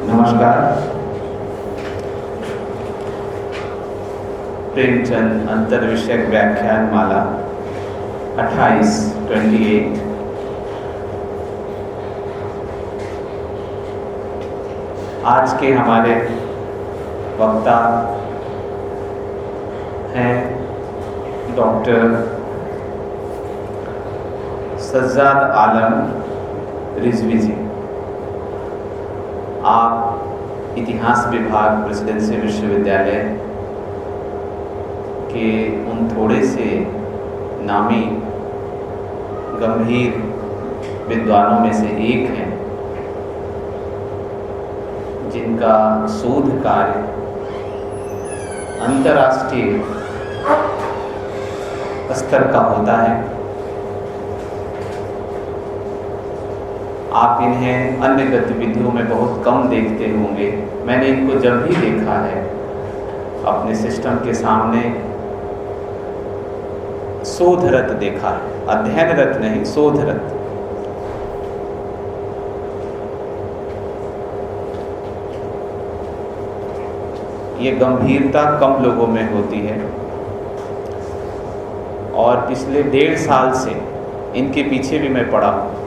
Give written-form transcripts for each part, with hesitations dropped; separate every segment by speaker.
Speaker 1: नमस्कार। प्रेमचंद अंतर विषयक व्याख्यान माला 28 आज के हमारे वक्ता हैं डॉक्टर सज्जाद आलम रिजवी जी। आप इतिहास विभाग प्रेसिडेंसी विश्वविद्यालय के उन थोड़े से नामी गंभीर विद्वानों में से एक हैं जिनका शोध कार्य अंतर्राष्ट्रीय स्तर का होता है। आप इन्हें अन्य गतिविधियों में बहुत कम देखते होंगे। मैंने इनको जब भी देखा है अपने सिस्टम के सामने शोधरत देखा है, अध्ययनरत नहीं, शोधरत। ये गंभीरता कम लोगों में होती है और पिछले 1.5 साल से इनके पीछे भी मैं पड़ा हूँ।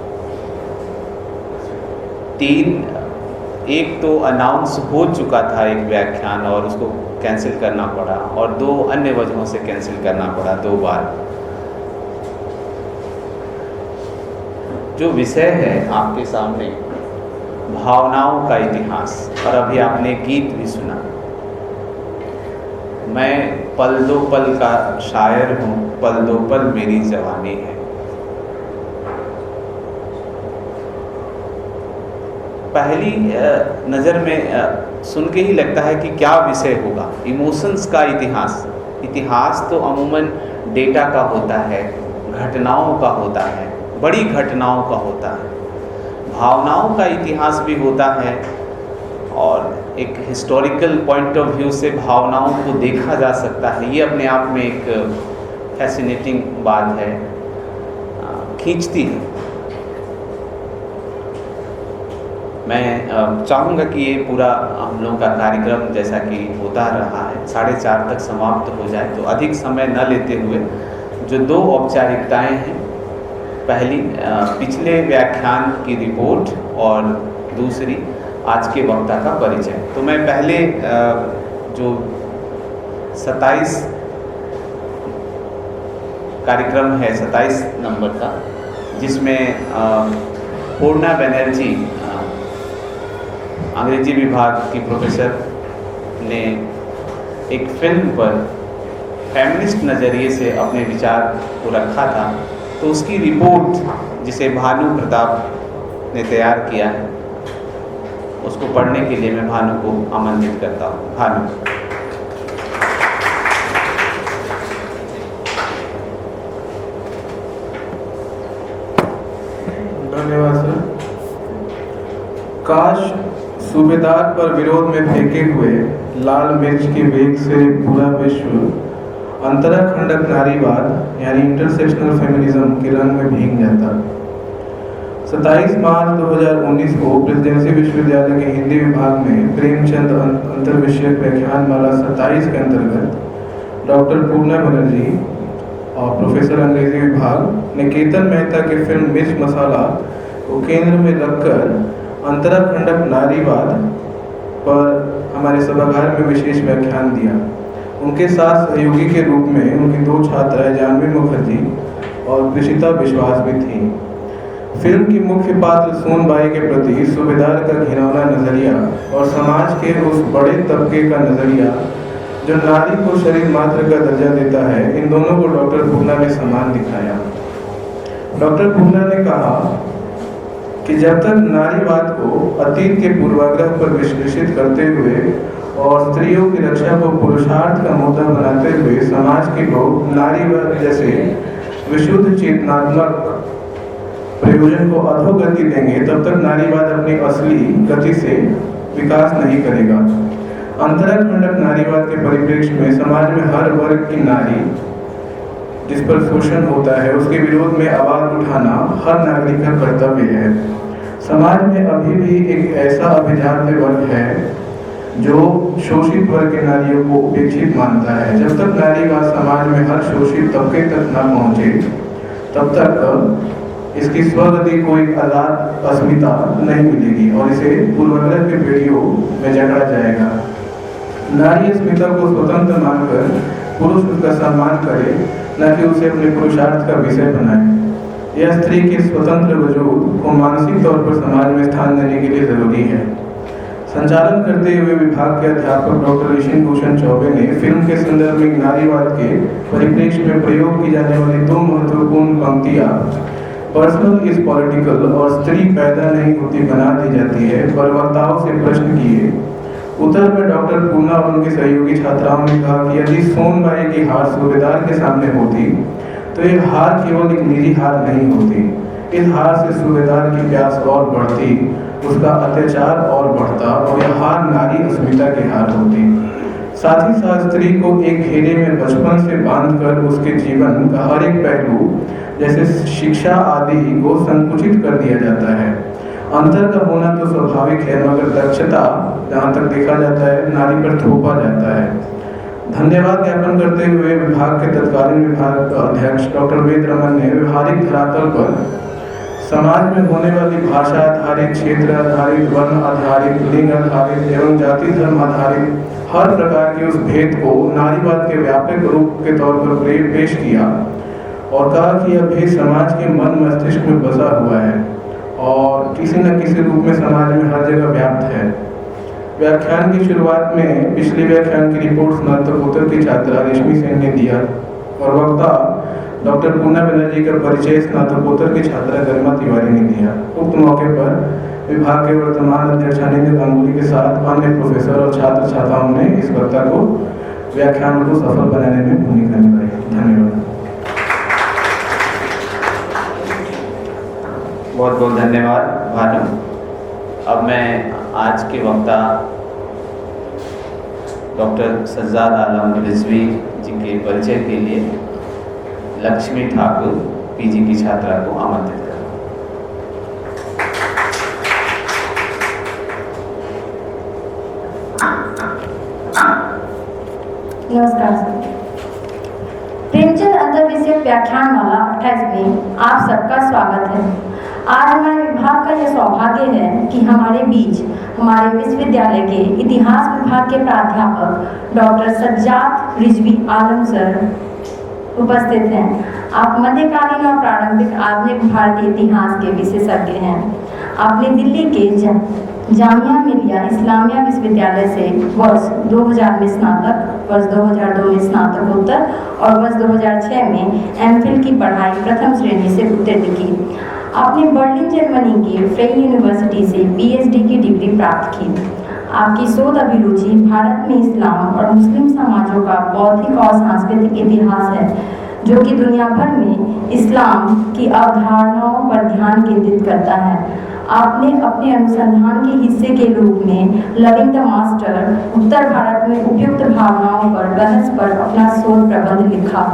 Speaker 1: एक तो अनाउंस हो चुका था एक व्याख्यान और उसको कैंसिल करना पड़ा, और 2 अन्य वजहों से कैंसिल करना पड़ा 2 बार। जो विषय है आपके सामने, भावनाओं का इतिहास, और अभी आपने गीत भी सुना। मैं पल दो पल का शायर हूँ, पल दो पल मेरी जवानी है। पहली नज़र में सुन के ही लगता है कि क्या विषय होगा। इमोशंस का इतिहास। इतिहास तो अमूमन डेटा का होता है, घटनाओं का होता है, बड़ी घटनाओं का होता है। भावनाओं का इतिहास भी होता है और एक हिस्टोरिकल पॉइंट ऑफ व्यू से भावनाओं को देखा जा सकता है। ये अपने आप में एक फैसिनेटिंग बात है, खींचती है। मैं चाहूँगा कि ये पूरा हम लोगों का कार्यक्रम जैसा कि होता रहा है 4:30 तक समाप्त हो जाए, तो अधिक समय न लेते हुए जो 2 औपचारिकताएं हैं, पहली पिछले व्याख्यान की रिपोर्ट और दूसरी आज के वक्ता का परिचय। तो मैं पहले जो 27 कार्यक्रम है, 27 नंबर का, जिसमें पूर्णा बनर्जी अंग्रेजी विभाग की प्रोफेसर ने एक फिल्म पर फेमिनिस्ट नज़रिए से अपने विचार को रखा था, तो उसकी रिपोर्ट जिसे भानु प्रताप ने तैयार किया है, उसको पढ़ने के लिए मैं भानु को आमंत्रित करता हूँ। भानु।
Speaker 2: धन्यवाद सर। काश सूबेदार पर विरोध में फेंके हुए लाल मिर्च के वेग से पूरा विश्व अंतराखंडक नारीवाद यानी इंटरसेक्शनल फेमिनिज्म के रंग में भीग जाता। 27 मार्च 2019 को प्रेसिडेंसी विश्वविद्यालय के हिंदी विभाग में प्रेमचंद अंतर विषयक व्याख्यान माला 27 के अंतर्गत डॉक्टर पूर्णा बनर्जी और प्रोफेसर अंग्रेजी विभाग ने केतन मेहता के फिल्म मिर्च मसाला को केंद्र में रखकर अंतराखंडक नारीवाद पर हमारे सभागार में विशेष व्याख्यान दिया। उनके साथ सहयोगी के रूप में उनकी 2 छात्राएं जानवी मुखर्जी और कृषिता विश्वास भी थीं। फिल्म की मुख्य पात्र सोनबाई के प्रति सूबेदार का घिनौना नजरिया और समाज के उस बड़े तबके का नजरिया जो नारी को शरीर मात्र का दर्जा देता है, इन दोनों को डॉक्टर पूर्णा ने समान दिखाया। डॉक्टर पूर्णा ने कहा कि जब तक नारीवाद को अतीत के पूर्वाग्रह पर विश्लेषित करते हुए और स्त्रियों की रक्षा को पुरुषार्थ का मुद्दा बनाते हुए समाज के लोग नारीवाद जैसे विशुद्ध चेतनात्मक प्रयोजन को अधोगति देंगे, तब तक नारीवाद अपनी असली गति से विकास नहीं करेगा। अंतराखंडक नारीवाद के परिप्रेक्ष्य में समाज में हर वर्ग की नारी जिस पर शोषण होता है उसके विरोध में आवाज उठाना हर नागरिक का कर्तव्य है। समाज में अभी भी एक ऐसा अभिजात्य वर्ग है जो शोषित वर्ग के नारियों को उपेक्षित मानता है। जब तक नारीवाद समाज में हर शोषित तबके तक न पहुंचे तब तक इसकी स्वगति को एक आजाद अस्मिता नहीं मिलेगी और इसे पूर्वाग्रह के बेड़ियों में जकड़ा जाएगा। नारी अस्मिता को स्वतंत्र मानकर पुरुष उसका सम्मान करे, न कि उसे अपने पुरुषार्थ का विषय बनाए। यह स्त्री के स्वतंत्र वजूद को मानसिक तौर पर समाज में स्थान देने के लिए जरूरी है। संचालन करते हुए विभाग के अध्यापक डॉक्टर ऋषि भूषण चौबे ने फिल्म के संदर्भ में नारीवाद के परिप्रेक्ष्य में प्रयोग की जाने वाली दो महत्वपूर्ण पंक्तियां पर्सनल इज पॉलिटिकल और स्त्री पैदा नहीं होती बना दी जाती है पर वक्ताओं से प्रश्न किए। उत्तर में डॉक्टर पूर्णा और उनके सहयोगी छात्राओं ने कहा कि यदि सोनबाई की हार सूबेदार के सामने होती तो यह हार केवल एक निजी हार नहीं होती। इस हार से सूबेदार की प्यास और बढ़ती, उसका अत्याचार और बढ़ता और यह हार नारी अस्मिता की हार होती। साथ ही साथ स्त्री को एक घेरे में बचपन से बांधकर उसके जीवन का हर एक पहलू जैसे शिक्षा आदि को संकुचित कर दिया जाता है। अंतर का होना तो स्वाभाविक है, मगर दक्षता जहाँ तक देखा जाता है नारी पर थोपा जाता है। धन्यवाद ज्ञापन करते हुए विभाग के तत्कालीन विभाग अध्यक्ष डॉक्टर वेद रमन ने व्यवहारिक धरातल पर समाज में होने वाली भाषा आधारित, क्षेत्र आधारित, वर्ण आधारित, लिंग आधारित एवं जाति धर्म आधारित हर प्रकार के उस भेद को नारीवाद के व्यापक रूप के तौर पर पेश किया और कहा कि यह भेद समाज के मन मस्तिष्क में बसा हुआ है और किसी न किसी रूप में समाज में हर जगह व्याप्त है। व्याख्यान की शुरुआत में पिछले व्याख्यान की रिपोर्ट स्नातकोत्तर की छात्रा रेशमी सेन ने दिया और वक्ता डॉक्टर पूर्णा बनर्जी का परिचय स्नातकोत्तर की छात्रा गरिमा तिवारी ने दिया। उक्त मौके पर विभाग के वर्तमान अध्यक्ष अनिल गांगुली के साथ अन्य प्रोफेसर और छात्र छात्राओं ने इस वक्ता को व्याख्यान को सफल बनाने में भूमिका निभाई। धन्यवाद।
Speaker 1: बहुत बहुत धन्यवाद भानु। अब मैं आज के वक्ता डॉक्टर सज्जाद आलम रिजवी जी के परिचय के लिए लक्ष्मी ठाकुर पीजी की छात्रा को आमंत्रित करूँ।
Speaker 3: नमस्कार सर। प्रेमचंद अंतर्विषयक व्याख्यान माला 28 में आप सबका स्वागत है। आज हमारे विभाग का यह सौभाग्य है कि हमारे बीच हमारे विश्वविद्यालय के इतिहास विभाग के प्राध्यापक डॉक्टर सज्जाद रिजवी आलम सर उपस्थित हैं। आप मध्यकालीन और प्रारंभिक आधुनिक भारतीय इतिहास के विशेषज्ञ हैं। आपने दिल्ली के जामिया मिलिया इस्लामिया विश्वविद्यालय से वर्ष 2000 में स्नातक, वर्ष 2002 में स्नातकोत्तर और वर्ष 2006 में एमफिल की पढ़ाई प्रथम श्रेणी से उत्तीर्ण की। आपने बर्लिन जर्मनी के फ्रेई यूनिवर्सिटी से पीएचडी की डिग्री प्राप्त की। आपकी शोध अभिरुचि भारत में इस्लाम और मुस्लिम समाजों का बौद्धिक और सांस्कृतिक इतिहास है, जो कि दुनिया भर में इस्लाम की अवधारणाओं पर ध्यान केंद्रित करता है। आपने अपने अनुसंधान के हिस्से के रूप में लविंग द मास्टर उत्तर भारत में उपयुक्त भावनाओं पर बहस पर अपना शोध प्रबंध लिखा।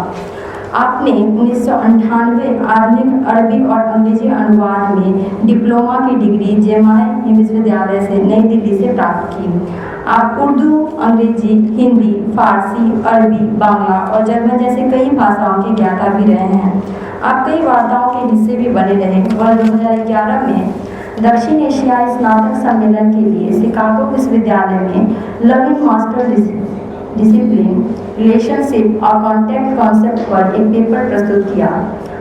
Speaker 3: आपने 1998 आधुनिक अरबी और अंग्रेजी अनुवाद में डिप्लोमा की डिग्री जेमाय विश्वविद्यालय से नई दिल्ली से प्राप्त की। आप उर्दू, अंग्रेजी, हिंदी, फारसी, अरबी, बांग्ला और जर्मन जैसे कई भाषाओं के ज्ञाता भी रहे हैं। आप कई वार्ताओं के हिस्से भी बने रहे। वर्ष 2011 में दक्षिण एशियाई स्नातक सम्मेलन के लिए शिकागो विश्वविद्यालय में लविंग मास्टर डिसिप्लिन रिलेशनशिप और कॉन्टेक्ट कॉन्सेप्ट पर एक पेपर प्रस्तुत किया।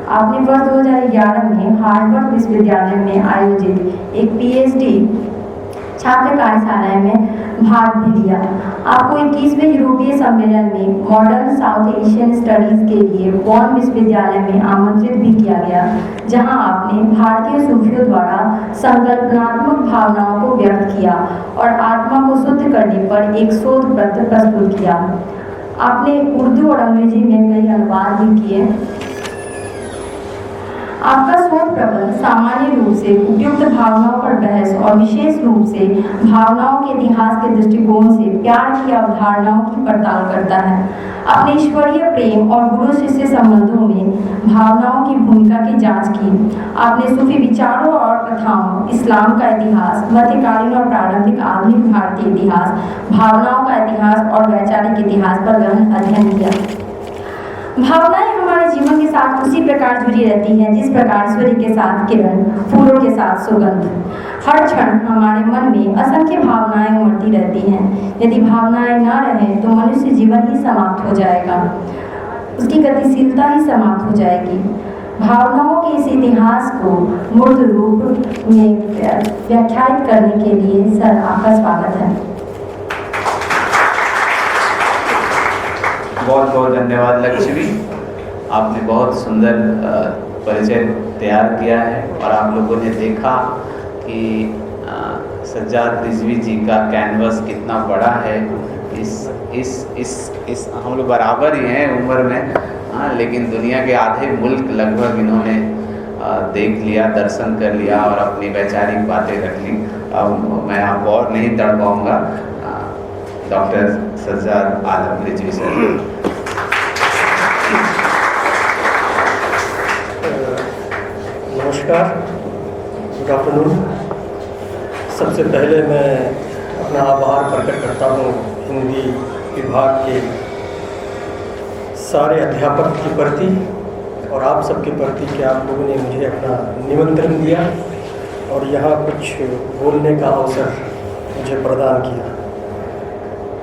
Speaker 3: आपने वर्ष 2011 में हार्वर्ड विश्वविद्यालय में आयोजित एक पीएचडी छात्र कार्यशाला में भाग भी लिया। आपको 21वें यूरोपीय सम्मेलन में मॉडर्न साउथ एशियन स्टडीज के लिए बॉन विश्वविद्यालय में आमंत्रित भी किया गया, जहां आपने भारतीय सूफियों द्वारा संकल्पनात्मक भावनाओं को व्यक्त किया और आत्मा को शुद्ध करने पर एक शोध पत्र प्रस्तुत किया। आपने उर्दू और अंग्रेजी में कई अनुवाद भी किए। आपका शोध प्रबंध सामान्य रूप से उपयुक्त भावनाओं पर बहस और विशेष रूप से भावनाओं के इतिहास के दृष्टिकोण से प्यार की अवधारणाओं की पड़ताल करता है। अपने ईश्वरीय प्रेम और गुरु शिष्य संबंधों में भावनाओं की भूमिका की जांच की। आपने सूफी विचारों और कथाओं, इस्लाम का इतिहास, मध्यकालीन और प्रारंभिक आधुनिक भारतीय इतिहास, भावनाओं का इतिहास और वैचारिक इतिहास पर गहन अध्ययन किया। भावनाएं हमारे जीवन के साथ उसी प्रकार जुड़ी रहती हैं जिस प्रकार सूर्य के साथ किरण, फूलों के साथ सुगंध। हर क्षण हमारे मन में असंख्य भावनाएं उमड़ती रहती हैं। यदि भावनाएं न रहें तो मनुष्य जीवन ही समाप्त हो जाएगा, उसकी गतिशीलता ही समाप्त हो जाएगी। भावनाओं के इस इतिहास को मूर्त रूप में व्याख्यायित करने के लिए सर आपका स्वागत है।
Speaker 1: बहुत बहुत धन्यवाद लक्ष्मी, आपने बहुत सुंदर परिचय तैयार किया है और आप लोगों ने देखा कि सज्जाद रिजवी जी का कैनवस कितना बड़ा है। इस हम लोग बराबर ही हैं उम्र में, हाँ, लेकिन दुनिया के आधे मुल्क लगभग इन्होंने देख लिया, दर्शन कर लिया और अपनी वैचारिक बातें रख ली। अब मैं आपको और नहीं तड़ पाऊँगा। डॉक्टर सज्जाद आलम रिजवी सर।
Speaker 4: नमस्कार, गुड आफ्टरनून। सबसे पहले मैं अपना आभार प्रकट करता हूँ हिंदी विभाग के सारे अध्यापक के प्रति और आप सबके प्रति कि आप लोगों ने मुझे अपना निमंत्रण दिया और यहाँ कुछ बोलने का अवसर मुझे प्रदान किया।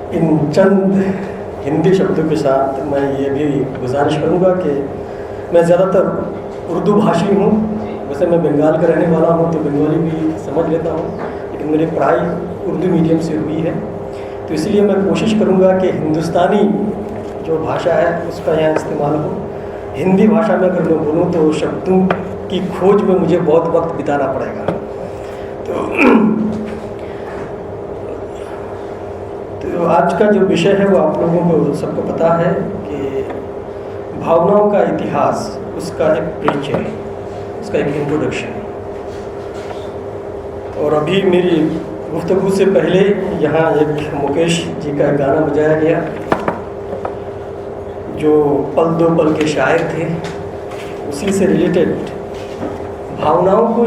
Speaker 4: इन चंद हिंदी शब्दों के साथ मैं ये भी गुजारिश करूँगा कि मैं ज़्यादातर उर्दू भाषी हूँ। वैसे मैं बंगाल का रहने वाला हूँ तो बंगाली भी समझ लेता हूँ, लेकिन मेरी पढ़ाई उर्दू मीडियम से हुई है, तो इसलिए मैं कोशिश करूँगा कि हिंदुस्तानी जो भाषा है उसका यहाँ इस्तेमाल हो। हिंदी भाषा में अगर मैं बोलूँ तो शब्दों की खोज में मुझे बहुत वक्त बिताना पड़ेगा। तो आज का जो विषय है वो आप लोगों को सबको पता है कि भावनाओं का इतिहास, उसका एक परिचय, उसका एक इंट्रोडक्शन। और अभी मेरी गुफ्तगू से पहले यहाँ एक मुकेश जी का गाना बजाया गया जो पल दो पल के शायर थे, उसी से रिलेटेड भावनाओं को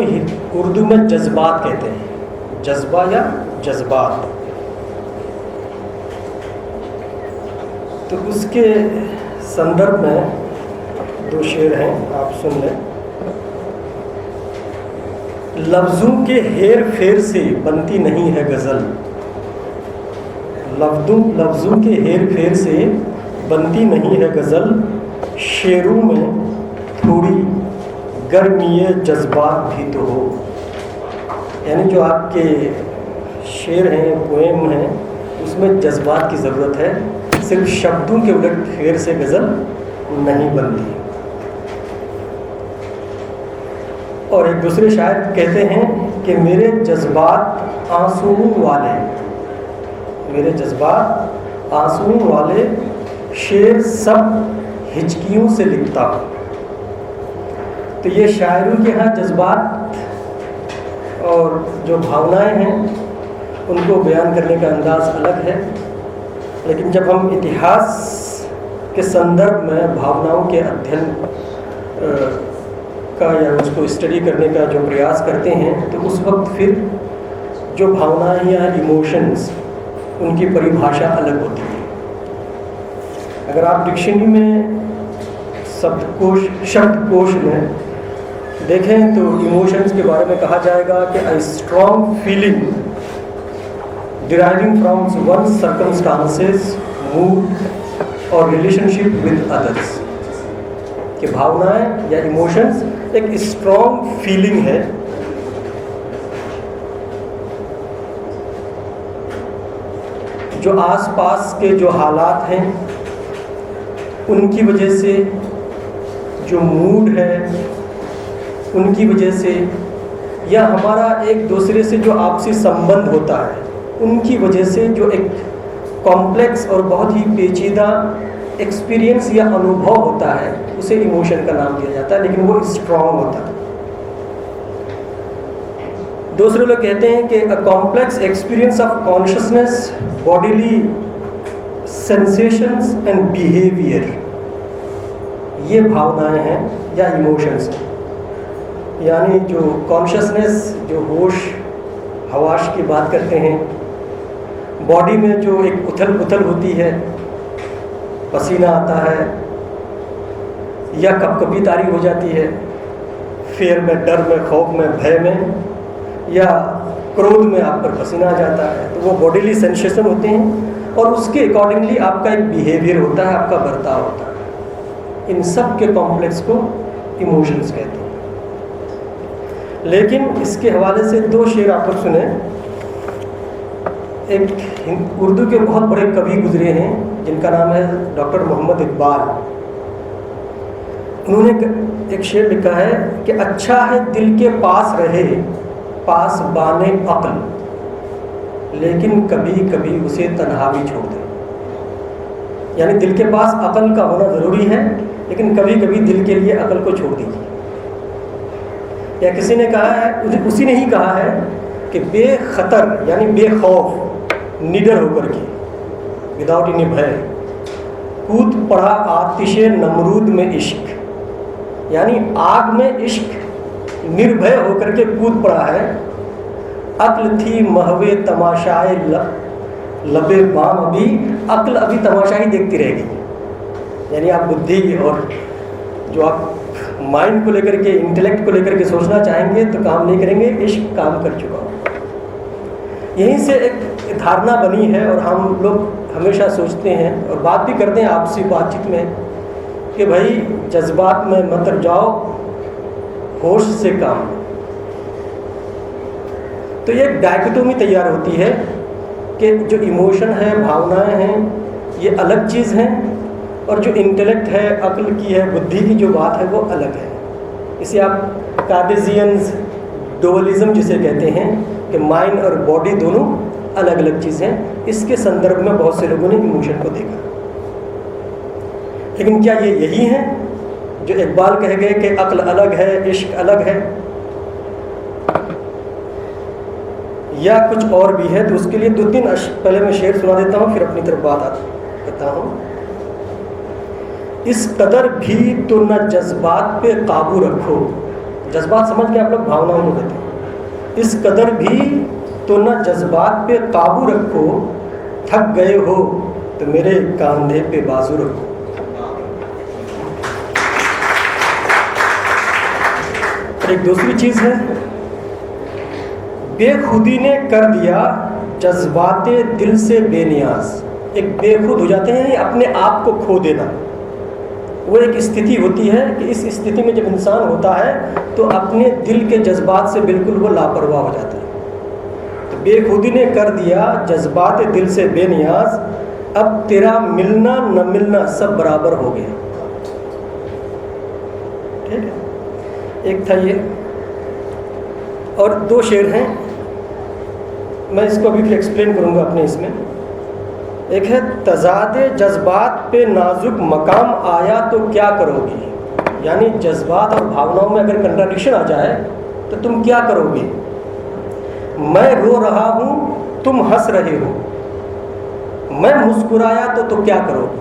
Speaker 4: उर्दू में जज्बात कहते हैं, जज्बा या जज्बात। तो उसके संदर्भ में दो शेर हैं, आप सुन लें। लफ्ज़ों के हेर फेर से बनती नहीं है गज़ल, लफ्ज़ों के हेर फेर से बनती नहीं है गज़ल, शेरों में थोड़ी गर्मी जज्बात भी तो हो। यानी जो आपके शेर हैं, पोएम हैं, उसमें जज्बात की ज़रूरत है, सिर्फ शब्दों के उलट फेर से गज़ल नहीं बनती। और एक दूसरे शायर कहते हैं कि मेरे जज्बात आंसुओं वाले, मेरे जज्बात आंसुओं वाले, शेर सब हिचकियों से लिखता हूँ। तो ये शायरों के यहाँ जज्बात और जो भावनाएं हैं उनको बयान करने का अंदाज़ अलग है, लेकिन जब हम इतिहास के संदर्भ में भावनाओं के अध्ययन का या उसको स्टडी करने का जो प्रयास करते हैं, तो उस वक्त फिर जो भावनाएं या इमोशंस, उनकी परिभाषा अलग होती है। अगर आप डिक्शनरी में शब्दकोश में देखें तो इमोशंस के बारे में कहा जाएगा कि a strong feeling deriving from one circumstances, mood और रिलेशनशिप विद अदर्स। कि भावनाएं या इमोशंस एक स्ट्रॉन्ग फीलिंग है जो आसपास के जो हालात हैं उनकी वजह से, जो मूड है उनकी वजह से, या हमारा एक दूसरे से जो आपसी संबंध होता है उनकी वजह से, जो एक कॉम्प्लेक्स और बहुत ही पेचीदा एक्सपीरियंस या अनुभव होता है उसे इमोशन का नाम दिया जाता है, लेकिन वो स्ट्रॉन्ग होता है। दूसरे लोग कहते हैं कि a complex experience of consciousness, bodily sensations and behaviour, ये भावनाएं हैं या इमोशंस हैं। यानी जो कॉन्शियसनेस, जो होश हवास की बात करते हैं, बॉडी में जो एक उथल पुथल होती है, पसीना आता है या कपकपी तारी हो जाती है, फेयर में, डर में, खौफ में, भय में या क्रोध में आप पर पसीना आ जाता है, तो वो बॉडीली सेंसेशन होते हैं और उसके अकॉर्डिंगली आपका एक बिहेवियर होता है, आपका बर्ताव होता है। इन सब के कॉम्प्लेक्स को इमोशंस कहते हैं। लेकिन इसके हवाले से 2 शेर आप लोग सुने। एक उर्दू के बहुत बड़े कवि गुजरे हैं जिनका नाम है डॉक्टर मोहम्मद इकबाल। उन्होंने एक शेर लिखा है कि अच्छा है दिल के पास रहे पास बाने अक्ल, लेकिन कभी कभी उसे तन्हा भी छोड़ दे। यानी दिल के पास अक्ल का होना ज़रूरी है, लेकिन कभी कभी दिल के लिए अक्ल को छोड़ दीजिए। या किसी ने कहा है, उसी ने ही कहा है कि बेखतर यानी बेखौफ, निडर होकर के, विदाउट एनी भय, कूद पड़ा आतिशे नमरूद में इश्क, यानी आग में इश्क निर्भय होकर के कूद पड़ा है। अक्ल थी महवे तमाशाए लबे बाम, अभी अक्ल अभी तमाशा ही देखती रहेगी। यानी आप बुद्धि और जो आप माइंड को लेकर के, इंटेलेक्ट को लेकर के सोचना चाहेंगे तो काम नहीं करेंगे, इश्क काम कर चुका हो। यहीं से एक धारणा बनी है और हम लोग हमेशा सोचते हैं और बात भी करते हैं आपसी बातचीत में कि भाई जज्बात में मत जाओ, होश से काम। तो ये एक डायकोटोमी तैयार होती है कि जो इमोशन है, भावनाएं हैं, ये अलग चीज़ हैं और जो इंटेलेक्ट है, अक्ल की है, बुद्धि की जो बात है वो अलग है। इसे आप कार्टेशियंस डुअलिज्म जिसे कहते हैं कि माइंड और बॉडी दोनों अलग अलग चीज़ हैं। इसके संदर्भ में बहुत से लोगों ने इमोशन को देखा। लेकिन क्या ये यही है जो इकबाल कह गए कि अक्ल अलग है, इश्क अलग है, या कुछ और भी है? तो उसके लिए 2-3 पहले मैं शेर सुना देता हूँ, फिर अपनी तरफ बात करता हूँ। इस कदर भी तो न जज्बात पे काबू रखो, जज्बात समझ के आप लोग भावनाओं को कहते हैं। इस कदर भी तो न जज्बात पे काबू रखो, थक गए हो तो मेरे कंधे पे बाजू रखो। और एक दूसरी चीज़ है, बेखुदी ने कर दिया जज्बाते दिल से बेनियाज। एक बेखुद हो जाते हैं, अपने आप को खो देना। वो एक स्थिति होती है कि इस स्थिति में जब इंसान होता है तो अपने दिल के जज्बात से बिल्कुल वो लापरवाह हो जाता है। तो बेखुदी ने कर दिया जज्बात दिल से बेनियाज, अब तेरा मिलना न मिलना सब बराबर हो गया। ठीक है, एक था ये। और 2 शेर हैं, मैं इसको अभी फिर एक्सप्लेन करूँगा अपने इसमें। एक है, तज़ादे जज्बात पे नाजुक मकाम आया तो क्या करोगी। यानी जज्बात और भावनाओं में अगर कंट्राडिक्शन आ जाए तो तुम क्या करोगे। मैं रो रहा हूँ, तुम हंस रहे हो, मैं मुस्कुराया तो क्या करोगे।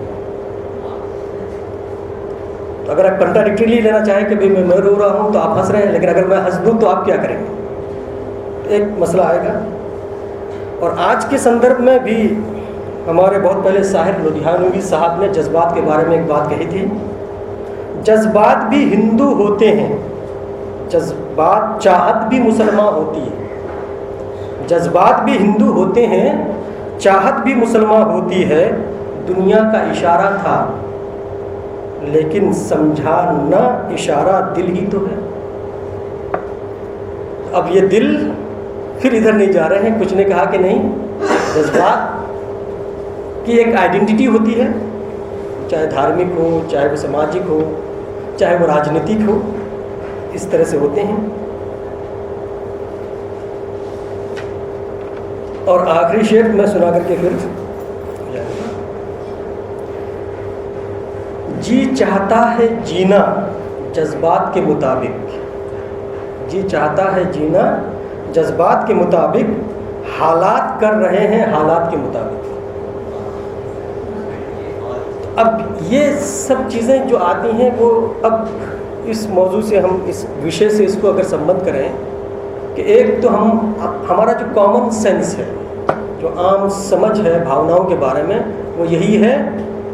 Speaker 4: तो अगर आप कंट्राडिक्टरी लेना चाहें कि भाई मैं रो रहा हूँ तो आप हंस रहे हैं, लेकिन अगर मैं हंस दूँ तो आप क्या करेंगे, तो एक मसला आएगा। और आज के संदर्भ में भी हमारे बहुत पहले साहिर लुधियानवी साहब ने जज्बात के बारे में एक बात कही थी। जज्बात भी हिंदू होते हैं, जज्बात चाहत भी मुसलमान होती है। जज्बात भी हिंदू होते हैं, चाहत भी मुसलमान होती है। दुनिया का इशारा था लेकिन समझा न इशारा दिल ही तो है। अब ये दिल फिर इधर नहीं जा रहे हैं। कुछ ने कहा कि नहीं, जज्बात की एक आइडेंटिटी होती है, चाहे धार्मिक हो, चाहे वो सामाजिक हो, चाहे वो राजनीतिक हो, इस तरह से होते हैं। और आखिरी शेर मैं सुना करके फिर जी चाहता है जीना जज्बात के मुताबिक, जी चाहता है जीना जज्बात के मुताबिक, हालात कर रहे हैं हालात के मुताबिक। अब ये सब चीज़ें जो आती हैं वो अब इस मौजू से हम इस विषय से इसको अगर संबंध करें कि एक तो हमारा जो कॉमन सेंस है, जो आम समझ है भावनाओं के बारे में, वो यही है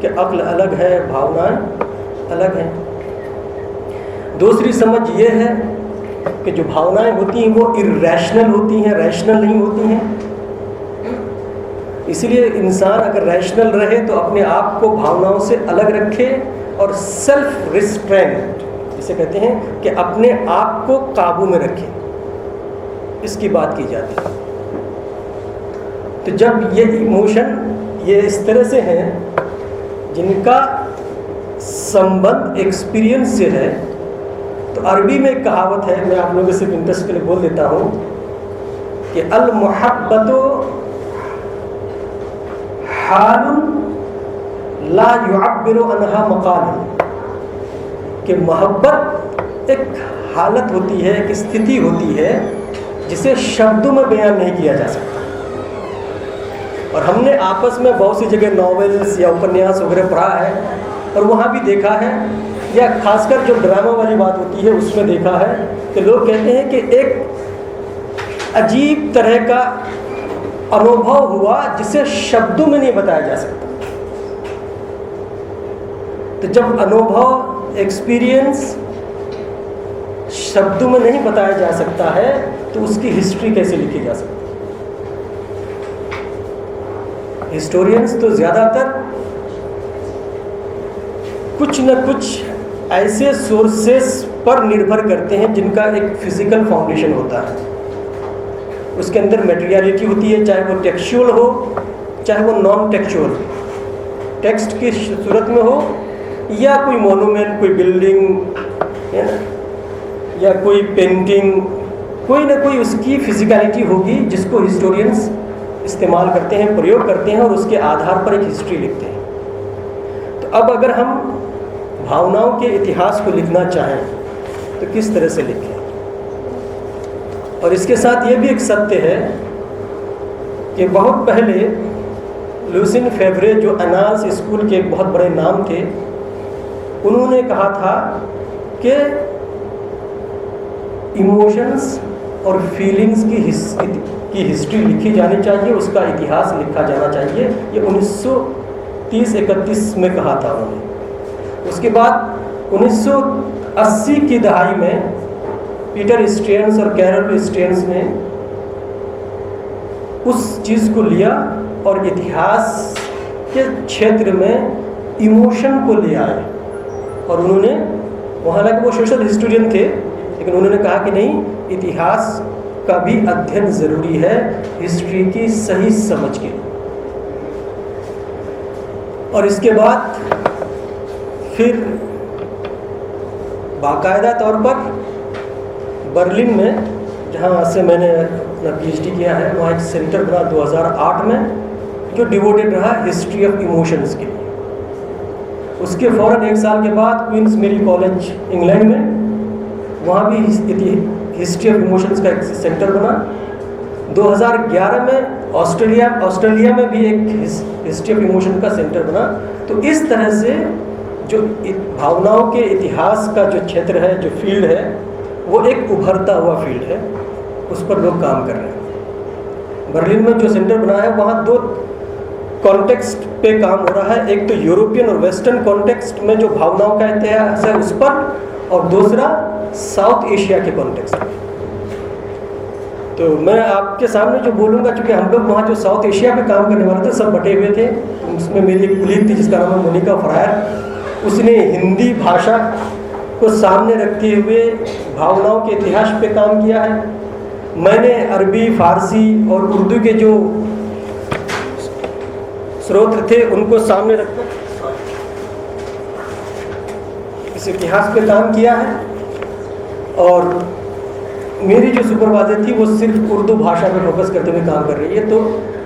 Speaker 4: कि अक्ल अलग है, भावनाएं अलग हैं। दूसरी समझ ये है कि जो भावनाएं होती हैं वो इर्रेशनल होती हैं, रैशनल नहीं होती हैं। इसलिए इंसान अगर रैशनल रहे तो अपने आप को भावनाओं से अलग रखे और सेल्फ रिस्ट्रेंट जिसे कहते हैं कि अपने आप को काबू में रखे, इसकी बात की जाती है। तो जब ये इमोशन ये इस तरह से हैं जिनका संबंध एक्सपीरियंस से है, तो अरबी में एक कहावत है, मैं आप लोगों से सिर्फ इंटरेस्ट के लिए बोल देता हूँ कि अल मुहब्बतो हालुन ला युअब्बिरु अनहा मकाल, कि मोहब्बत एक हालत होती है, एक स्थिति होती है जिसे शब्दों में बयान नहीं किया जा सकता। और हमने आपस में बहुत सी जगह नॉवेल्स या उपन्यास वगैरह पढ़ा है और वहाँ भी देखा है, या खासकर जो ड्रामा वाली बात होती है उसमें देखा है कि लोग कहते हैं कि एक अजीब तरह का अनुभव हुआ जिसे शब्दों में नहीं बताया जा सकता। तो जब अनुभव एक्सपीरियंस शब्दों में नहीं बताया जा सकता है तो उसकी हिस्ट्री कैसे लिखी जा सकती है? हिस्टोरियंस तो ज़्यादातर कुछ न कुछ ऐसे सोर्सेस पर निर्भर करते हैं जिनका एक फिजिकल फाउंडेशन होता है, उसके अंदर मटेरियलिटी होती है, चाहे वो टेक्सचुअल हो चाहे वो नॉन टेक्सचुअल, टेक्स्ट की सूरत में हो या कोई मोनूमेंट, कोई बिल्डिंग है ना, या कोई पेंटिंग, कोई ना कोई उसकी फिजिकलिटी होगी जिसको हिस्टोरियंस इस्तेमाल करते हैं, प्रयोग करते हैं और उसके आधार पर एक हिस्ट्री लिखते हैं। तो अब अगर हम भावनाओं के इतिहास को लिखना चाहें तो किस तरह से लिखें? और इसके साथ ये भी एक सत्य है कि बहुत पहले लुसिन फेवरे जो एनाल्स स्कूल के एक बहुत बड़े नाम थे, उन्होंने कहा था कि इमोशंस और फीलिंग्स की हिस्ट्री लिखी जानी चाहिए, उसका इतिहास लिखा जाना चाहिए। ये 1930-31 में कहा था उन्होंने। उसके बाद 1980 की दहाई में पीटर स्टेर्न्स और कैरल स्टेर्न्स ने उस चीज़ को लिया और इतिहास के क्षेत्र में इमोशन को ले आए। और उन्होंने, वहाँ हालांकि वो सोशल हिस्टोरियन थे, लेकिन उन्होंने कहा कि नहीं, इतिहास का भी अध्ययन ज़रूरी है हिस्ट्री की सही समझ के। और इसके बाद फिर बाकायदा तौर पर बर्लिन में, जहाँ से मैंने अपना PhD किया है, वहाँ एक सेंटर बना 2008 में जो डिवोटेड रहा हिस्ट्री ऑफ इमोशंस के लिए। उसके फ़ौरन 1 साल के बाद क्वींस मेरी कॉलेज इंग्लैंड में, वहाँ भी हिस्ट्री ऑफ इमोशंस का एक सेंटर बना। 2011 में ऑस्ट्रेलिया में भी एक हिस्ट्री ऑफ इमोशन का सेंटर बना। तो इस तरह से जो भावनाओं के इतिहास का जो क्षेत्र है, जो फील्ड है, वो एक उभरता हुआ फील्ड है, उस पर लोग काम कर रहे हैं। बर्लिन में जो सेंटर बना है वहाँ 2 कॉन्टेक्स्ट पे काम हो रहा है। एक तो यूरोपियन और वेस्टर्न कॉन्टेक्स्ट में जो भावनाओं का इतिहास है उस पर, और दूसरा साउथ एशिया के कॉन्टेक्स्ट में। तो मैं आपके सामने जो बोलूँगा, चूँकि हम लोग वहाँ जो साउथ एशिया पे काम करने वाले थे सब बटे हुए थे। उसमें मेरी एक कुलीग थी जिसका नाम है मोनिका फरायर, उसने हिंदी भाषा को सामने रखते हुए भावनाओं के इतिहास पे काम किया है। मैंने अरबी, फारसी और उर्दू के जो स्रोत थे उनको सामने रखकर इस इतिहास पे काम किया है। और मेरी जो सुपरवाइजर थी वो सिर्फ उर्दू भाषा पर फोकस करते हुए काम कर रही है। तो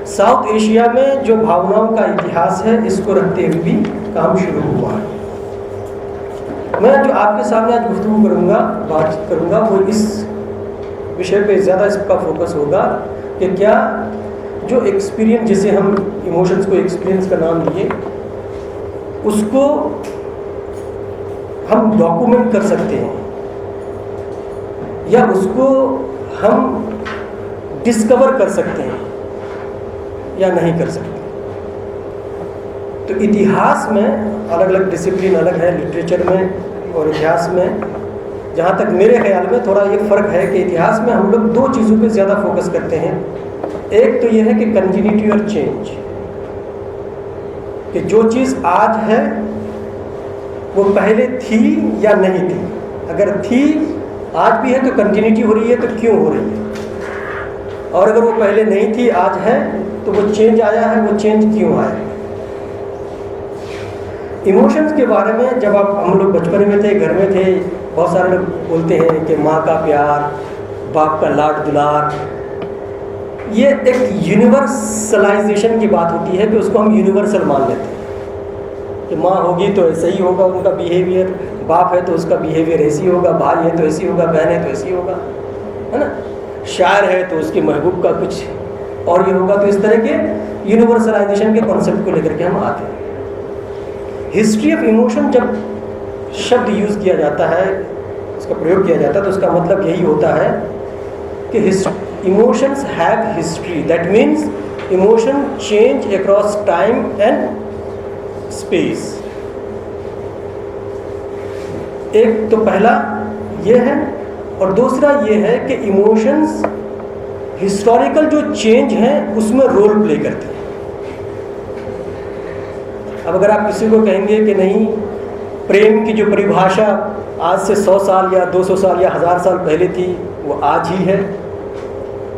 Speaker 4: साउथ एशिया में जो भावनाओं का इतिहास है इसको रखते हुए भी काम शुरू हुआ है। मैं जो आपके सामने आज गुफ्तगू करूँगा, बातचीत करूँगा, वो इस विषय पे ज़्यादा इसका फोकस होगा कि क्या जो एक्सपीरियंस, जिसे हम इमोशंस को एक्सपीरियंस का नाम दिए, उसको हम डॉक्यूमेंट कर सकते हैं या उसको हम डिस्कवर कर सकते हैं या नहीं कर सकते। तो इतिहास में अलग अलग डिसिप्लिन अलग है, लिटरेचर में और इतिहास में जहाँ तक मेरे ख्याल में थोड़ा ये फ़र्क है कि इतिहास में हम लोग दो चीज़ों पे ज़्यादा फोकस करते हैं। एक तो ये है कि कंटिन्यूटी और चेंज, कि जो चीज़ आज है वो पहले थी या नहीं थी। अगर थी, आज भी है, तो कंटिन्यूटी हो रही है, तो क्यों हो रही है। और अगर वो पहले नहीं थी, आज है, तो वो चेंज आया है, वो चेंज क्यों आया। इमोशंस के बारे में जब हम लोग बचपन में थे, घर में थे, बहुत सारे लोग बोलते हैं कि माँ का प्यार, बाप का लाड दुलार, ये एक यूनिवर्सलाइजेशन की बात होती है कि उसको हम यूनिवर्सल मान लेते हैं कि माँ होगी तो ऐसे ही होगा उनका बिहेवियर, बाप है तो उसका बिहेवियर ऐसी होगा, भाई है तो ऐसी होगा, बहन है तो ऐसी होगा, है ना, शायर है तो उसके महबूब का कुछ और ये होगा। तो इस तरह के यूनिवर्सलाइजेशन के कॉन्सेप्ट को लेकर के हम आते हैं। हिस्ट्री ऑफ इमोशन जब शब्द यूज़ किया जाता है, उसका प्रयोग किया जाता है, तो उसका मतलब यही होता है कि emotions have history, that means emotion change across time and space. एक तो पहला ये है, और दूसरा ये है कि इमोशंस हिस्टोरिकल जो चेंज हैं उसमें रोल प्ले करते हैं। अब अगर आप किसी को कहेंगे कि नहीं, प्रेम की जो परिभाषा आज से 100 साल या 200 साल या 1000 साल पहले थी वो आज ही है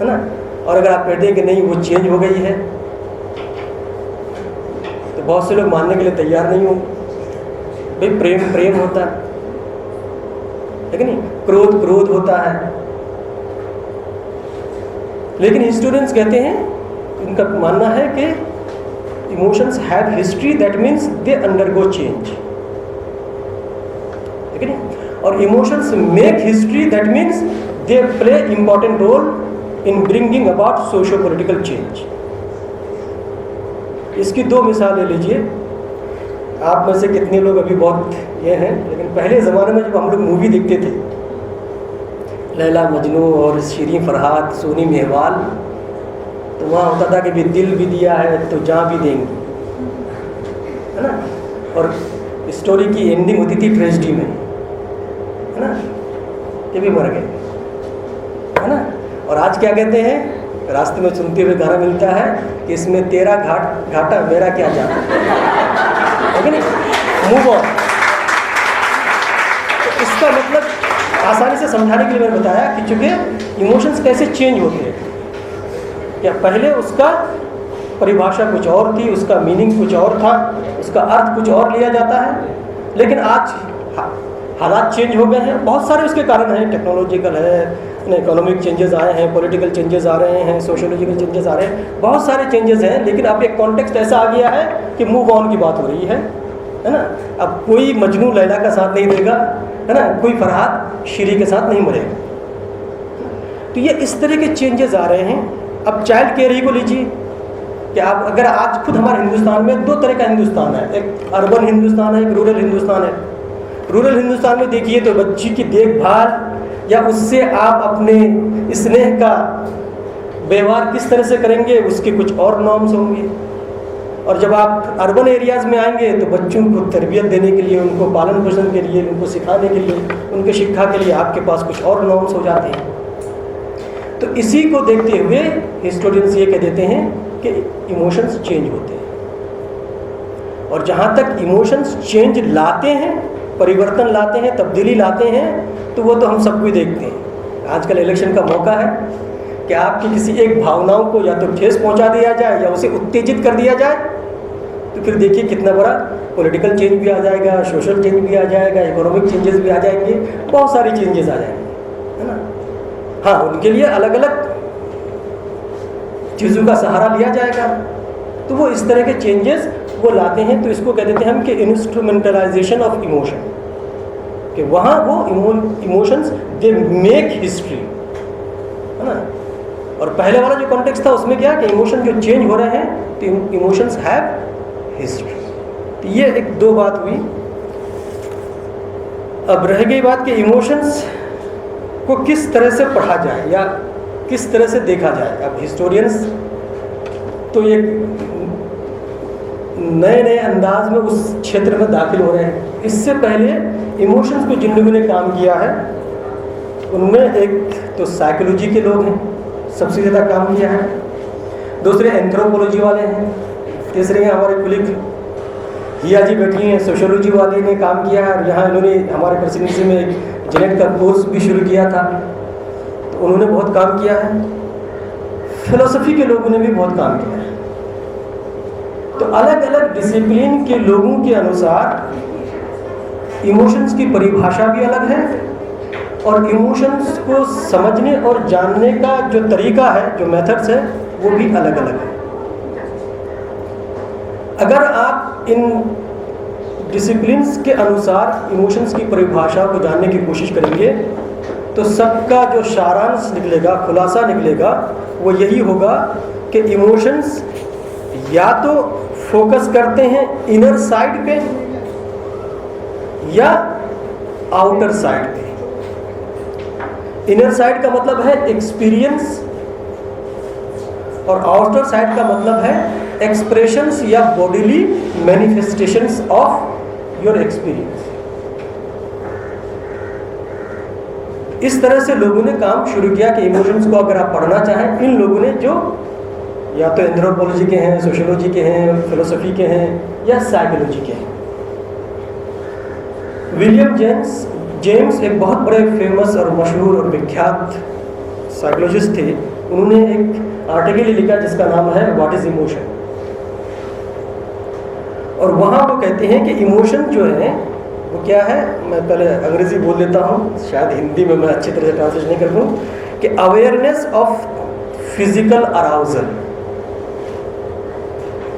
Speaker 4: ना, और अगर आप कहते हैं कि नहीं वो चेंज हो गई है, तो बहुत से लोग मानने के लिए तैयार नहीं होंगे। भाई प्रेम प्रेम होता है कि नहीं, क्रोध क्रोध होता है। लेकिन हिस्टोरियंस कहते हैं, उनका मानना है कि emotions have history, that means they undergo change, ठीक है नहीं। और emotions make history, that means they play important role in bringing about socio political change. इसकी दो मिसाल ले लीजिए। आप में से कितने लोग अभी बहुत ये हैं, लेकिन पहले ज़माने में जब हम लोग मूवी देखते थे, लैला मजनू और शीरीन फरहाद, सोनी मेहवाल, तो वहाँ होता था कि भी दिल भी दिया है तो जान भी देंगे, है ना। और स्टोरी की एंडिंग होती थी ट्रेजेडी में, है ना, ये भी मर गए, है ना। और आज क्या कहते हैं, रास्ते में सुनते हुए गाना मिलता है कि इसमें तेरा घाटा मेरा क्या जाना, है कि नहीं, मूव ऑन। तो इसका मतलब आसानी से समझाने के लिए मैंने बताया कि चूँकि इमोशंस कैसे चेंज होते हैं, क्या पहले उसका परिभाषा कुछ और थी, उसका मीनिंग कुछ और था, उसका अर्थ कुछ और लिया जाता है, लेकिन आज हालात चेंज हो गए हैं। बहुत सारे उसके कारण हैं, टेक्नोलॉजिकल है, इकोनॉमिक चेंजेस आए हैं, पॉलिटिकल चेंजेस आ रहे हैं, सोशोलॉजिकल चेंजेस आ रहे हैं, बहुत सारे चेंजेस हैं। लेकिन अब एक कॉन्टेक्स्ट ऐसा आ गया है कि मूव ऑन की बात हो रही है ना। अब कोई मजनू लैला का साथ नहीं देगा, है ना, कोई फरहाद शीरी के साथ नहीं मरेगा। तो ये इस तरह के चेंजेस आ रहे हैं। अब चाइल्ड केयर ही को लीजिए कि आप अगर आज खुद हमारे हिंदुस्तान में दो तरह का हिंदुस्तान है, एक अर्बन हिंदुस्तान है, एक रूरल हिंदुस्तान है। रूरल हिंदुस्तान में देखिए तो बच्ची की देखभाल या उससे आप अपने स्नेह का व्यवहार किस तरह से करेंगे, उसके कुछ और नॉर्म्स होंगे। और जब आप अर्बन एरियाज़ में आएंगे तो बच्चों को तरबियत देने के लिए, उनको पालन पोषण के लिए, उनको सिखाने के लिए, उनके शिक्षा के लिए आपके पास कुछ और नॉर्म्स हो जाते हैं। तो इसी को देखते हुए हिस्टोरियंस ये कह देते हैं कि इमोशंस चेंज होते हैं। और जहाँ तक इमोशंस चेंज लाते हैं, परिवर्तन लाते हैं, तब्दीली लाते हैं, तो वो तो हम सब कुछ देखते हैं। आजकल इलेक्शन का मौका है कि आपकी किसी एक भावनाओं को या तो ठेस पहुंचा दिया जाए या उसे उत्तेजित कर दिया जाए, तो फिर देखिए कितना बड़ा पॉलिटिकल चेंज भी आ जाएगा, सोशल चेंज भी आ जाएगा, इकोनॉमिक चेंजेस भी आ जाएंगे, बहुत सारे चेंजेस आ जाएंगे, है ना। हाँ, उनके लिए अलग अलग चीज़ों का सहारा लिया जाएगा। तो वो इस तरह के चेंजेस वो लाते हैं। तो इसको कह देते हैं हम कि इंस्ट्रूमेंटलाइजेशन ऑफ इमोशन। कि वहाँ वो इमोशंस दे मेक हिस्ट्री, है ना। और पहले वाला जो कॉन्टेक्स्ट था उसमें क्या कि इमोशन जो चेंज हो रहे हैं तो इमोशंस हैव हिस्ट्री। तो ये एक दो बात हुई। अब रह गई बात कि इमोशंस को किस तरह से पढ़ा जाए या किस तरह से देखा जाए। अब हिस्टोरियंस तो ये नए नए अंदाज में उस क्षेत्र में दाखिल हो रहे हैं। इससे पहले इमोशंस को जिन लोगों ने काम किया है उनमें एक तो साइकोलॉजी के लोग हैं, सबसे ज़्यादा काम किया है। दूसरे एंथ्रोपोलॉजी वाले हैं। तीसरे हैं हमारे कुलिक हिया जी बैठी हैं, सोशियोलॉजी वाले ने काम किया है। और यहाँ इन्होंने हमारे प्रेसिडेंसी में एक जेनेट का कोर्स भी शुरू किया था, तो उन्होंने बहुत काम किया है। फिलोसफी के लोगों ने भी बहुत काम किया है। तो अलग अलग डिसिप्लिन के लोगों के अनुसार इमोशंस की परिभाषा भी अलग है और इमोशंस को समझने और जानने का जो तरीका है, जो मेथड्स है, वो भी अलग अलग है। अगर आप इन डिसिप्लिन्स के अनुसार इमोशंस की परिभाषा को जानने की कोशिश करेंगे तो सबका जो सारांश निकलेगा, खुलासा निकलेगा, वो यही होगा कि इमोशंस या तो फोकस करते हैं इनर साइड पे या आउटर साइड पे। इनर साइड का मतलब है एक्सपीरियंस और आउटर साइड का मतलब है एक्सप्रेशंस या bodily manifestations of your experience. इस तरह से लोगों ने काम शुरू किया कि इमोशंस को अगर आप पढ़ना चाहें, इन लोगों ने जो या तो एंथ्रोपोलॉजी के हैं, सोशियोलॉजी के हैं, फिलोसफी के हैं या साइकोलॉजी के हैं। विलियम जेम्स एक बहुत बड़े फेमस और मशहूर और विख्यात साइकोलॉजिस्ट थे। उन्होंने एक आर्टिकल लिखा जिसका नाम है व्हाट इज इमोशन। और वहाँ वो कहते हैं कि इमोशन जो है वो क्या है। मैं पहले अंग्रेजी बोल लेता हूँ, शायद हिंदी में मैं अच्छी तरह से ट्रांसलेट नहीं कर पाऊँ। कि अवेयरनेस ऑफ फिजिकल अराउजल,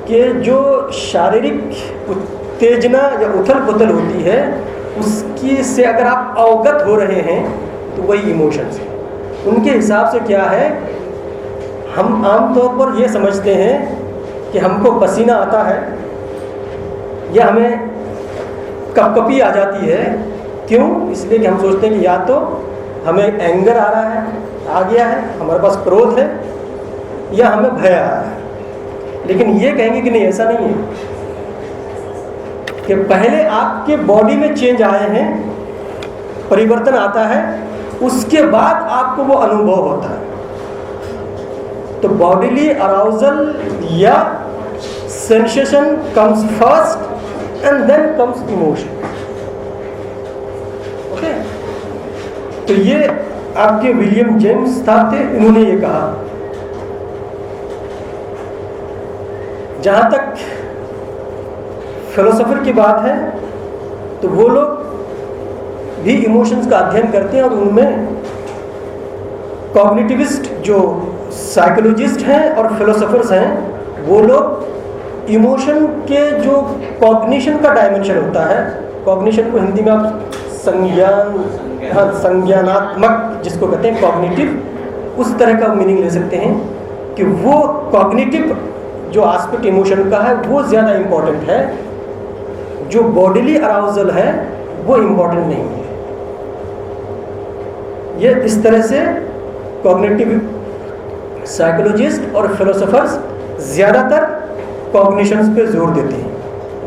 Speaker 4: कि जो शारीरिक उत्तेजना या उथल पुथल होती है उसकी से अगर आप अवगत हो रहे हैं तो वही इमोशंस है। उनके हिसाब से क्या है, हम आमतौर पर ये समझते हैं कि हमको पसीना आता है या हमें कपकपी आ जाती है। क्यों? इसलिए कि हम सोचते हैं कि या तो हमें एंगर आ रहा है, आ गया है, हमारे पास क्रोध है, या हमें भय आ रहा है। लेकिन ये कहेंगे कि नहीं, ऐसा नहीं है कि पहले आपके बॉडी में चेंज आए हैं, परिवर्तन आता है, उसके बाद आपको वो अनुभव होता है। तो बॉडीली अराउजल या sensation comes first and then comes emotion. Okay, तो ये आपके विलियम जेम्स साहब थे, इन्होंने ये कहा। जहाँ तक फिलोसोफर की बात है तो वो लोग भी इमोशंस का अध्ययन करते हैं और उनमें कॉग्निटिविस्ट जो साइकोलॉजिस्ट हैं और फिलोसोफर्स हैं, वो लोग इमोशन के जो कॉग्निशन का डायमेंशन होता है, कॉग्निशन को हिंदी में आप संज्ञानात्मक जिसको कहते हैं कॉग्निटिव, उस तरह का मीनिंग ले सकते हैं कि वो कॉग्निटिव जो एस्पेक्ट इमोशन का है वो ज़्यादा इम्पोर्टेंट है, जो बॉडीली अराउजल है वो इम्पोर्टेंट नहीं है। ये इस तरह से कॉग्निटिव साइकोलॉजिस्ट और फिलोसोफर्स ज़्यादातर कॉग्निशंस पे जोर देते हैं।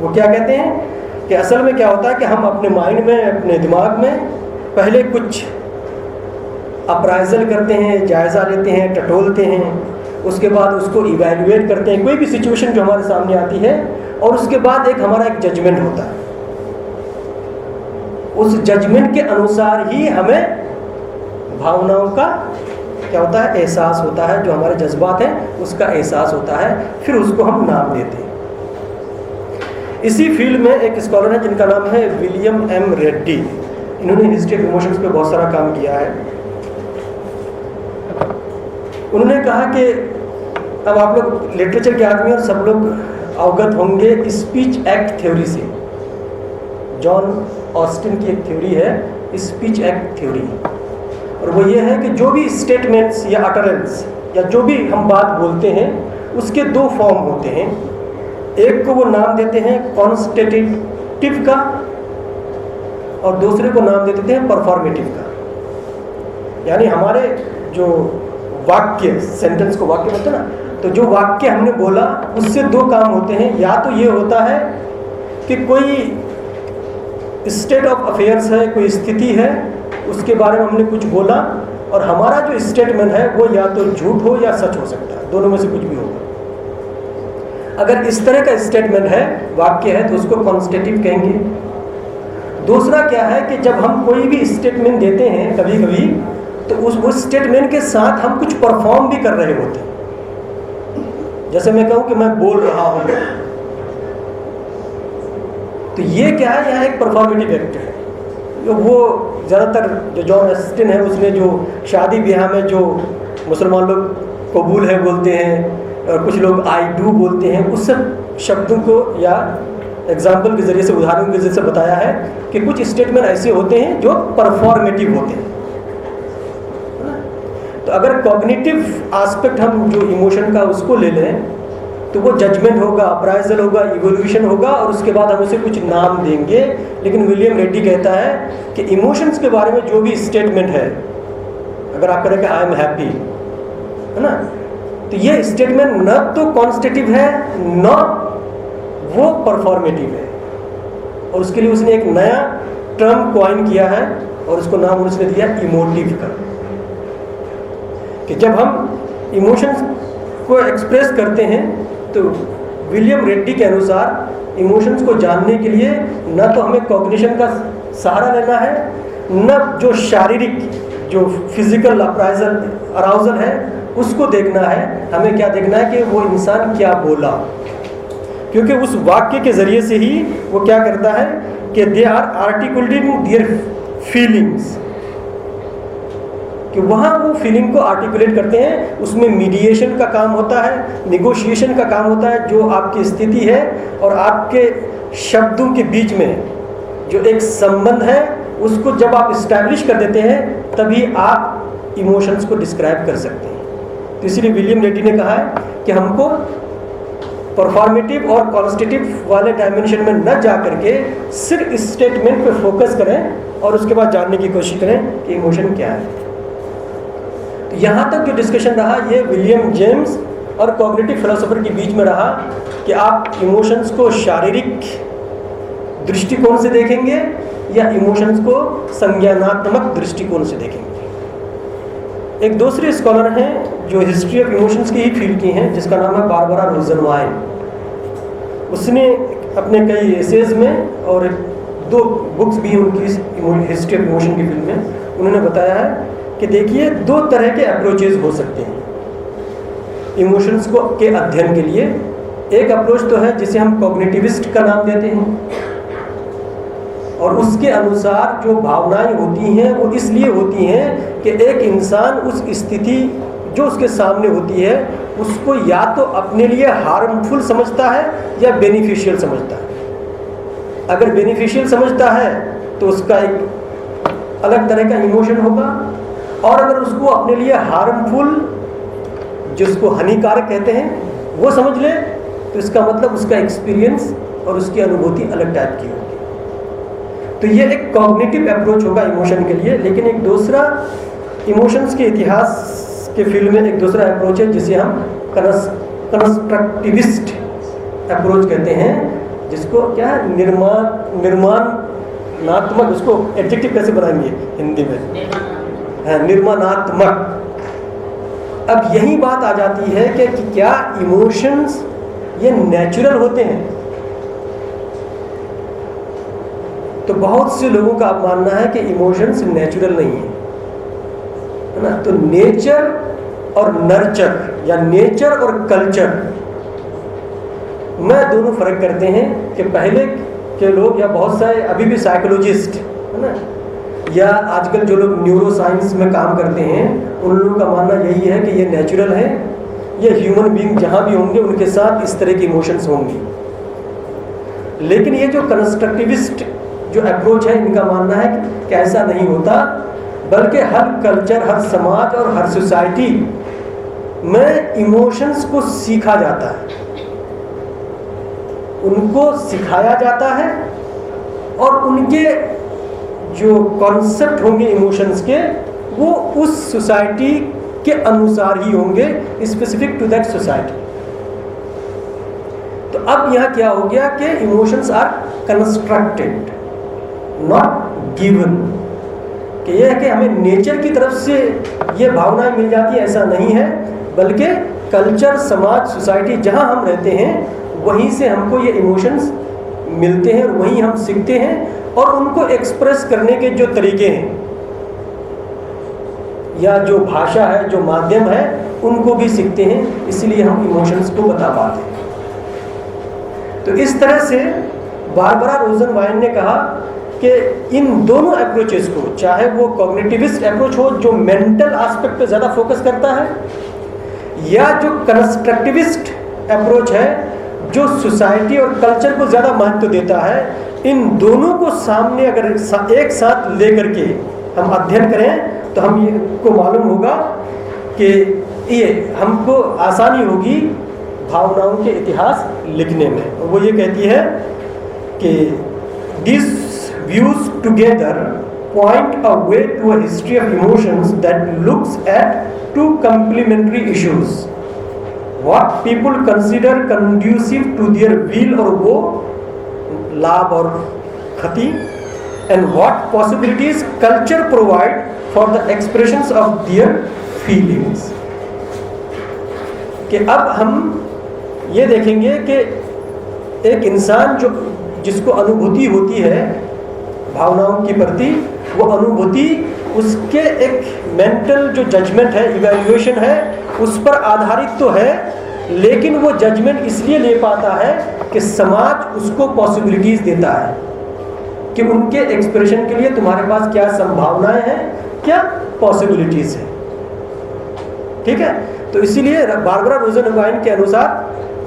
Speaker 4: वो क्या कहते हैं कि असल में क्या होता है कि हम अपने माइंड में, अपने दिमाग में पहले कुछ अप्राइजल करते हैं, जायज़ा लेते हैं, टटोलते हैं, उसके बाद उसको इवैल्यूएट करते हैं, कोई भी सिचुएशन जो हमारे सामने आती है, और उसके बाद हमारा एक जजमेंट होता है। उस जजमेंट के अनुसार ही हमें भावनाओं का क्या होता है, एहसास होता है, जो हमारे जज्बात हैं उसका एहसास होता है, फिर उसको हम नाम देते हैं। इसी फील्ड में एक स्कॉलर है जिनका नाम है विलियम एम रेड्डी। इन्होंने हिस्ट्री ऑफ इमोशंस पे बहुत सारा काम किया है। उन्होंने कहा कि अब आप लोग लिटरेचर के आदमी और सब लोग अवगत होंगे स्पीच एक्ट थ्योरी से। जॉन ऑस्टिन की एक थ्योरी है, स्पीच एक्ट थ्योरी, और वो ये है कि जो भी स्टेटमेंट्स या अटरेंस या जो भी हम बात बोलते हैं उसके दो फॉर्म होते हैं। एक को वो नाम देते हैं कॉन्स्टिट्यूटिव का और दूसरे को नाम दे देते हैं परफॉर्मेटिव का। यानी हमारे जो वाक्य, सेंटेंस को वाक्य बोलते हैं ना, तो जो वाक्य हमने बोला उससे दो काम होते हैं। या तो ये होता है कि कोई स्टेट ऑफ अफेयर्स है, कोई स्थिति है, उसके बारे में हमने कुछ बोला और हमारा जो स्टेटमेंट है वो या तो झूठ हो या सच हो सकता है, दोनों में से कुछ भी होगा। अगर इस तरह का स्टेटमेंट है, वाक्य है, तो उसको कॉन्स्टिट्यूटिव कहेंगे। दूसरा क्या है कि जब हम कोई भी स्टेटमेंट देते हैं कभी कभी, तो उस स्टेटमेंट के साथ हम कुछ परफॉर्म भी कर रहे होते हैं। जैसे मैं कहूँ कि मैं बोल रहा हूँ, तो ये क्या है, यहाँ एक परफॉर्मेटिव एक्ट है। वो ज़्यादातर जो जॉन ऑस्टिन है उसने जो शादी ब्याह में जो मुसलमान लोग कबूल है बोलते हैं और कुछ लोग आई डू बोलते हैं, उस सब शब्दों को या एग्जाम्पल के ज़रिए से, उदाहरण के ज़रिए से बताया है कि कुछ स्टेटमेंट ऐसे होते हैं जो परफॉर्मेटिव होते हैं। तो अगर कॉग्निटिव एस्पेक्ट हम जो इमोशन का उसको ले लें तो वो जजमेंट होगा, अप्राइजल होगा, इवोल्यूशन होगा और उसके बाद हम उसे कुछ नाम देंगे। लेकिन विलियम रेड्डी कहता है कि इमोशंस के बारे में जो भी स्टेटमेंट है, अगर आप करें कि आई एम हैप्पी, है ना, तो ये स्टेटमेंट न तो कॉन्स्टिट्यूटिव है न वो परफॉर्मेटिव है। और उसके लिए उसने एक नया टर्म कॉइन किया है और उसको नाम उसने दिया इमोटिव का। कि जब हम इमोशंस को एक्सप्रेस करते हैं तो विलियम रेड्डी के अनुसार इमोशंस को जानने के लिए न तो हमें कॉग्निशन का सहारा लेना है, न जो शारीरिक जो फिजिकल अराउजल है उसको देखना है। हमें क्या देखना है कि वो इंसान क्या बोला, क्योंकि उस वाक्य के ज़रिए से ही वो क्या करता है कि they are articulating their feelings, कि वहाँ वो फीलिंग को आर्टिकुलेट करते हैं। उसमें मीडिएशन का काम होता है, निगोशिएशन का काम होता है। जो आपकी स्थिति है और आपके शब्दों के बीच में जो एक संबंध है उसको जब आप इस्टेब्लिश कर देते हैं तभी आप इमोशंस को डिस्क्राइब कर सकते हैं। तो इसलिए विलियम रेड्डी ने कहा है कि हमको परफॉर्मेटिव और कॉन्स्टिट्यूटिव वाले डायमेंशन में न जा करके सिर्फ स्टेटमेंट पे फोकस करें और उसके बाद जानने की कोशिश करें कि इमोशन क्या है। तो यहाँ तक जो डिस्कशन रहा ये विलियम जेम्स और कॉग्निटिव फिलोसोफर के बीच में रहा कि आप इमोशंस को शारीरिक दृष्टिकोण से देखेंगे या इमोशंस को संज्ञानात्मक दृष्टिकोण से देखेंगे। एक दूसरे स्कॉलर हैं जो हिस्ट्री ऑफ इमोशंस की ही फील्ड की हैं, जिसका नाम है बारबरा रोज़नवाइन। उसने अपने कई एसेज में और 2 बुक्स भी उनकी हिस्ट्री ऑफ इमोशन की फील्ड में उन्होंने बताया है कि देखिए 2 तरह के अप्रोचेज हो सकते हैं इमोशंस को के अध्ययन के लिए। एक अप्रोच तो है जिसे हम कॉग्निटिविस्ट का नाम देते हैं और उसके अनुसार जो भावनाएं होती हैं वो इसलिए होती हैं कि एक इंसान उस स्थिति जो उसके सामने होती है उसको या तो अपने लिए हार्मफुल समझता है या बेनिफिशियल समझता है। अगर बेनिफिशियल समझता है तो उसका एक अलग तरह का इमोशन होगा, और अगर उसको अपने लिए हार्मफुल, जिसको हानिकारक कहते हैं, वो समझ ले तो इसका मतलब उसका एक्सपीरियंस और उसकी अनुभूति अलग टाइप की होगी। तो ये एक कॉग्निटिव अप्रोच होगा इमोशन के लिए। लेकिन एक दूसरा इमोशंस के इतिहास के फील्ड में एक दूसरा अप्रोच है जिसे हम कंस्ट्रक्टिविस्ट अप्रोच कहते हैं, जिसको क्या है निर्माणात्मक, उसको एडजेक्टिव कैसे बनाएंगे हिंदी में, है निर्माणात्मक। अब यही बात आ जाती है कि क्या इमोशंस ये नेचुरल होते हैं? तो बहुत से लोगों का मानना है कि इमोशंस नेचुरल नहीं है ना। तो नेचर और नर्चर या नेचर और कल्चर में दोनों फर्क करते हैं कि पहले के लोग या बहुत सारे अभी भी साइकोलॉजिस्ट है ना, या आजकल जो लोग न्यूरो साइंस में काम करते हैं उन लोगों का मानना यही है कि ये नेचुरल है, ये ह्यूमन बीइंग जहाँ भी होंगे उनके साथ इस तरह के इमोशंस होंगे। लेकिन ये जो कंस्ट्रक्टिविस्ट जो अप्रोच है इनका मानना है कि ऐसा नहीं होता, बल्कि हर कल्चर, हर समाज और हर सोसाइटी में इमोशंस को सीखा जाता है, उनको सिखाया जाता है और उनके जो कॉन्सेप्ट होंगे इमोशंस के वो उस सोसाइटी के अनुसार ही होंगे, स्पेसिफिक टू दैट सोसाइटी। तो अब यहाँ क्या हो गया कि emotions are constructed not given, कि यह है कि हमें नेचर की तरफ से ये भावनाएं मिल जाती है, ऐसा नहीं है, बल्कि कल्चर, समाज, सोसाइटी जहाँ हम रहते हैं वहीं से हमको ये इमोशंस मिलते हैं और वहीं हम सीखते हैं और उनको एक्सप्रेस करने के जो तरीके हैं या जो भाषा है, जो माध्यम है, उनको भी सीखते हैं, इसलिए हम इमोशंस को बता पाते हैं। तो इस तरह से बारबरा रोज़नवाइन ने कहा कि इन दोनों अप्रोचेस को, चाहे वो कॉग्निटिविस्ट अप्रोच हो जो मेंटल एस्पेक्ट पे ज़्यादा फोकस करता है, या जो कंस्ट्रक्टिविस्ट अप्रोच है जो सोसाइटी और कल्चर को ज़्यादा महत्व देता है, इन दोनों को सामने अगर एक साथ लेकर के हम अध्ययन करें तो हम ये को मालूम होगा कि ये हमको आसानी होगी भावनाओं के इतिहास लिखने में। वो ये कहती है कि this views together point a way to a history of emotions that looks at two complementary issues, what people consider conducive to their will और वो लाभ और क्षति, and what possibilities culture provide for the expressions of their feelings. कि अब हम ये देखेंगे कि एक इंसान जो जिसको अनुभूति होती है भावनाओं के प्रति, वो अनुभूति उसके एक मेंटल जो जजमेंट है, इवैल्यूएशन है, उस पर आधारित तो है, लेकिन वो जजमेंट इसलिए ले पाता है कि समाज उसको पॉसिबिलिटीज देता है कि उनके एक्सप्रेशन के लिए तुम्हारे पास क्या संभावनाएं हैं, क्या पॉसिबिलिटीज हैं। ठीक है, तो इसीलिए बारबरा रोज़नवाइन के अनुसार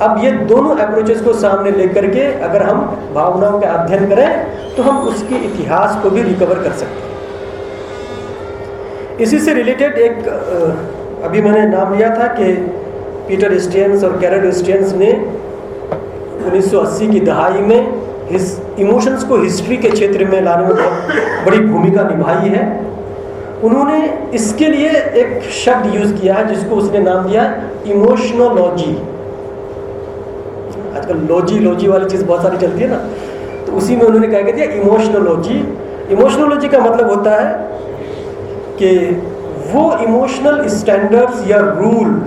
Speaker 4: अब ये दोनों अप्रोचेस को सामने लेकर के अगर हम भावनाओं का अध्ययन करें तो हम उसके इतिहास को भी रिकवर कर सकते हैं। इसी से रिलेटेड एक अभी मैंने नाम लिया था कि पीटर स्टेन्स और कैरल स्टेन्स ने 1980 की दहाई में इमोशंस को हिस्ट्री के क्षेत्र में लाने में बहुत बड़ी भूमिका निभाई है। उन्होंने इसके लिए एक शब्द यूज़ किया है जिसको उसने नाम दिया इमोशनोलॉजी। आजकल लॉजी वाली चीज़ बहुत सारी चलती है ना, तो उसी में उन्होंने क्या कह दिया इमोशनोलॉजी। इमोशनोलॉजी का मतलब होता है कि वो इमोशनल स्टैंडर्ड्स या रूल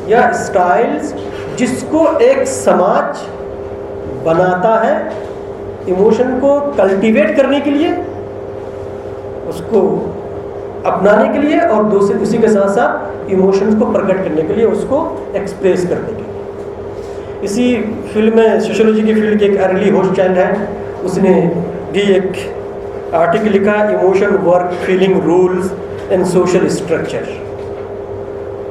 Speaker 4: या स्टाइल्स जिसको एक समाज बनाता है इमोशन को कल्टीवेट करने के लिए, उसको अपनाने के लिए और दूसरे उसी के साथ साथ इमोशंस को प्रकट करने के लिए, उसको एक्सप्रेस करने के लिए। इसी फील्ड में सोशियोलॉजी की फील्ड की एक अर्ली होस्टचाइल्ड है, उसने भी एक आर्टिकल लिखा emotion work feeling rules and social structure.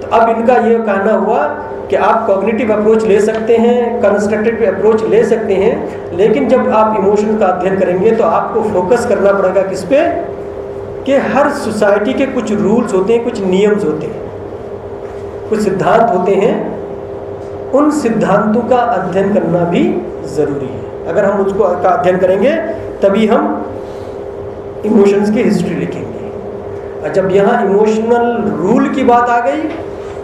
Speaker 4: तो अब इनका ये कहना हुआ कि आप कॉग्निटिव अप्रोच ले सकते हैं, कंस्ट्रक्टिव अप्रोच ले सकते हैं, लेकिन जब आप इमोशन का अध्ययन करेंगे तो आपको फोकस करना पड़ेगा किस पे, कि हर सोसाइटी के कुछ रूल्स होते हैं, कुछ नियम्स होते हैं, कुछ सिद्धांत होते हैं, उन सिद्धांतों का अध्ययन करना भी ज़रूरी है। अगर हम उसको का अध्ययन करेंगे तभी हम इमोशंस की हिस्ट्री लिखेंगे। और जब यहाँ इमोशनल रूल की बात आ गई,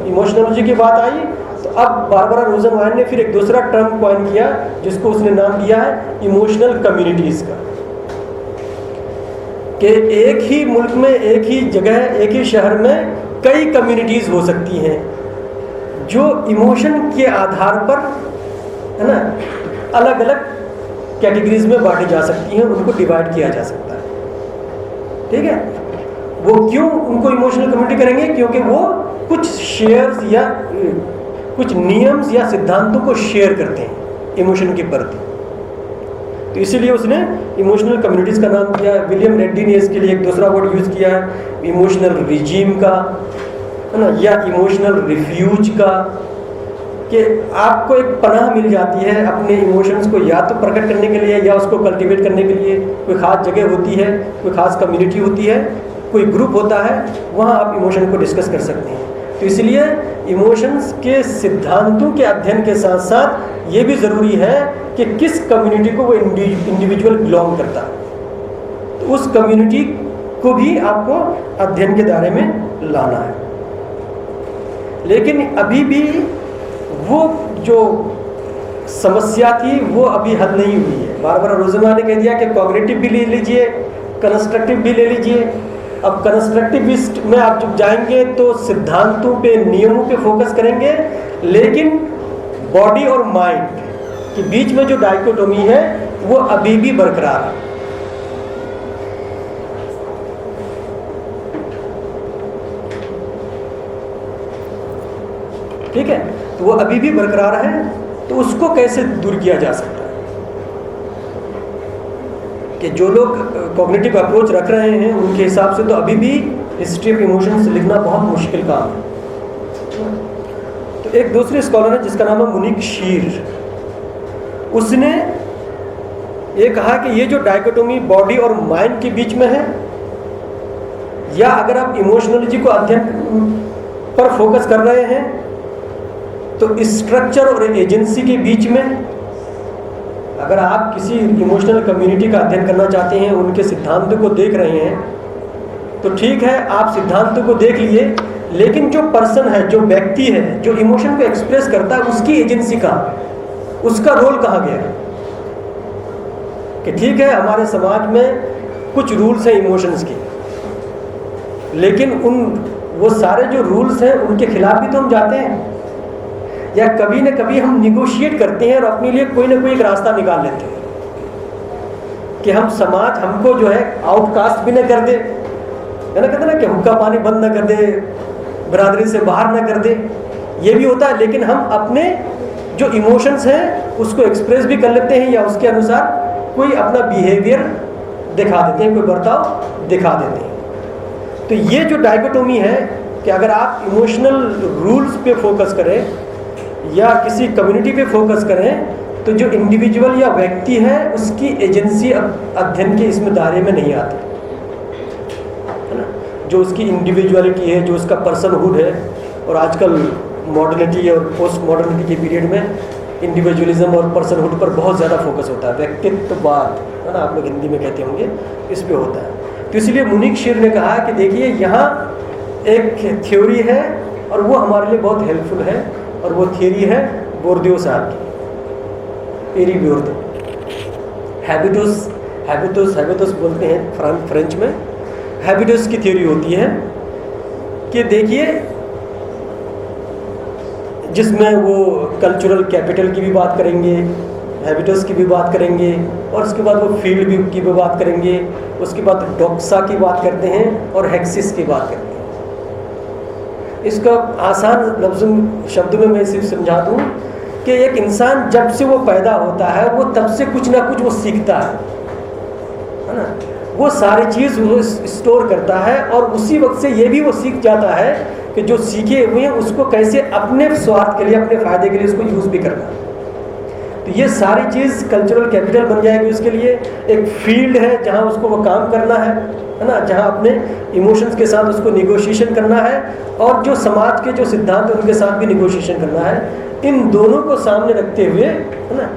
Speaker 4: इमोशनोलॉजी की बात आई, तो अब बारबरा रोज़नवाइन ने फिर एक दूसरा टर्म कॉइन किया जिसको उसने नाम दिया है इमोशनल कम्युनिटीज़ का। कि एक ही मुल्क में, एक ही जगह, एक ही शहर में कई कम्युनिटीज़ हो सकती हैं जो इमोशन के आधार पर, है ना, अलग अलग कैटेगरीज में बांटी जा सकती हैं, उनको डिवाइड किया जा सकता है। ठीक है, वो क्यों उनको इमोशनल कम्युनिटी करेंगे? क्योंकि वो कुछ शेयर्स या कुछ नियम्स या सिद्धांतों को शेयर करते हैं इमोशन के प्रति। तो इसीलिए उसने इमोशनल कम्युनिटीज़ का नाम दिया। विलियम रेड्डी ने इसके लिए एक दूसरा वर्ड यूज़ किया है इमोशनल रिजीम का, है ना, या इमोशनल रिफ्यूज का। कि आपको एक पनाह मिल जाती है अपने इमोशंस को या तो प्रकट करने के लिए या उसको कल्टीवेट करने के लिए। कोई ख़ास जगह होती है, कोई ख़ास कम्युनिटी होती है, कोई ग्रुप होता है, वहाँ आप इमोशन को डिस्कस कर सकते हैं। तो इसलिए इमोशंस के सिद्धांतों के अध्ययन के साथ साथ ये भी ज़रूरी है कि किस कम्युनिटी को वो इंडिविजुअल बिलोंग करता है, तो उस कम्युनिटी को भी आपको अध्ययन के दायरे में लाना है। लेकिन अभी भी वो जो समस्या थी वो अभी हल नहीं हुई है। बारबरा रोज़ेनबर्ग ने कह दिया कि कॉग्निटिव भी ले लीजिए, कंस्ट्रक्टिव भी ले लीजिए। अब कंस्ट्रक्टिविस्ट में आप जब जाएंगे तो सिद्धांतों पे, नियमों पे फोकस करेंगे, लेकिन बॉडी और माइंड के बीच में जो डाइकोटोमी है वो अभी भी बरकरार है। ठीक है, तो वो अभी भी बरकरार है। तो उसको कैसे दूर किया जा सकता है कि जो लोग कॉग्निटिव अप्रोच रख रहे हैं उनके हिसाब से तो अभी भी हिस्ट्री ऑफ इमोशंस लिखना बहुत मुश्किल काम है। तो एक दूसरे स्कॉलर है जिसका नाम है मुनिक शीर, उसने ये कहा कि ये जो डाइकोटोमी बॉडी और माइंड के बीच में है, या अगर आप इमोशनोलॉजी को अध्ययन पर फोकस कर रहे हैं तो स्ट्रक्चर और एजेंसी के बीच में, अगर आप किसी इमोशनल कम्युनिटी का अध्ययन करना चाहते हैं, उनके सिद्धांतों को देख रहे हैं, तो ठीक है, आप सिद्धांतों को देख लिए, लेकिन जो पर्सन है, जो व्यक्ति है, जो इमोशन को एक्सप्रेस करता है, उसकी एजेंसी कहाँ, उसका रोल कहाँ गया? कि ठीक है, हमारे समाज में कुछ रूल्स हैं इमोशंस के, लेकिन वो सारे जो रूल्स हैं उनके खिलाफ भी तो हम जाते हैं, या कभी न कभी हम निगोशिएट करते हैं और अपने लिए कोई ना कोई एक रास्ता निकाल लेते हैं कि हम समाज हमको जो है आउटकास्ट भी न कर दे, है ना, कहते ना कि हुक्का पानी बंद न कर दे, बरादरी से बाहर न कर दे, ये भी होता है। लेकिन हम अपने जो इमोशंस हैं उसको एक्सप्रेस भी कर लेते हैं, या उसके अनुसार कोई अपना बिहेवियर दिखा देते हैं, कोई बर्ताव दिखा देते हैं। तो ये जो डाइकोटोमी है कि अगर आप इमोशनल रूल्स पे फोकस करें या किसी कम्युनिटी पे फोकस करें, तो जो इंडिविजुअल या व्यक्ति है उसकी एजेंसी अध्ययन के इसमें दायरे में नहीं आती, है ना। जो उसकी इंडिविजुअलिटी है, जो उसका पर्सनहुड है, और आजकल मॉडर्निटी और पोस्ट मॉडर्निटी के पीरियड में इंडिविजुअलिज्म और पर्सनहुड पर बहुत ज़्यादा फोकस होता है, व्यक्तित्ववाद, है ना, आप लोग हिंदी में कहते होंगे, इस पे होता है। तो इसलिए मुनिक शीर ने कहा कि देखिए यहाँ एक थ्योरी है और वो हमारे लिए बहुत हेल्पफुल है, और वो थियरी है बोर्दियो साहब की, एरी बोर्दियो। हैबिटस बोलते हैं फ्रेंच में। हैबिटस की थ्योरी होती है कि देखिए, जिसमें वो कल्चरल कैपिटल की भी बात करेंगे, हैबिटस की भी बात करेंगे, और उसके बाद वो फील्ड की भी बात करेंगे, उसके बाद डॉक्सा की बात करते हैं और हेक्सिस की बात करते हैं। इसका आसान शब्द में मैं सिर्फ समझा दूँ कि एक इंसान जब से वो पैदा होता है वो तब से कुछ ना कुछ वो सीखता है ना, वो सारी चीज़ वो स्टोर करता है, और उसी वक्त से ये भी वो सीख जाता है कि जो सीखे हुए हैं उसको कैसे अपने स्वार्थ के लिए, अपने फ़ायदे के लिए उसको यूज़ भी करना। तो ये सारी चीज़ कल्चरल कैपिटल बन जाएगी उसके लिए। एक फील्ड है जहाँ उसको वो काम करना है ना, जहाँ अपने इमोशंस के साथ उसको निगोशिएशन करना है, और जो समाज के जो सिद्धांत हैं उनके साथ भी निगोशिएशन करना है। इन दोनों को सामने रखते हुए, है ना,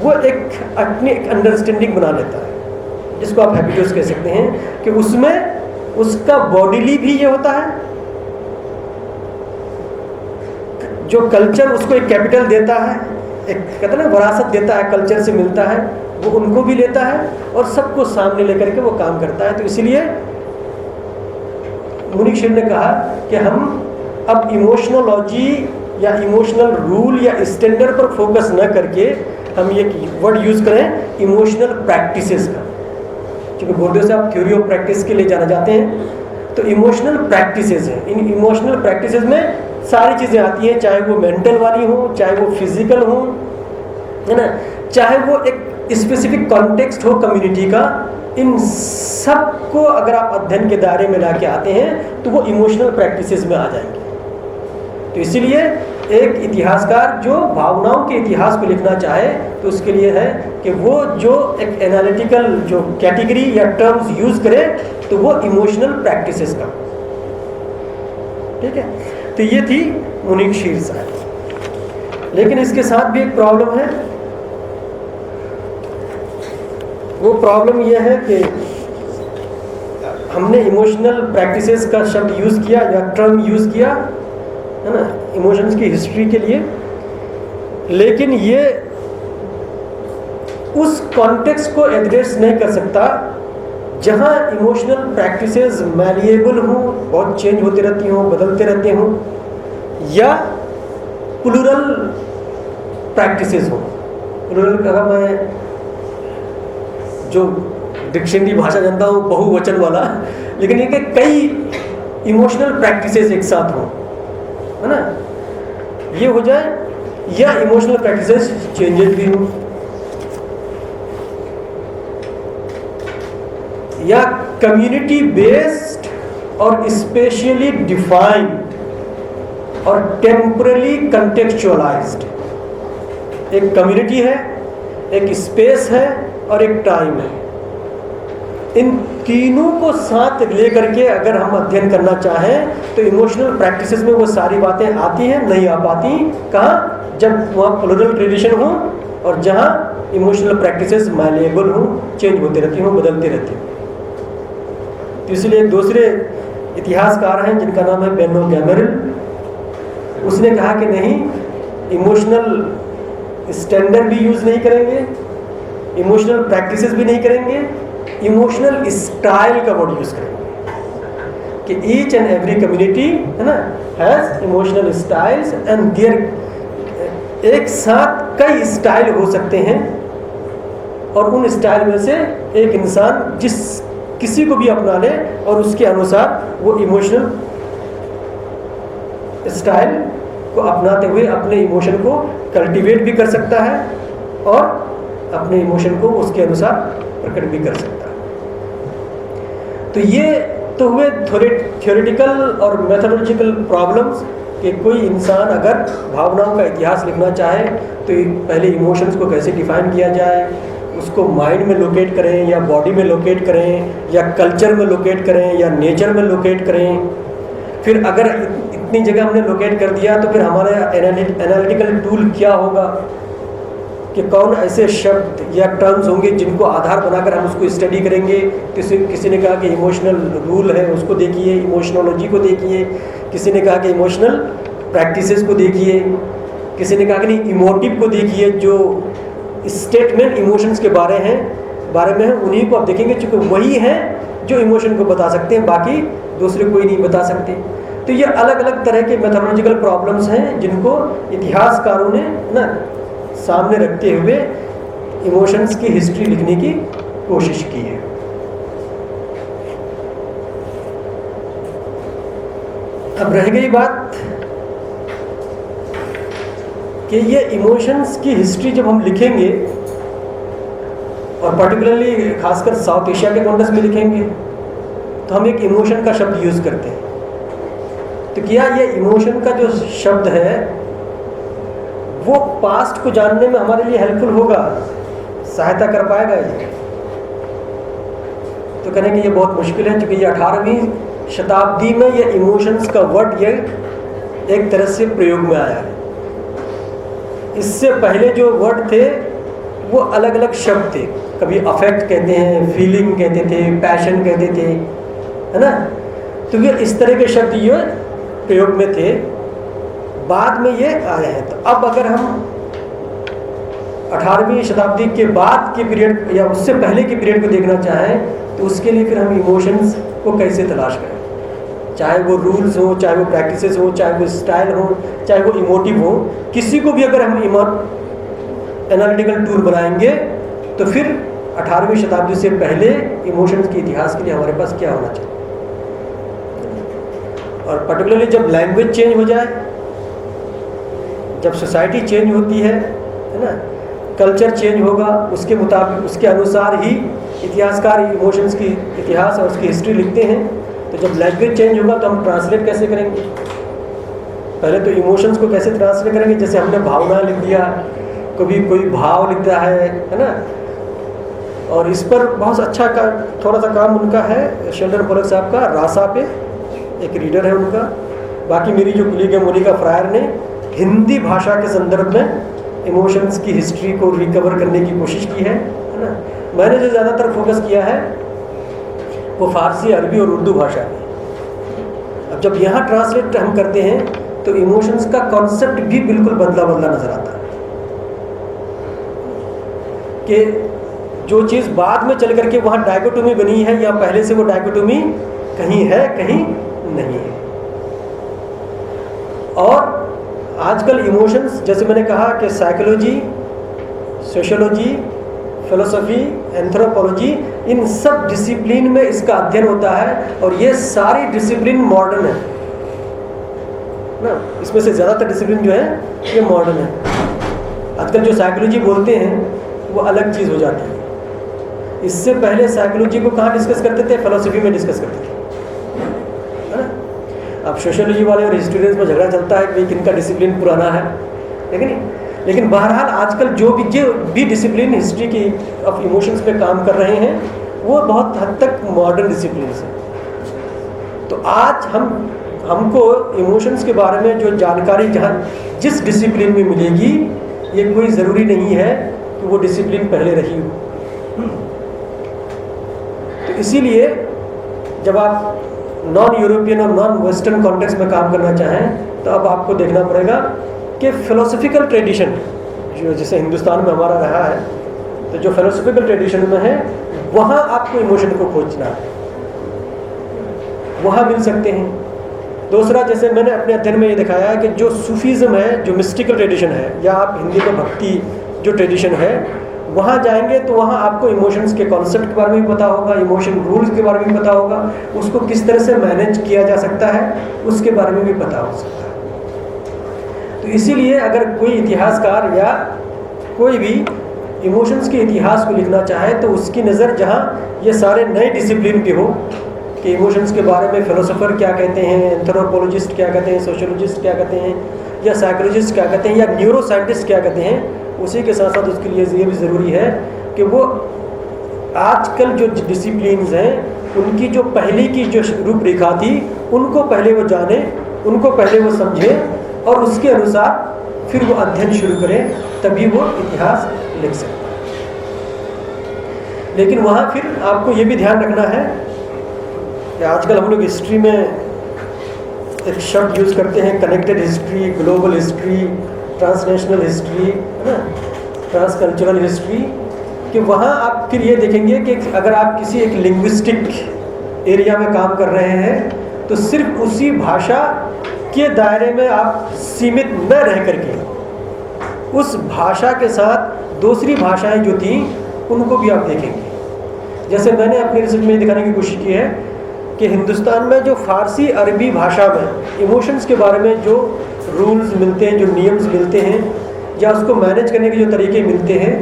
Speaker 4: वो एक अपनी एक अंडरस्टैंडिंग बना लेता है, जिसको आप हैबिटस कह सकते हैं, कि उसमें उसका बॉडीली भी ये होता है, जो कल्चर उसको एक कैपिटल देता है, एक कहते हैं ना विरासत देता है, कल्चर से मिलता है, वो उनको भी लेता है और सबको सामने लेकर के वो काम करता है। तो इसलिए मुनिक शीर ने कहा कि हम अब इमोशनोलॉजी या इमोशनल रूल या स्टैंडर्ड पर फोकस न करके हम ये वर्ड यूज़ करें इमोशनल प्रैक्टिसेस का, क्योंकि बोर्डियो से आप थ्योरी ऑफ प्रैक्टिस के लिए जाना जाते हैं। तो इमोशनल प्रैक्टिसेस हैं, इन इमोशनल प्रैक्टिसेस में सारी चीज़ें आती हैं, चाहे वो मेंटल वाली हो, चाहे वो फिजिकल हो, है ना, चाहे वो एक स्पेसिफिक कॉन्टेक्स्ट हो कम्युनिटी का। इन सब को अगर आप अध्ययन के दायरे में लाके आते हैं तो वो इमोशनल प्रैक्टिसेस में आ जाएंगे। तो इसीलिए एक इतिहासकार जो भावनाओं के इतिहास को लिखना चाहे तो उसके लिए है कि वो जो एक एनालिटिकल जो कैटेगरी या टर्म्स यूज़ करे तो वो इमोशनल प्रैक्टिसेस का, ठीक है। तो ये थी मुनीक शीर साहब। लेकिन इसके साथ भी एक प्रॉब्लम है। वो प्रॉब्लम ये है कि हमने इमोशनल प्रैक्टिसेस का शब्द यूज़ किया या टर्म यूज़ किया, है ना, इमोशंस की हिस्ट्री के लिए, लेकिन ये उस कॉन्टेक्स्ट को एड्रेस नहीं कर सकता जहाँ इमोशनल प्रैक्टिसेस मैलिएबल हों, बहुत चेंज होते रहती हों, बदलते रहते हों, या प्लूरल प्रैक्टिसेस हों। प्लूरल कहा मैं जो डिक्शनरी भाषा जानता हूँ बहुवचन वाला, लेकिन ये कि कई इमोशनल प्रैक्टिसेस एक साथ हों, है ना, ये हो जाए, या इमोशनल प्रैक्टिसेस चेंजेस भी हों, या कम्युनिटी बेस्ड और स्पेशली डिफाइंड और टेम्परली कंटेक्चुअलाइज्ड। एक कम्युनिटी है, एक स्पेस है और एक टाइम है। इन तीनों को साथ लेकर के अगर हम अध्ययन करना चाहें तो इमोशनल प्रैक्टिसेस में वो सारी बातें आती हैं, नहीं आ पाती कहाँ, जब वहाँ प्लूरल ट्रेडिशन हो और जहाँ इमोशनल प्रैक्टिसेस मैलिएबल हो, चेंज होते रहती हों, बदलती रहती हों। तो इसलिए एक दूसरे इतिहासकार हैं जिनका नाम है बेनो गैमरिल, उसने कहा कि नहीं, इमोशनल स्टैंडर्ड भी यूज़ नहीं करेंगे, इमोशनल प्रैक्टिसेस भी नहीं करेंगे, इमोशनल स्टाइल का वर्ड यूज़ करेंगे कि ईच एंड एवरी कम्युनिटी, है ना, has emotional styles and their, एक साथ कई स्टाइल हो सकते हैं और उन स्टाइल में से एक इंसान जिस किसी को भी अपना ले और उसके अनुसार वो इमोशनल स्टाइल को अपनाते हुए अपने इमोशन को कल्टीवेट भी कर सकता है और अपने इमोशन को उसके अनुसार प्रकट भी कर सकता है। तो ये तो हुए थ्योरेटिकल और मेथोडोलॉजिकल प्रॉब्लम्स कि कोई इंसान अगर भावनाओं का इतिहास लिखना चाहे तो पहले इमोशंस को कैसे डिफाइन किया जाए, उसको माइंड में लोकेट करें या बॉडी में लोकेट करें या कल्चर में लोकेट करें या नेचर में लोकेट करें। फिर अगर इतनी जगह हमने लोकेट कर दिया तो फिर हमारा एनालिटिकल टूल क्या होगा कि कौन ऐसे शब्द या टर्म्स होंगे जिनको आधार बनाकर हम उसको स्टडी करेंगे। किसी ने कहा कि इमोशनल रूल है, उसको देखिए, इमोशनोलॉजी को देखिए, किसी ने कहा कि इमोशनल प्रैक्टिसेस को देखिए, किसी ने कहा कि नहीं इमोटिव को देखिए, जो स्टेटमेंट इमोशंस के बारे में हैं उन्हीं को आप देखेंगे, क्योंकि वही हैं जो इमोशन को बता सकते हैं, बाकी दूसरे कोई नहीं बता सकते। तो ये अलग अलग तरह के मेथोडोलॉजिकल प्रॉब्लम्स हैं जिनको इतिहासकारों ने ना सामने रखते हुए इमोशंस की हिस्ट्री लिखने की कोशिश की है। अब रह गई बात कि ये इमोशंस की हिस्ट्री जब हम लिखेंगे और पर्टिकुलरली खासकर साउथ एशिया के कॉन्टेक्स्ट में लिखेंगे तो हम एक इमोशन का शब्द यूज़ करते हैं। तो क्या ये इमोशन का जो शब्द है वो पास्ट को जानने में हमारे लिए हेल्पफुल होगा, सहायता कर पाएगा ये? तो कहेंगे ये बहुत मुश्किल है, क्योंकि ये 18वीं शताब्दी में ये इमोशंस का वर्ड ये एक तरह से प्रयोग में आया है। इससे पहले जो वर्ड थे वो अलग अलग शब्द थे, कभी अफेक्ट कहते हैं, फीलिंग कहते थे, पैशन कहते थे, है ना। तो ये इस तरह के शब्द ये प्रयोग में थे, बाद में ये आए हैं। तो अब अगर हम 18वीं शताब्दी के बाद के पीरियड या उससे पहले के पीरियड को देखना चाहें तो उसके लिए फिर हम इमोशंस को कैसे तलाश करें, चाहे वो रूल्स हो, चाहे वो प्रैक्टिसेस हो, चाहे वो स्टाइल हो, चाहे वो इमोटिव हो, किसी को भी अगर हम एनालिटिकल टूल बनाएंगे तो फिर 18वीं शताब्दी से पहले इमोशंस के इतिहास के लिए हमारे पास क्या होना चाहिए। और पर्टिकुलरली जब लैंग्वेज चेंज हो जाए, जब सोसाइटी चेंज होती है ना, कल्चर चेंज होगा, उसके मुताबिक उसके अनुसार ही इतिहासकार इमोशंस की इतिहास और उसकी हिस्ट्री लिखते हैं। तो जब लैंग्वेज चेंज होगा तो हम ट्रांसलेट कैसे करेंगे? पहले तो इमोशंस को कैसे ट्रांसलेट करेंगे, जैसे हमने भावना लिख दिया, कभी कोई भाव लिखता है ना। और इस पर बहुत अच्छा थोड़ा सा काम उनका है शेल्डन पोलक साहब का, रासा पे एक रीडर है उनका। बाकी मेरी जो कुलीग है मोनिका फ्रायर ने हिंदी भाषा के संदर्भ में इमोशंस की हिस्ट्री को रिकवर करने की कोशिश की है ना। मैंने जो ज़्यादातर फोकस किया है वो फारसी, अरबी और उर्दू भाषा में। अब जब यहाँ ट्रांसलेट हम करते हैं तो इमोशंस का कॉन्सेप्ट भी बिल्कुल बदला बदला नज़र आता है कि जो चीज़ बाद में चल करके वहाँ डायकोटोमी बनी है या पहले से वो डायकोटोमी कहीं है कहीं नहीं है। और आजकल इमोशंस, जैसे मैंने कहा कि साइकोलॉजी, सोशियोलॉजी, फिलोसफी, एंथ्रोपोलॉजी, इन सब डिसिप्लिन में इसका अध्ययन होता है और ये सारी डिसिप्लिन मॉडर्न है ना। इसमें से ज़्यादातर डिसिप्लिन जो है ये मॉडर्न है। आजकल जो साइकोलॉजी बोलते हैं वो अलग चीज़ हो जाती है। इससे पहले साइकोलॉजी को कहाँ डिस्कस करते थे? फिलोसफी में डिस्कस करते थे, है ना। अब सोशियोलॉजी वाले और हिस्टोरियंस में झगड़ा चलता है कि किनका डिसिप्लिन पुराना है, लेकिन बहरहाल आजकल जो भी डिसिप्लिन हिस्ट्री की ऑफ इमोशंस पे काम कर रहे हैं वो बहुत हद तक मॉडर्न डिसिप्लिन है। तो आज हमको इमोशंस के बारे में जो जानकारी जहाँ जिस डिसिप्लिन में मिलेगी, ये कोई ज़रूरी नहीं है कि वो डिसिप्लिन पहले रही हो। तो इसीलिए जब आप नॉन यूरोपियन और नॉन वेस्टर्न कॉन्टेक्स्ट में काम करना चाहें तो अब आपको देखना पड़ेगा कि फ़िलोसफिकल ट्रेडिशन जो जैसे हिंदुस्तान में हमारा रहा है, तो जो फ़िलोसफिकल ट्रेडिशन में है वहाँ आपको इमोशन को खोजना है, वहाँ मिल सकते हैं। दूसरा, जैसे मैंने अपने अध्ययन में ये दिखाया है कि जो सूफीज़म है, जो मिस्टिकल ट्रेडिशन है, या आप हिंदी में भक्ति जो ट्रेडिशन है, वहाँ जाएंगे तो वहाँ आपको इमोशंस के कॉन्सेप्ट के बारे में भी पता होगा, इमोशन रूल्स के बारे में भी पता होगा, उसको किस तरह से मैनेज किया जा सकता है उसके बारे में भी पता हो सकता है। तो इसीलिए अगर कोई इतिहासकार या कोई भी इमोशंस के इतिहास को लिखना चाहे तो उसकी नज़र जहाँ ये सारे नए डिसिप्लिन पे हो कि इमोशंस के बारे में फ़िलोसोफर क्या कहते हैं, एंथ्रोपोलॉजिस्ट क्या कहते हैं, सोशियोलॉजिस्ट क्या कहते हैं, या साइकोलॉजिस्ट क्या कहते हैं, या न्यूरो साइंटिस्ट क्या कहते हैं, उसी के साथ साथ उसके लिए ये भी ज़रूरी है कि वो आजकल जो डिसिप्लिन्स हैं उनकी जो पहले की जो रूपरेखा थी उनको पहले वो जाने, उनको पहले वो समझे और उसके अनुसार फिर वो अध्ययन शुरू करें, तभी वो इतिहास लिख सकते हैं। लेकिन वहाँ फिर आपको ये भी ध्यान रखना है कि आजकल हम लोग हिस्ट्री में एक शब्द यूज़ करते हैं, connected history, global history, transnational history, है ना, ट्रांसकल्चरल हिस्ट्री, कि वहाँ आप फिर ये देखेंगे कि अगर आप किसी एक लिंग्विस्टिक एरिया में काम कर रहे हैं तो सिर्फ उसी भाषा के दायरे में आप सीमित न रह करके उस भाषा के साथ दूसरी भाषाएं जो थी उनको भी आप देखेंगे। जैसे मैंने अपनी रिसर्च में दिखाने की कोशिश की है कि हिंदुस्तान में जो फ़ारसी अरबी भाषा में इमोशंस के बारे में जो रूल्स मिलते हैं, जो नियम्स मिलते हैं, या उसको मैनेज करने के जो तरीके मिलते हैं,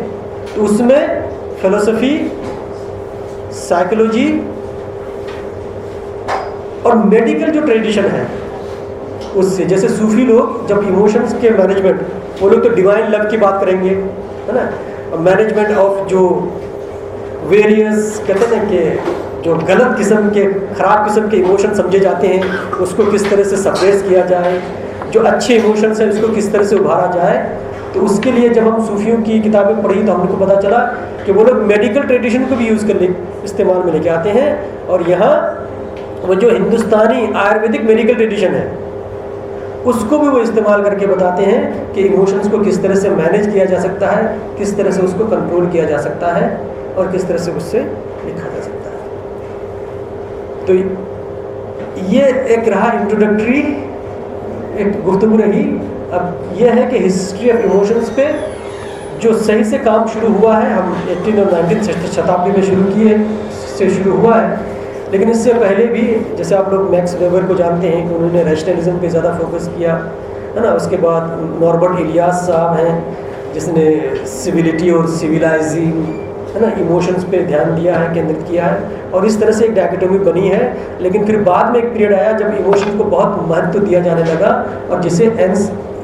Speaker 4: तो उसमें फ़िलोसफी, साइकोलॉजी और मेडिकल जो ट्रेडिशन है उससे, जैसे सूफी लोग जब इमोशंस के मैनेजमेंट, वो लोग तो डिवाइन लव की बात करेंगे, है ना, और मैनेजमेंट ऑफ जो वेरियस कहते हैं कि जो गलत किस्म के, ख़राब किस्म के इमोशन समझे जाते हैं उसको किस तरह से सप्रेस किया जाए, जो अच्छे इमोशंस हैं उसको किस तरह से उभारा जाए। तो उसके लिए जब हम सूफियों की किताबें पढ़ी तो हमको पता चला कि वो लोग मेडिकल ट्रेडिशन को भी यूज़ कर इस्तेमाल में लेके आते हैं, और यहाँ वो जो हिंदुस्तानी आयुर्वेदिक मेडिकल ट्रेडिशन है उसको भी वो इस्तेमाल करके बताते हैं कि इमोशंस को किस तरह से मैनेज किया जा सकता है, किस तरह से उसको कंट्रोल किया जा सकता है और किस तरह से उससे लिखा जा सकता है। तो ये एक रहा इंट्रोडक्टरी, एक गुफ्तगू रही। अब यह है कि हिस्ट्री ऑफ इमोशंस पे जो सही से काम शुरू हुआ है, हम 18 और 19 शताब्दी में शुरू हुआ है, लेकिन इससे पहले भी जैसे आप लोग मैक्स वेबर को जानते हैं कि उन्होंने रैशनलिज्म पे ज़्यादा फोकस किया, है ना। उसके बाद नॉर्बर्ट इलियास साहब हैं जिसने सिविलिटी और सिविलाइजिंग है ना, इमोशंस पे ध्यान दिया है, केंद्रित किया है, और इस तरह से एक डायकोटोमी बनी है। लेकिन फिर बाद में एक पीरियड आया जब इमोशंस को बहुत महत्व दिया जाने लगा, और जिसे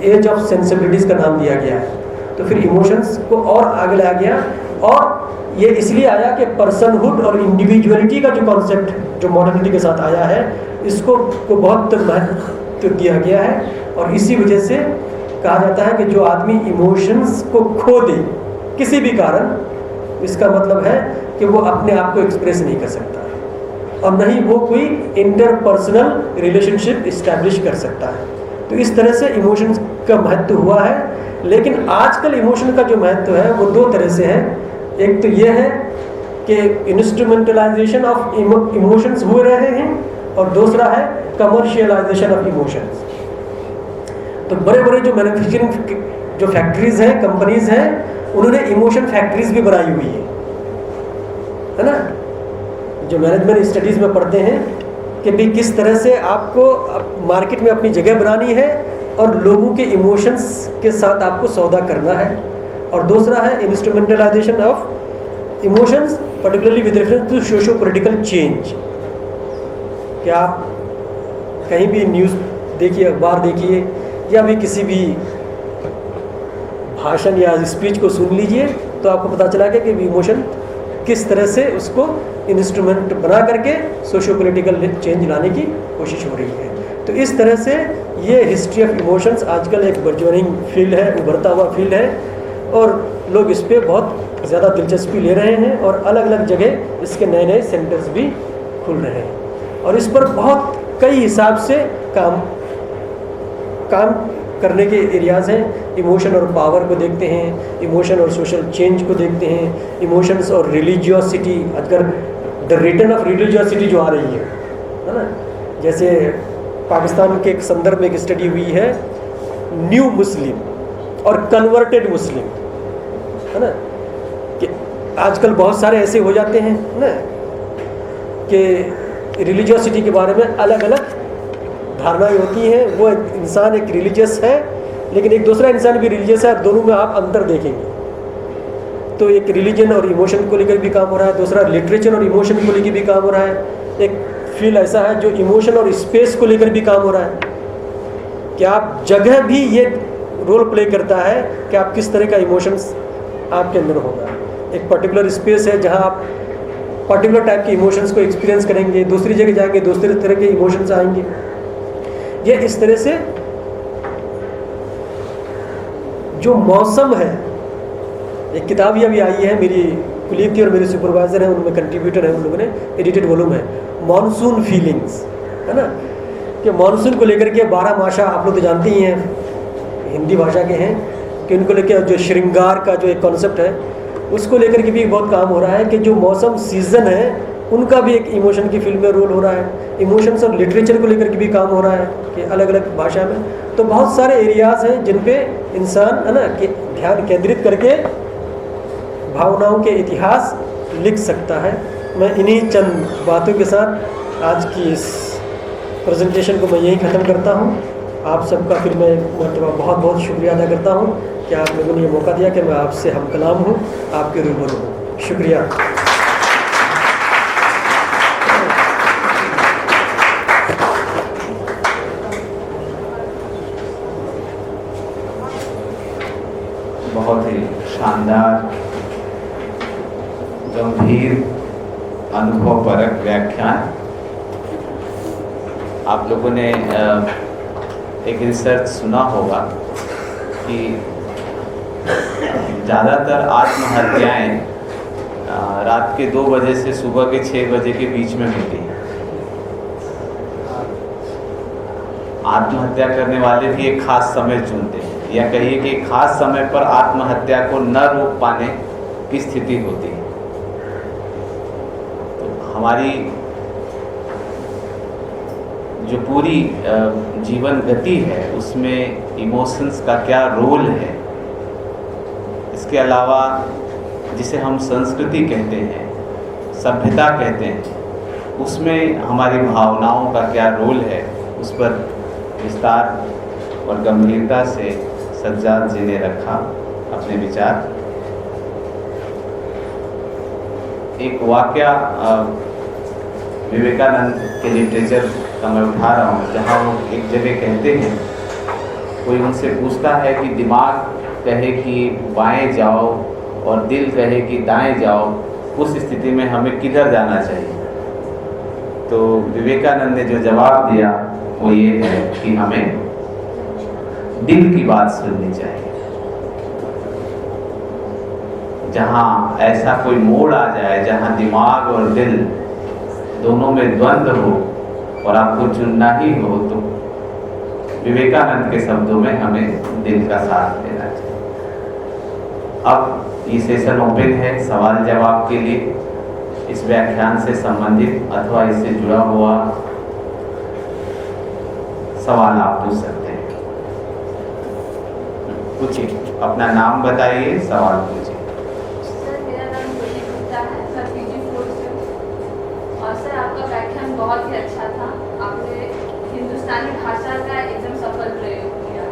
Speaker 4: एज ऑफ सेंसिबिलिटीज़ का नाम दिया गया है। तो फिर इमोशंस को और आगे लाया गया, और ये इसलिए आया कि पर्सनहुड और इंडिविजुअलिटी का जो कॉन्सेप्ट जो मॉडर्निटी के साथ आया है, इसको को बहुत महत्व दिया गया है। और इसी वजह से कहा जाता है कि जो आदमी इमोशंस को खो दे किसी भी कारण, इसका मतलब है कि वो अपने आप को एक्सप्रेस नहीं कर सकता, और न ही वो कोई इंटरपर्सनल रिलेशनशिप इस्टेब्लिश कर सकता है। तो इस तरह से इमोशंस का महत्व हुआ है। लेकिन आजकल इमोशन का जो महत्व है वो दो तरह से है। एक तो ये है कि इंस्ट्रूमेंटलाइजेशन ऑफ इमोशंस हो रहे हैं, और दूसरा है कमर्शियलाइजेशन ऑफ इमोशंस। तो बड़े बड़े जो मैन्युफैक्चरिंग जो फैक्ट्रीज हैं, कंपनीज हैं, उन्होंने इमोशन फैक्ट्रीज भी बनाई हुई है ना। जो मैनेजमेंट स्टडीज़ में पढ़ते हैं कि भाई किस तरह से आपको मार्केट में अपनी जगह बनानी है, और लोगों के इमोशंस के साथ आपको सौदा करना है। और दूसरा है instrumentalization of emotions, particularly with reference to socio political change. कि आप कहीं भी न्यूज़ देखिए, अखबार देखिए, या भी किसी भी भाषण या स्पीच को सुन लीजिए, तो आपको पता चला कि इमोशन किस तरह से उसको इंस्ट्रूमेंट बना करके सोशो पॉलिटिकल चेंज लाने की कोशिश हो रही है। तो इस तरह से ये हिस्ट्री ऑफ इमोशंस आजकल एक बर्जनिंग फील्ड है, उभरता हुआ फील्ड है, और लोग इस पर बहुत ज़्यादा दिलचस्पी ले रहे हैं, और अलग अलग जगह इसके नए नए सेंटर्स भी खुल रहे हैं, और इस पर बहुत कई हिसाब से काम करने के एरियाज़ हैं। इमोशन और पावर को देखते हैं, इमोशन और सोशल चेंज को देखते हैं, इमोशंस और रिलीजियोसिटी, अगर द रिटर्न ऑफ रिलीजियोसिटी जो आ रही है ना। जैसे पाकिस्तान के एक संदर्भ में एक स्टडी हुई है, न्यू मुस्लिम और कन्वर्टेड मुस्लिम, है ना, कि आजकल बहुत सारे ऐसे हो जाते हैं ना कि रिलीजियोसिटी के बारे में अलग अलग धारणाएं होती हैं। वो इंसान एक रिलीजियस है, लेकिन एक दूसरा इंसान भी रिलीजियस है, और दोनों में आप अंतर देखेंगे। तो एक रिलीजन और इमोशन को लेकर भी काम हो रहा है, दूसरा लिटरेचर और इमोशन को लेकर भी काम हो रहा है। एक फील्ड ऐसा है जो इमोशन और स्पेस को लेकर भी काम हो रहा है, कि आप जगह भी ये रोल प्ले करता है कि आप किस तरह का इमोशंस आपके अंदर होगा। एक पर्टिकुलर स्पेस है जहाँ आप पर्टिकुलर टाइप के इमोशंस को एक्सपीरियंस करेंगे, दूसरी जगह जाएंगे दूसरे तरह के इमोशंस आएंगे। ये इस तरह से जो मौसम है, एक किताब ये भी आई है, मेरी कुलीग थी और मेरे सुपरवाइज़र हैं, उनमें कंट्रीब्यूटर हैं, उन लोगों ने एडिटेड वॉल्यूम है, मॉनसून फीलिंग्स, है ना, कि मॉनसून को लेकर के 12 मासा आप लोग तो जानते ही हैं, हिंदी भाषा के हैं, कि उनको लेकर जो श्रृंगार का जो एक कॉन्सेप्ट है, उसको लेकर के भी बहुत काम हो रहा है कि जो मौसम सीज़न है उनका भी एक इमोशन की फील्ड में रोल हो रहा है। इमोशंस और लिटरेचर को लेकर के भी काम हो रहा है कि अलग अलग भाषा में। तो बहुत सारे एरियाज़ हैं जिन पे इंसान, है ना, कि ध्यान केंद्रित करके भावनाओं के इतिहास लिख सकता है। मैं इन्हीं चंद बातों के साथ आज की इस प्रेजेंटेशन को मैं यहीं ख़त्म करता हूँ। आप सबका फिर मैं मरतबा बहुत बहुत शुक्रिया अदा करता हूँ कि आप लोगों ने ये मौका दिया कि मैं आपसे हम कलाम हूँ, आपके रूबरू हूँ। शुक्रिया।
Speaker 1: बहुत ही शानदार, गंभीर, अनुभवपरक व्याख्यान। आप लोगों ने एक रिसर्च सुना होगा कि ज़्यादातर आत्महत्याएं रात के 2 बजे से सुबह के 6 बजे के बीच में होती हैं। आत्महत्या करने वाले भी एक खास समय चुनते हैं, या कहिए कि एक खास समय पर आत्महत्या को न रोक पाने की स्थिति होती है। तो हमारी जो पूरी जीवन गति है उसमें इमोशंस का क्या रोल है, इसके अलावा जिसे हम संस्कृति कहते हैं, सभ्यता कहते हैं, उसमें हमारी भावनाओं का क्या रोल है, उस पर विस्तार और गंभीरता से सज्जाद जी ने रखा अपने विचार। एक वाक़या विवेकानंद के लिटरेचर का मैं उठा रहा हूँ, जहाँ वो एक जगह कहते हैं, कोई उनसे पूछता है कि दिमाग कहे कि बाएं जाओ और दिल कहे कि दाएं जाओ, उस स्थिति में हमें किधर जाना चाहिए? तो विवेकानंद ने जो जवाब दिया वो ये है कि हमें दिल की बात सुननी चाहिए। जहाँ ऐसा कोई मोड़ आ जाए जहाँ दिमाग और दिल दोनों में द्वंद्व हो और आपको चुनना ही हो, तो विवेकानंद के शब्दों में हमें दिल का साथ देना चाहिए। अब ये सेशन ओपन है सवाल जवाब के लिए। इस व्याख्यान से संबंधित अथवा इससे जुड़ा हुआ सवाल आप पूछ सकते हैं। पूछिए, अपना नाम बताइए, सवाल पूछिए।
Speaker 5: सर, मेरा नाम ज्योति गुप्ता है, मैं PG 4 से हूँ। और सर, आपका व्याख्यान बहुत ही अच्छा था। आपने हिंदुस्तानी भाषा का एकदम सफल प्रयोग किया।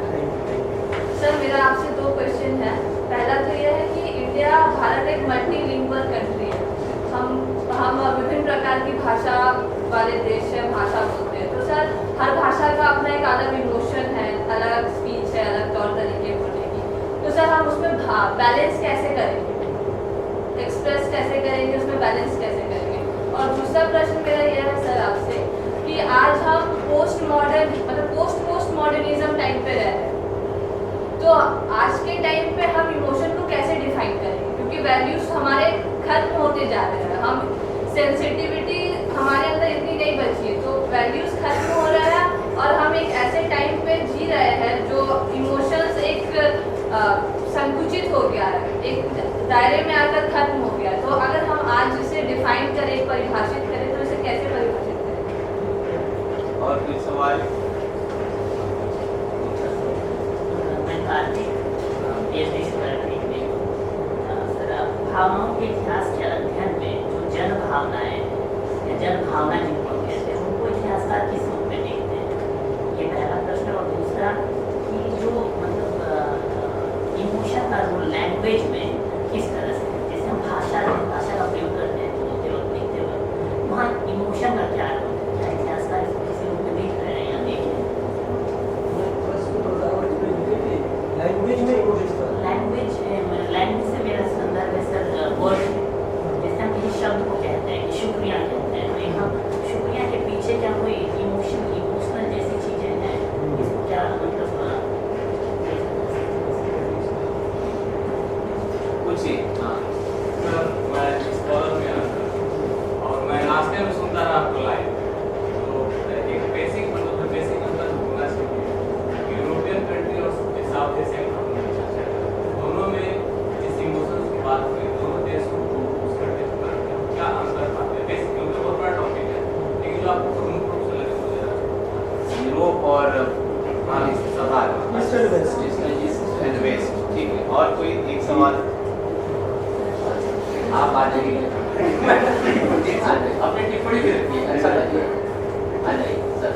Speaker 5: सर, मेरा आपसे 2 क्वेश्चन है। पहला तो यह है कि इंडिया, भारत एक मल्टीलिंगुअल कंट्री है। हम विभिन्न प्रकार की भाषा वाले देश है, भाषा बोलते हैं। तो सर, हर भाषा का अपना एक अलग इमोशन है, अलग स्पीच है, अलग तौर तरीके बोलने की। तो सर, हम उसमें बैलेंस कैसे करेंगे, एक्सप्रेस कैसे करेंगे, उसमें बैलेंस कैसे करेंगे? और दूसरा प्रश्न मेरा यह है सर आपसे कि आज हम पोस्ट मॉडर्निज्म टाइम पे रह रहे हैं, तो आज के टाइम पे हम इमोशन को कैसे डिफाइन करेंगे? क्योंकि वैल्यूज हमारे खत्म होते जा रहे हैं, हम सेंसिटिविटी हमारे अंदर इतनी नहीं बची है, तो वैल्यूज खत्म हो रहा है और हम एक ऐसे टाइम पे जी रहे हैं जो इमोशंस एक संकुचित हो गया है, एक दायरे में आकर खत्म हो गया। तो अगर हम आज इसे डिफाइन करें, परिभाषित करें, तो इसे कैसे परिभाषित करें?
Speaker 1: और कोई सवाल?
Speaker 6: भावनाओं के इतिहास के अध्ययन में जो जन भावनाएं या जन भावना जिनको हम कहते हैं, उनको इतिहासकार किस रूप में देखते हैं? ये पहला प्रश्न। और दूसरा कि जो मतलब इमोशन का रोल लैंग्वेज में किस तरह से, जैसे हम भाषा का प्रयोग करते हैं बोलते वक्त, लिखते वक्त, वहाँ इमोशन का क्या रोल है? क्या इतिहासकार इसको किसी रूप में देख रहे हैं या देख रहे हैं? लैंग्वेज से मेरा संदर्भ है सर वर्ड। जैसे हम किसी शब्द को कहते हैं कि शुक्रिया कहते हैं, तो यहाँ शुक्रिया के पीछे क्या कोई इमोशनल जैसी चीज़ें हैं? इसको क्या मतलब
Speaker 1: पूछिए। हाँ
Speaker 7: सर, मैं स्कॉलर में आता और मैं नाश्ते में सुनता रहा आपको लाइव, तो एक बेसिक अंतर होना चाहिए। यूरोपियन कंट्री और साउथ एशियन दोनों में जिस इमोशंस की बात हुई, दोनों देशों को उस कंट्री पर क्या अंतर पाते हैं? बेसिक क्योंकि बहुत बड़ा टॉपिक है, लेकिन जो आपको प्रमुख रूप से लगे मुझे यूरोप और सवाल
Speaker 1: एंड वेस्ट। ठीक है, और कोई एक सवाल? आप आ जाइए, अपनी टिप्पणी भी रखिए। ऐसा लगे आ जाइए सर।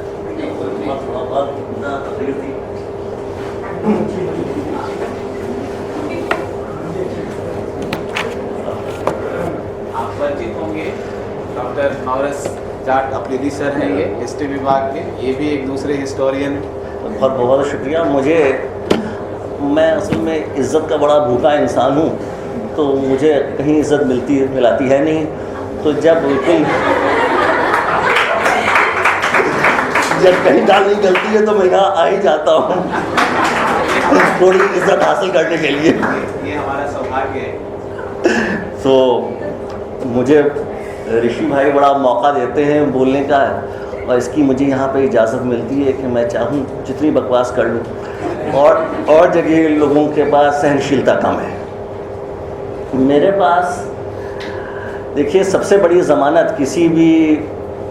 Speaker 1: आप परिचित होंगे, डॉक्टर नौरस जाट अफरीदी सर हैं, ये हिस्ट्री विभाग के, ये भी एक दूसरे हिस्टोरियन।
Speaker 8: बहुत बहुत शुक्रिया। मैं असल में इज़्ज़त का बड़ा भूखा इंसान हूँ, तो मुझे कहीं इज़्ज़त मिलाती है नहीं। तो जब कहीं दाल नहीं गलती है तो मैं यहाँ आ ही जाता हूँ थोड़ी इज़्ज़त हासिल करने के लिए।
Speaker 1: ये हमारा सौभाग्य है।
Speaker 8: तो मुझे ऋषि भाई बड़ा मौका देते हैं बोलने का, और इसकी मुझे यहाँ पे इजाज़त मिलती है कि मैं चाहूँ जितनी बकवास कर लूँ। और जगह लोगों के पास सहनशीलता कम है, मेरे पास देखिए सबसे बड़ी ज़मानत किसी भी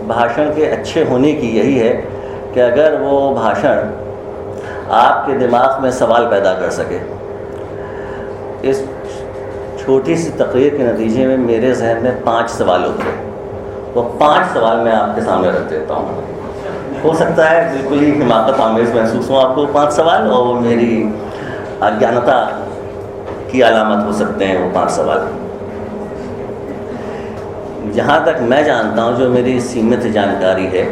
Speaker 8: भाषण के अच्छे होने की यही है कि अगर वो भाषण आपके दिमाग में सवाल पैदा कर सके। इस छोटी सी तकरीर के नतीजे में मेरे जहन में 5 सवाल उतरे, वो 5 सवाल मैं आपके सामने रख देता हूँ। हो सकता है बिल्कुल ही हिमाकत आमेज़ महसूस हो आपको 5 सवाल, और वो मेरी अज्ञानता की अलामत हो सकते हैं वो 5 सवाल। जहाँ तक मैं जानता हूँ, जो मेरी सीमित जानकारी है,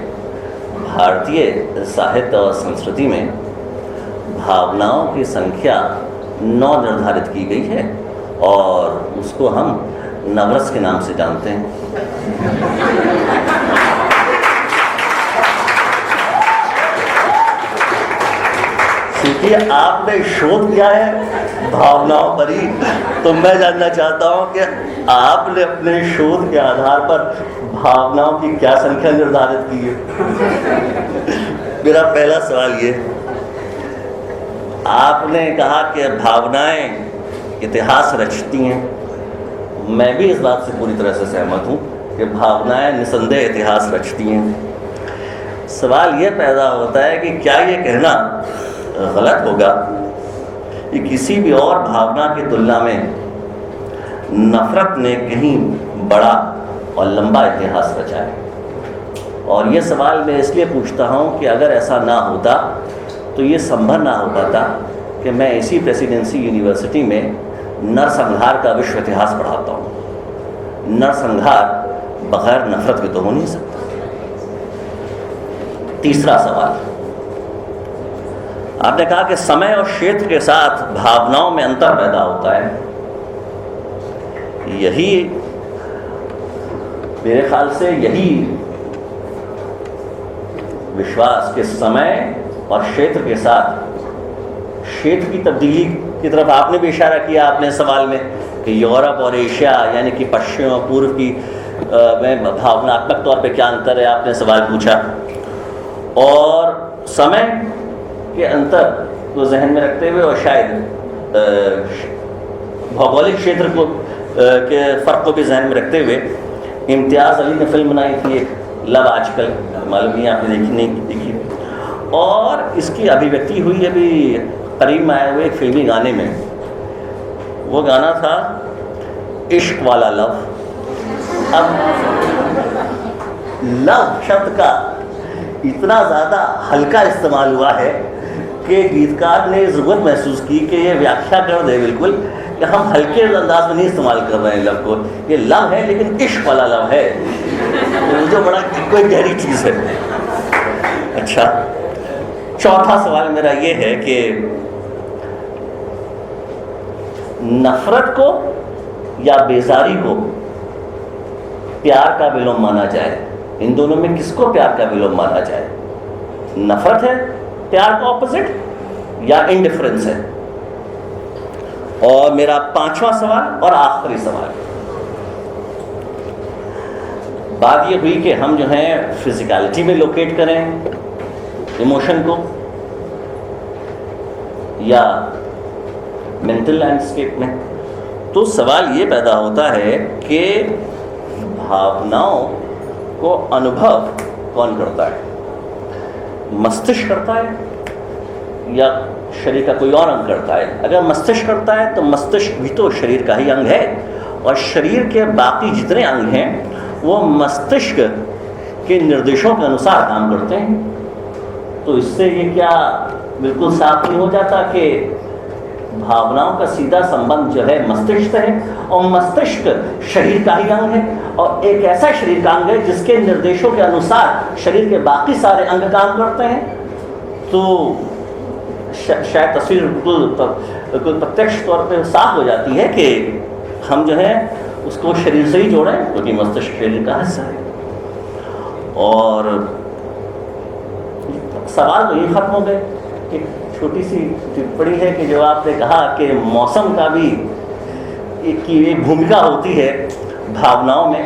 Speaker 8: भारतीय साहित्य और संस्कृति में भावनाओं की संख्या 9 निर्धारित की गई है और उसको हम नवरस के नाम से जानते हैं। क्योंकि आपने शोध किया है भावनाओं पर ही, तो मैं जानना चाहता हूं कि आपने अपने शोध के आधार पर भावनाओं की क्या संख्या निर्धारित की है। मेरा पहला सवाल ये, आपने कहा कि भावनाएं इतिहास रचती हैं। मैं भी इस बात से पूरी तरह से सहमत हूँ कि भावनाएं निसंदेह इतिहास रचती हैं। सवाल ये पैदा होता है कि क्या ये कहना गलत होगा कि किसी भी और भावना की तुलना में नफरत ने कहीं बड़ा और लंबा इतिहास रचा है। और ये सवाल मैं इसलिए पूछता हूँ कि अगर ऐसा ना होता तो ये संभव ना हो पाता कि मैं इसी प्रेसिडेंसी यूनिवर्सिटी में नरसंहार का विश्व इतिहास पढ़ाता हूँ। नरसंहार बगैर नफरत के तो हो नहीं सकता। तीसरा सवाल, आपने कहा कि समय और क्षेत्र के साथ भावनाओं में अंतर पैदा होता है। यही मेरे ख्याल से यही विश्वास के समय और क्षेत्र के साथ क्षेत्र की तब्दीली की तरफ आपने भी इशारा किया अपने सवाल में कि यूरोप और एशिया यानी कि पश्चिम और पूर्व की में भावनात्मक तौर पे क्या अंतर है, आपने सवाल पूछा। और समय के अंतर को जहन में रखते हुए और शायद भौगोलिक क्षेत्र को के फ़र्क को भी जहन में रखते हुए इम्तियाज़ अली ने फिल्म बनाई थी एक लव आजकल, मालूम नहीं आपने देखी नहीं देखी, और इसकी अभिव्यक्ति हुई अभी करीब में आए हुए एक फिल्मी गाने में। वो गाना था इश्क वाला लव। अब लव शब्द का इतना ज़्यादा हल्का इस्तेमाल हुआ है कि गीतकार ने ज़रूरत महसूस की कि ये व्याख्या कर दे बिल्कुल कि हम हल्के अंदाज में नहीं इस्तेमाल कर रहे हैं लव को। ये लव है लेकिन इश्क वाला लव है, तो जो बड़ा कोई गहरी चीज़ है। अच्छा, चौथा सवाल मेरा ये है कि नफरत को या बेजारी को प्यार का विलोम माना जाए, इन दोनों में किसको प्यार का विलोम माना जाए? नफरत है प्यार का ऑपोजिट या इंडिफरेंस है? और मेरा पांचवा सवाल और आखिरी सवाल, बात ये हुई कि हम जो है फिजिकलिटी में लोकेट करें इमोशन को या मेंटल लैंडस्केप में, तो सवाल ये पैदा होता है कि भावनाओं को अनुभव कौन करता है? मस्तिष्क करता है या शरीर का कोई और अंग करता है? अगर मस्तिष्क करता है तो मस्तिष्क भी तो शरीर का ही अंग है और शरीर के बाकी जितने अंग हैं वो मस्तिष्क के निर्देशों के अनुसार काम करते हैं। तो इससे ये क्या बिल्कुल साफ नहीं हो जाता कि भावनाओं का सीधा संबंध जो है मस्तिष्क से है और मस्तिष्क शरीर का ही अंग है और एक ऐसा शरीर का अंग है जिसके निर्देशों के अनुसार शरीर के बाकी सारे अंग काम करते हैं। तो शायद तस्वीर बिल्कुल प्रत्यक्ष तौर पे साफ हो जाती है कि हम जो है उसको शरीर से ही जोड़ें क्योंकि मस्तिष्क शरीर का हिस्सा है। और सवाल तो ये खत्म हो गए। एक छोटी सी टिप्पणी है कि जो आपने कहा कि मौसम का भी एक भूमिका होती है भावनाओं में,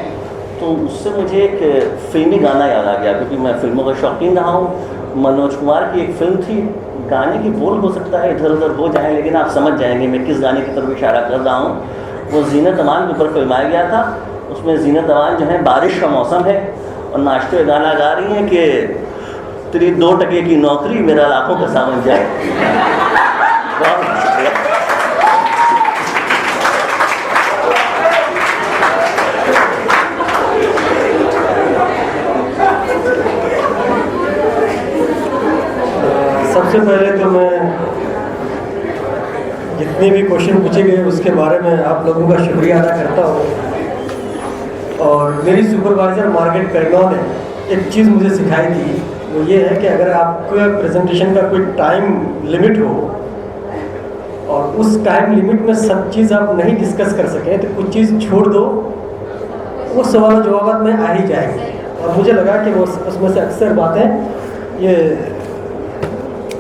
Speaker 8: तो उससे मुझे एक फिल्मी गाना याद आ गया क्योंकि मैं फिल्मों का शौकीन रहा हूँ। मनोज कुमार की एक फिल्म थी, गाने की बोल हो सकता है इधर उधर हो जाए लेकिन आप समझ जाएंगे मैं किस गाने की तरफ इशारा कर रहा हूँ। वो जीनत अमान के ऊपर फिल्माया गया था। उसमें जीनत अमान जो है बारिश का मौसम है और नाचते हुए गाना गा रही हैं कि तेरी 2 टके की नौकरी मेरा लाखों का सामान जाए। बहुत शुक्रिया।
Speaker 4: सबसे पहले तो मैं जितने भी क्वेश्चन पूछे गए उसके बारे में आप लोगों का शुक्रिया अदा करता हूँ। और मेरी सुपरवाइज़र मार्गरेट पेरनॉ ने एक चीज़ मुझे सिखाई थी, वो ये है कि अगर आपका प्रेजेंटेशन का कोई टाइम लिमिट हो और उस टाइम लिमिट में सब चीज़ आप नहीं डिस्कस कर सकें तो कुछ चीज़ छोड़ दो, वो सवाल जवाब में आ ही जाएंगे। और मुझे लगा कि वो उसमें से अक्सर बातें ये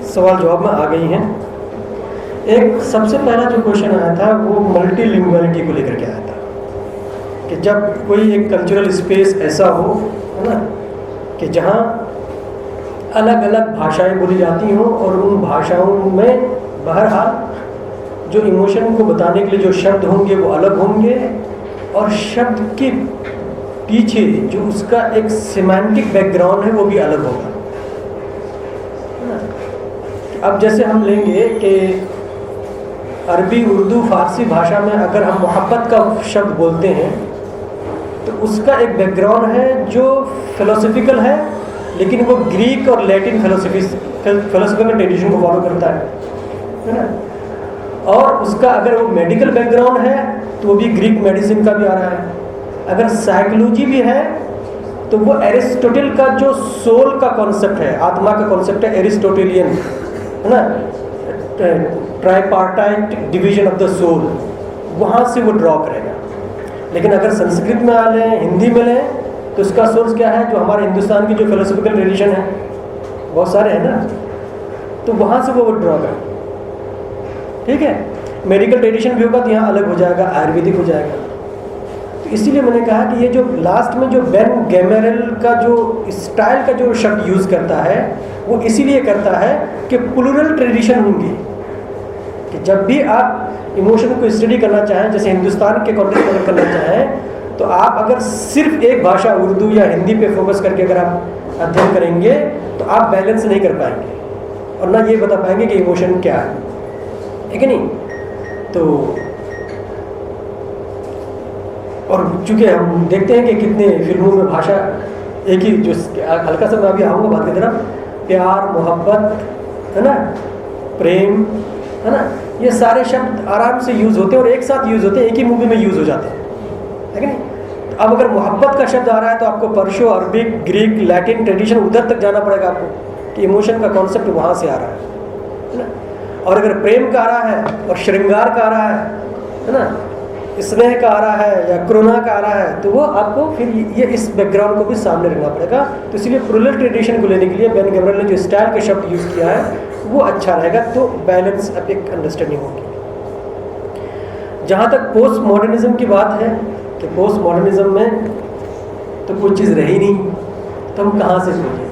Speaker 4: सवाल जवाब में आ गई हैं। एक सबसे पहला जो क्वेश्चन आया था वो मल्टीलिंगुअलिटी को लेकर के आया था कि जब कोई एक कल्चरल स्पेस ऐसा हो, है ना, कि जहाँ अलग अलग भाषाएं बोली जाती हों और उन भाषाओं में बहरहाल जो इमोशन को बताने के लिए जो शब्द होंगे वो अलग होंगे और शब्द के पीछे जो उसका एक सिमेंटिक बैकग्राउंड है वो भी अलग होगा। अब जैसे हम लेंगे कि अरबी, उर्दू, फारसी भाषा में अगर हम मोहब्बत का शब्द बोलते हैं तो उसका एक बैकग्राउंड है जो फिलोसफिकल है, लेकिन वो ग्रीक और लैटिन फिलोसफिकल ट्रेडिशन को फॉलो करता है ना। और उसका अगर वो मेडिकल बैकग्राउंड है तो वो भी ग्रीक मेडिसिन का भी आ रहा है। अगर साइकोलॉजी भी है तो वो एरिस्टोटल का जो सोल का कॉन्सेप्ट है, आत्मा का कॉन्सेप्ट है, एरिस्टोटेलियन, है ना, tripartite division of the soul, वहाँ से वो ड्रॉ करेगा। लेकिन अगर संस्कृत में आ लें, हिंदी में लें तो उसका सोर्स क्या है, जो हमारे हिंदुस्तान की जो फिलोसफिकल ट्रेडिशन है, बहुत सारे हैं ना, तो वहाँ से वो ड्रॉ करेगा। ठीक है, मेडिकल ट्रेडिशन भी होगा तो यहाँ अलग हो जाएगा, आयुर्वेदिक हो जाएगा। तो इसीलिए मैंने कहा कि ये जो लास्ट में जो बेन गैमेरल का जो स्टाइल का जो शब्द यूज़ करता है वो इसीलिए करता है कि प्लूरल ट्रेडिशन होंगी, कि जब भी आप इमोशन को स्टडी करना चाहें, जैसे हिंदुस्तान के कॉन्टेक्स्ट में करना चाहें, तो आप अगर सिर्फ एक भाषा उर्दू या हिंदी पे फोकस करके अगर आप अध्ययन करेंगे तो आप बैलेंस नहीं कर पाएंगे और ना ये बता पाएंगे कि इमोशन क्या है कि नहीं। तो और चूँकि हम देखते हैं कि कितने फिल्मों में भाषा एक ही, जो हल्का सा मैं अभी आऊँगा बात की तरफ, प्यार, मोहब्बत, है ना, प्रेम, है ना, ये सारे शब्द आराम से यूज़ होते हैं और एक साथ यूज़ होते हैं, एक ही मूवी में यूज़ हो जाते हैं, है कि नहीं। तो अब अगर मोहब्बत का शब्द आ रहा है तो आपको पर्शियो, अरबिक, ग्रीक, लैटिन ट्रेडिशन उधर तक जाना पड़ेगा आपको कि इमोशन का कॉन्सेप्ट वहाँ से आ रहा है ना। और अगर प्रेम का आ रहा है और श्रृंगार का आ रहा है ना, स्नेह का आ रहा है या करुणा का आ रहा है, तो वो आपको फिर ये इस बैकग्राउंड को भी सामने रखना पड़ेगा। तो इसलिए प्लूरल ट्रेडिशन को लेने के लिए बेन गैमरल ने जो स्टाइल के शब्द यूज़ किया है वो अच्छा रहेगा, तो बैलेंस अब एक अंडरस्टैंडिंग होगी। जहाँ तक पोस्ट मॉडर्निज्म की बात है कि पोस्ट मॉडर्निज्म में तो कोई चीज़ रही नहीं, तो हम कहाँ से सोचें।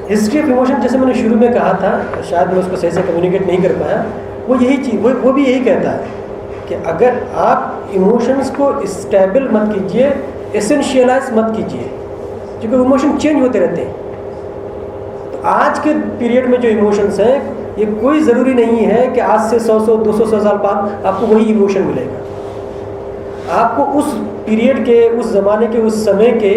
Speaker 4: हिस्ट्री ऑफ इमोशन जैसे मैंने शुरू में कहा था, शायद मैं उसको सही से कम्युनिकेट नहीं कर पाया, वो यही चीज़ वो भी यही कहता है कि अगर आप इमोशंस को स्टेबल मत कीजिए, एसेंशियलाइज मत कीजिए, क्योंकि इमोशन चेंज होते रहते हैं। तो आज के पीरियड में जो इमोशंस हैं, ये कोई ज़रूरी नहीं है कि आज से 100-200 साल बाद आपको वही इमोशन मिलेगा। आपको उस पीरियड के, उस ज़माने के, उस समय के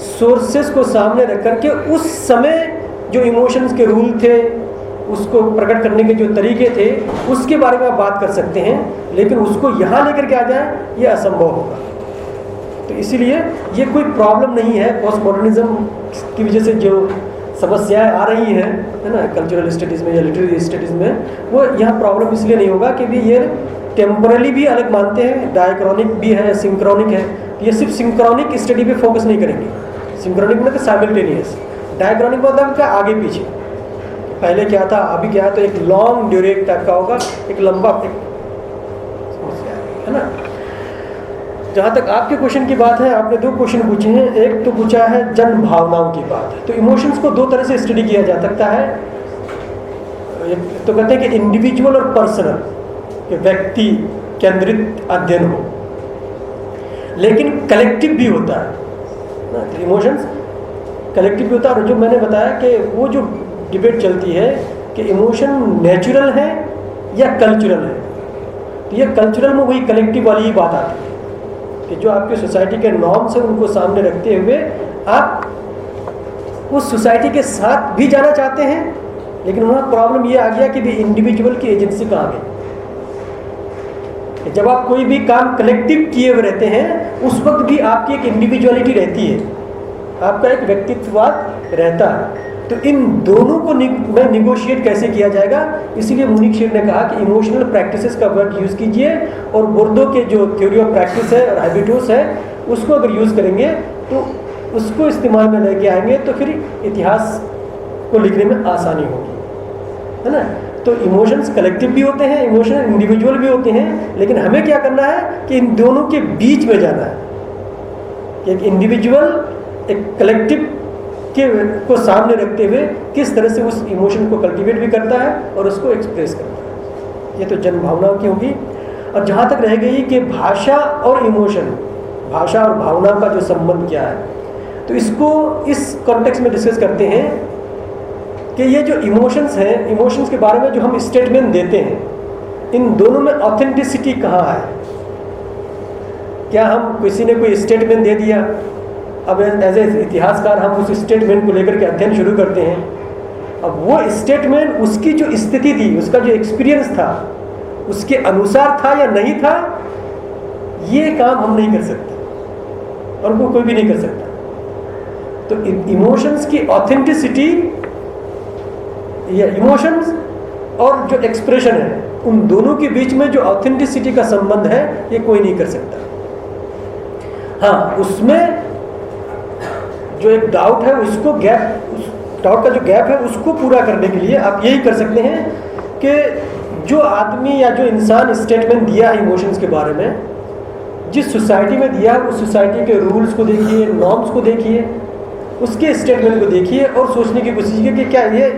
Speaker 4: सोर्सेस को सामने रख करके उस समय जो इमोशंस के रूल थे, उसको प्रकट करने के जो तरीके थे, उसके बारे में आप बात कर सकते हैं, लेकिन उसको यहाँ लेकर के आ जाए ये असंभव होगा। तो इसीलिए ये कोई प्रॉब्लम नहीं है पोस्ट मॉडर्निज्म की वजह से जो समस्याएं आ रही हैं, है ना, कल्चरल स्टडीज़ में या लिटरेरी स्टडीज़ में, वो यहाँ प्रॉब्लम इसलिए नहीं होगा कि भी ये टेम्पोरली भी अलग मानते हैं, डायक्रॉनिक भी है, सिंक्रोनिक है। ये सिर्फ सिंक्रोनिक स्टडी पे फोकस नहीं करेंगे। सिंक्रोनिक मतलब साइमल्टेनियस, डायक्रॉनिक मतलब क्या, आगे पीछे, पहले क्या था अभी क्या है, तो एक लॉन्ग ड्यूरेट टाइप का होगा, एक लंबा, एक समस्या है ना। जहाँ तक आपके क्वेश्चन की बात है, आपने 2 क्वेश्चन पूछे हैं। एक तो पूछा है जन भावनाओं की बात। तो इमोशंस को 2 तरह से स्टडी किया जा सकता है। तो कहते हैं कि इंडिविजुअल और पर्सनल, कि व्यक्ति केंद्रित अध्ययन हो, लेकिन कलेक्टिव भी होता है ना। तो इमोशंस कलेक्टिव भी होता है। और जो मैंने बताया कि वो जो डिबेट चलती है कि इमोशन नेचुरल है या कल्चरल है, तो ये कल्चरल में वही कलेक्टिव वाली ही बात आती है कि जो आपके सोसाइटी के नॉर्म्स हैं उनको सामने रखते हुए आप उस सोसाइटी के साथ भी जाना चाहते हैं, लेकिन वहाँ प्रॉब्लम ये आ गया कि भी इंडिविजुअल की एजेंसी कहाँ गई। जब आप कोई भी काम कलेक्टिव किए हुए रहते हैं, उस वक्त भी आपकी एक इंडिविजुअलिटी रहती है, आपका एक व्यक्तित्ववाद रहता है। तो इन दोनों को में निगोशिएट कैसे किया जाएगा, इसीलिए मुनीक शेर ने कहा कि इमोशनल प्रैक्टिसेस का वर्ड यूज़ कीजिए, और बोर्डो के जो थ्योरी ऑफ प्रैक्टिस है और हैबिटोस है उसको अगर यूज़ करेंगे तो उसको इस्तेमाल में लेके आएंगे तो फिर इतिहास को लिखने में आसानी होगी, है ना। तो इमोशंस कलेक्टिव भी होते हैं, इमोशन इंडिविजुअल भी होते हैं, लेकिन हमें क्या करना है कि इन दोनों के बीच में जाना है। एक इंडिविजुअल एक कलेक्टिव को सामने रखते हुए किस तरह से उस इमोशन को कल्टीवेट भी करता है और उसको एक्सप्रेस करता है, ये तो जन भावनाओं की होगी। और जहाँ तक रह गई कि भाषा और इमोशन, भाषा और भावना का जो संबंध क्या है, तो इसको इस कॉन्टेक्स्ट में डिस्कस करते हैं कि ये जो इमोशंस हैं, इमोशंस के बारे में जो हम स्टेटमेंट देते हैं, इन दोनों में ऑथेंटिसिटी कहाँ है। क्या हम किसी ने कोई स्टेटमेंट दे दिया, अब एज ए इतिहासकार हम उस स्टेटमेंट को लेकर के अध्ययन शुरू करते हैं, अब वो स्टेटमेंट उसकी जो स्थिति थी, उसका जो एक्सपीरियंस था, उसके अनुसार था या नहीं था, ये काम हम नहीं कर सकते और वो कोई भी नहीं कर सकता। तो इमोशंस की ऑथेंटिसिटी या इमोशंस और जो एक्सप्रेशन है, उन दोनों के बीच में जो ऑथेंटिसिटी का संबंध है, ये कोई नहीं कर सकता। हाँ, उसमें जो एक डाउट है, उसको गैप, उस डाउट का जो गैप है उसको पूरा करने के लिए आप यही कर सकते हैं कि जो आदमी या जो इंसान स्टेटमेंट दिया है इमोशंस के बारे में, जिस सोसाइटी में दिया है उस सोसाइटी के रूल्स को देखिए, नॉर्म्स को देखिए, उसके स्टेटमेंट को देखिए और सोचने की कोशिश कीजिए कि क्या ये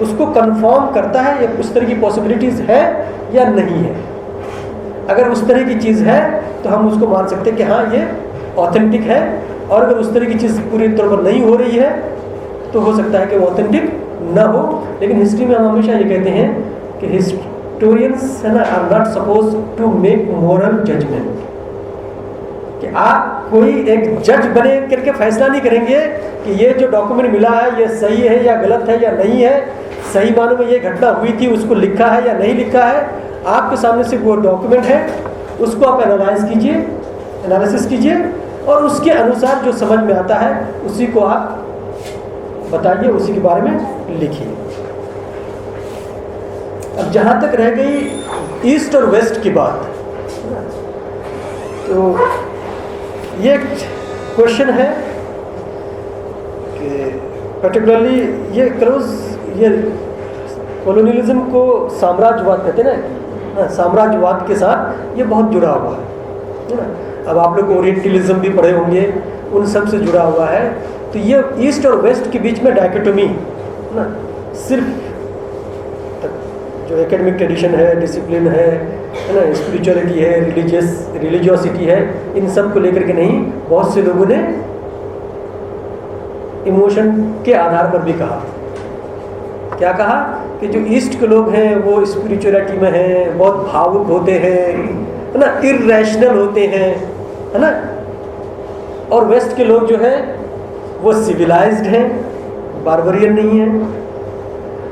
Speaker 4: उसको कंफर्म करता है या उस तरह की पॉसिबिलिटीज़ है या नहीं है। अगर उस तरह की चीज़ है तो हम उसको मान सकते हैं कि हाँ ये ऑथेंटिक है, और अगर उस तरह की चीज़ पूरी तौर पर नहीं हो रही है तो हो सकता है कि वो ऑथेंटिक ना हो। लेकिन हिस्ट्री में हम हमेशा ये कहते हैं कि हिस्टोरियंस है ना are not suppose to make moral judgment, कि आप कोई एक जज बने करके फैसला नहीं करेंगे कि ये जो डॉक्यूमेंट मिला है ये सही है या गलत है या नहीं है, सही मानों में ये घटना हुई थी, उसको लिखा है या नहीं लिखा है। आपके सामने से वो डॉक्यूमेंट है, उसको आप एनालाइज कीजिए, एनालिसिस कीजिए, और उसके अनुसार जो समझ में आता है उसी को आप बताइए, उसी के बारे में लिखिए। अब जहाँ तक रह गई ईस्ट और वेस्ट की बात, तो ये क्वेश्चन है कि पर्टिकुलरली ये कॉलोनियलिज्म को साम्राज्यवाद कहते हैं ना, साम्राज्यवाद के साथ ये बहुत जुड़ा हुआ है ना। अब आप लोग ओरिएंटलिज्म भी पढ़े होंगे, उन सब से जुड़ा हुआ है। तो ये ईस्ट और वेस्ट के बीच में डायकोटोमी ना, सिर्फ जो एकेडमिक ट्रेडिशन है, डिसिप्लिन है ना, स्पिरिचुअलिटी है, रिलीजियोसिटी है, इन सब को लेकर के नहीं, बहुत से लोगों ने इमोशन के आधार पर भी कहा। क्या कहा कि जो ईस्ट के लोग हैं वो स्पिरिचुअलिटी में हैं, बहुत भावुक होते हैं, है ना, इरैशनल होते हैं, है ना, और वेस्ट के लोग जो हैं वो सिविलाइज्ड हैं, बार्बरियन नहीं है,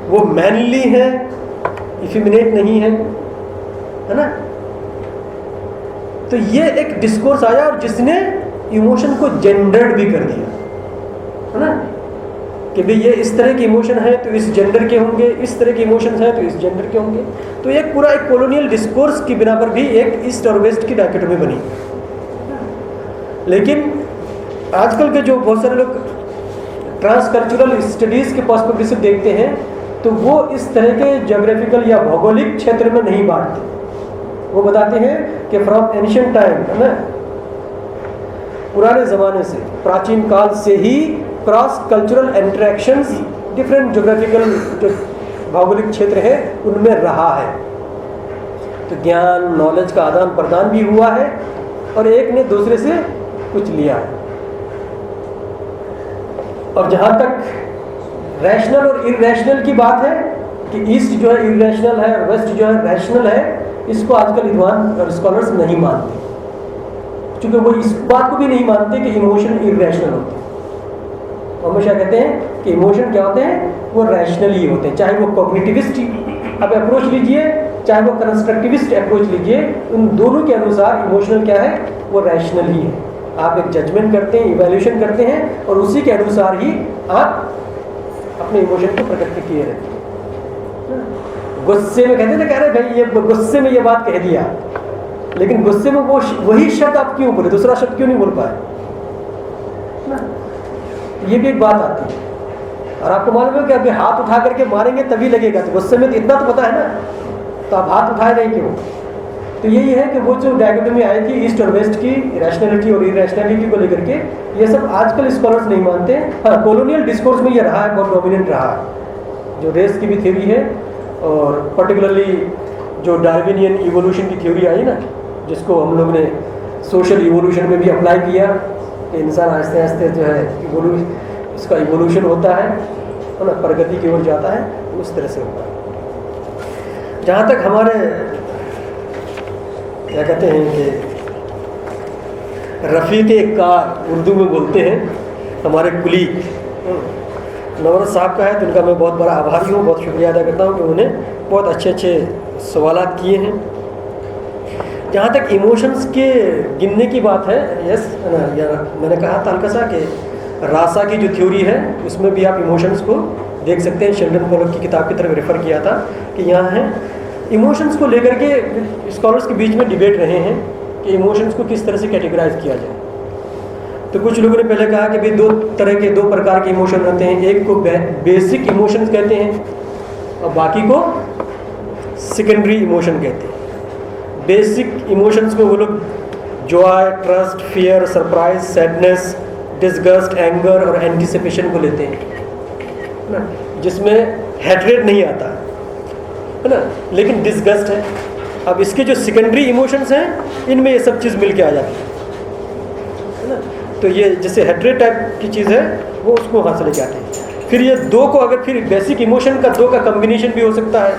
Speaker 4: वो मैनली हैं, इफिमिनेट नहीं है ना। तो ये एक डिस्कोर्स आया और जिसने इमोशन को जेंडर्ड भी कर दिया, है ना, कि भाई ये इस तरह के इमोशन है तो इस जेंडर के होंगे, इस तरह के इमोशंस हैं तो इस जेंडर के होंगे। तो एक पूरा एक कॉलोनियल डिस्कोर्स की बिना पर भी एक ईस्ट और वेस्ट की डायकोटोमी बनी। लेकिन आजकल के जो बहुत सारे लोग ट्रांसकल्चरल स्टडीज़ के पर्सपेक्टिव से देखते हैं तो वो इस तरह के ज्योग्राफिकल या भौगोलिक क्षेत्र में नहीं बांटते। वो बताते हैं कि फ्रॉम एंशिएंट टाइम, है ना, पुराने ज़माने से, प्राचीन काल से ही cross cultural interactions different geographical जो भौगोलिक क्षेत्र है उनमें रहा है। तो ज्ञान, नॉलेज का आदान प्रदान भी हुआ है और एक ने दूसरे से कुछ लिया है। और जहाँ तक रैशनल और इरैशनल की बात है कि ईस्ट जो है इरैशनल है और वेस्ट जो है रैशनल है, इसको आजकल विद्वान और स्कॉलर्स नहीं मानते, क्योंकि वो इस बात को भी नहीं मानते कि इमोशन इरैशनल होते हैं। वो हमेशा कहते हैं कि इमोशन क्या होते हैं, वो रैशनल ही होते हैं, चाहे वो कॉग्निटिविस्ट अब अप्रोच लीजिए, चाहे वो कंस्ट्रक्टिविस्ट अप्रोच लीजिए, उन दोनों के अनुसार इमोशनल क्या है, वो रैशनल ही है। आप एक जजमेंट करते हैं, इवैल्यूएशन करते हैं और उसी के अनुसार ही आप अपने इमोशन को प्रकट किए रहते हैं। गुस्से में कहते थे, कह रहे भाई ये गुस्से में ये बात कह दिया, लेकिन गुस्से में वो वही शब्द आप क्यों बोले, दूसरा शब्द क्यों नहीं बोल पाए ना? ये भी एक बात आती है। और आपको मालूम है कि अभी हाथ उठा करके मारेंगे तभी लगेगा, तो गुस्से में तो इतना तो पता है ना, तो आप हाथ उठाए नहीं क्यों? तो यही है कि वो जो डायकोटमी आई थी ईस्ट और वेस्ट की, रैशनैलिटी और इरैशनैलिटी को लेकर के, ये सब आजकल स्कॉलर्स नहीं मानते। हाँ, कॉलोनियल डिस्कोर्स में ये रहा है, बहुत डोमिनेंट रहा है। जो रेस की भी थ्योरी है और पर्टिकुलरली जो डार्विनियन इवोल्यूशन की थ्योरी आई ना, जिसको हम लोग ने सोशल इवोल्यूशन में भी अप्लाई किया कि इंसान आहिस्ते आहिस्ते जो है इसका इवोल्यूशन होता है ना, प्रगति की ओर जाता है, तो उस तरह से होता है। जहाँ तक हमारे क्या कहते हैं कि रफ़ीक़े कार उर्दू में बोलते हैं, हमारे कुलीग नवरत साहब का है, तो उनका मैं बहुत बड़ा आभारी हूँ, बहुत शुक्रिया अदा करता हूँ कि उन्होंने बहुत अच्छे अच्छे सवालात किए हैं। जहाँ तक इमोशंस के गिनने की बात है, यस मैंने कहा था हल्का सा कि रासा की जो थ्योरी है उसमें भी आप इमोशंस को देख सकते हैं। शेल्डन पोलक की किताब की तरफ रेफ़र किया था कि यहाँ है इमोशंस को लेकर के स्कॉलर्स के बीच में डिबेट रहे हैं कि इमोशंस को किस तरह से कैटेगराइज किया जाए। तो कुछ लोगों ने पहले कहा कि भाई दो प्रकार के इमोशन रहते हैं, एक को बेसिक इमोशंस कहते हैं और बाकी को सेकेंडरी इमोशन कहते हैं। बेसिक इमोशंस में वो लोग Joy, trust, fear, surprise, sadness, disgust, anger और एंटिसिपेशन को लेते हैं ना, जिसमें हेट्रेड नहीं आता है ना, लेकिन डिसगस्ट है। अब इसके जो सेकेंडरी इमोशंस हैं इनमें ये सब चीज़ मिल के आ जाती है ना, तो ये जैसे हेट्रेड टाइप की चीज़ है वो उसको वहाँ से लेके आते हैं। फिर ये दो को अगर फिर बेसिक इमोशन का दो का कम्बिनेशन भी हो सकता है।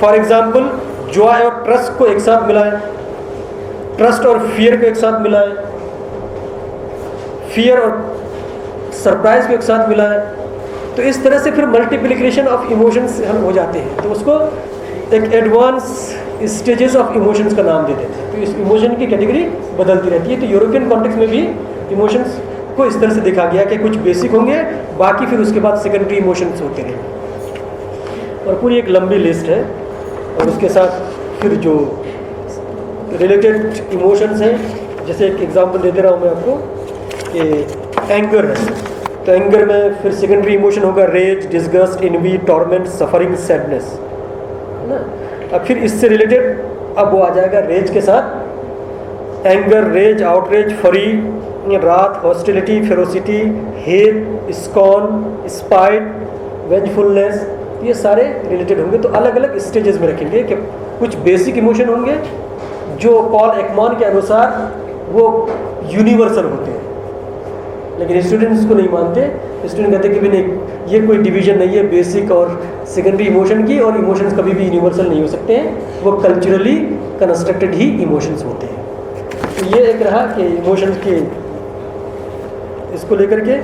Speaker 4: फॉर एग्जाम्पल जॉय और ट्रस्ट को एक साथ मिलाएं, ट्रस्ट और फियर को एक साथ मिलाएं, फियर और सरप्राइज को एक साथ मिलाएं, तो इस तरह से फिर मल्टीप्लिकेशन ऑफ इमोशंस हम हो जाते हैं, तो उसको एक एडवांस स्टेजेस ऑफ इमोशंस का नाम दे देते हैं। तो इस इमोशन की कैटेगरी बदलती रहती है। तो यूरोपियन कॉन्टेक्स्ट में भी इमोशंस को इस तरह से देखा गया कि कुछ बेसिक होंगे, बाकी फिर उसके बाद सेकेंडरी इमोशंस होते रहेंगे। और पूरी एक लंबी लिस्ट है और उसके साथ फिर जो रिलेटेड इमोशंस हैं, जैसे एक एग्जांपल देते रहा हूँ मैं आपको कि एंगर है, तो एंगर में फिर सेकेंडरी इमोशन होगा rage, disgust, envy, torment, suffering, sadness, है ना। अब फिर इससे रिलेटेड अब वो आ जाएगा रेज के साथ एंगर, रेज, आउटरेज, फरी, रात, हॉस्टिलिटी, फेरोसिटी, हेट, स्कॉन, स्पाइट, वेंजफुलनेस, ये सारे रिलेटेड होंगे। तो अलग अलग स्टेजेस में रखेंगे कि कुछ बेसिक इमोशन होंगे जो पॉल एकमान के अनुसार वो यूनिवर्सल होते हैं, लेकिन स्टूडेंट्स को नहीं मानते। स्टूडेंट कहते हैं कि भी नहीं, ये कोई डिवीजन नहीं है बेसिक और सेकेंडरी इमोशन की, और इमोशंस कभी भी यूनिवर्सल नहीं हो सकते हैं, वो कल्चरली कंस्ट्रक्टेड ही इमोशंस होते हैं। तो ये एक रहा कि इमोशंस की इसको लेकर के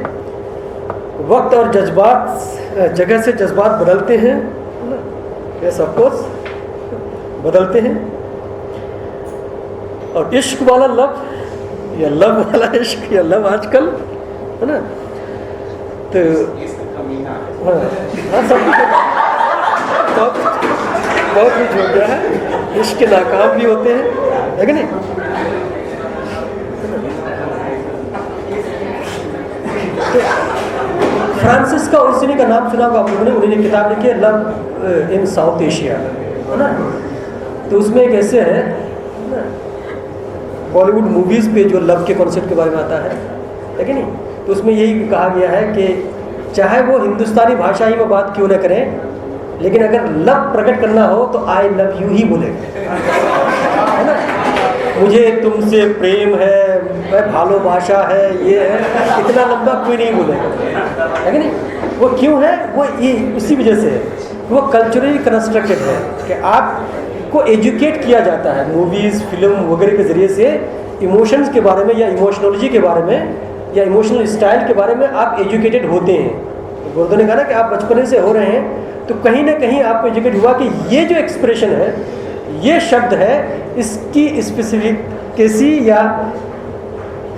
Speaker 4: वक्त और जज्बात, जगह से जज्बात बदलते हैं, यस ऑफ कोर्स बदलते हैं। और इश्क वाला लव या लव वाला इश्क या लव आजकल है ना, तो हाँ सब कुछ बहुत कुछ हो गया है। इश्क के नाकाम भी होते हैं, है कि नहीं। तो फ्रांसिस का ओर्सिनी का नाम सुना होगा आप लोगों ने, उन्होंने किताब लिखी है लव इन साउथ एशिया, है ना। तो उसमें एक ऐसे है ना, बॉलीवुड मूवीज़ पे जो लव के कॉन्सेप्ट के बारे में आता है कि नहीं, तो उसमें यही कहा गया है कि चाहे वो हिंदुस्तानी भाषा ही में बात क्यों न करें, लेकिन अगर लव प्रकट करना हो तो आई लव यू ही बोलेंगे, है ना। मुझे तुमसे प्रेम है, मैं भालोबाशा है, ये है, इतना लंबा कोई नहीं बोलेगा, है कि नहीं। वो क्यों है, वो ये उसी वजह से है, वो कल्चरली कंस्ट्रक्टेड है कि आपको एजुकेट किया जाता है मूवीज़, फिल्म वगैरह के ज़रिए से इमोशंस के बारे में या इमोशनोलॉजी के बारे में या इमोशनल स्टाइल के बारे में आप एजुकेटेड होते हैं। तो गुरुदेव ने कहा ना कि आप बचपने से हो रहे हैं, तो कहीं ना कहीं आपको एजुकेट हुआ कि ये जो एक्सप्रेशन है, ये शब्द है, इसकी स्पेसिफिकेसी या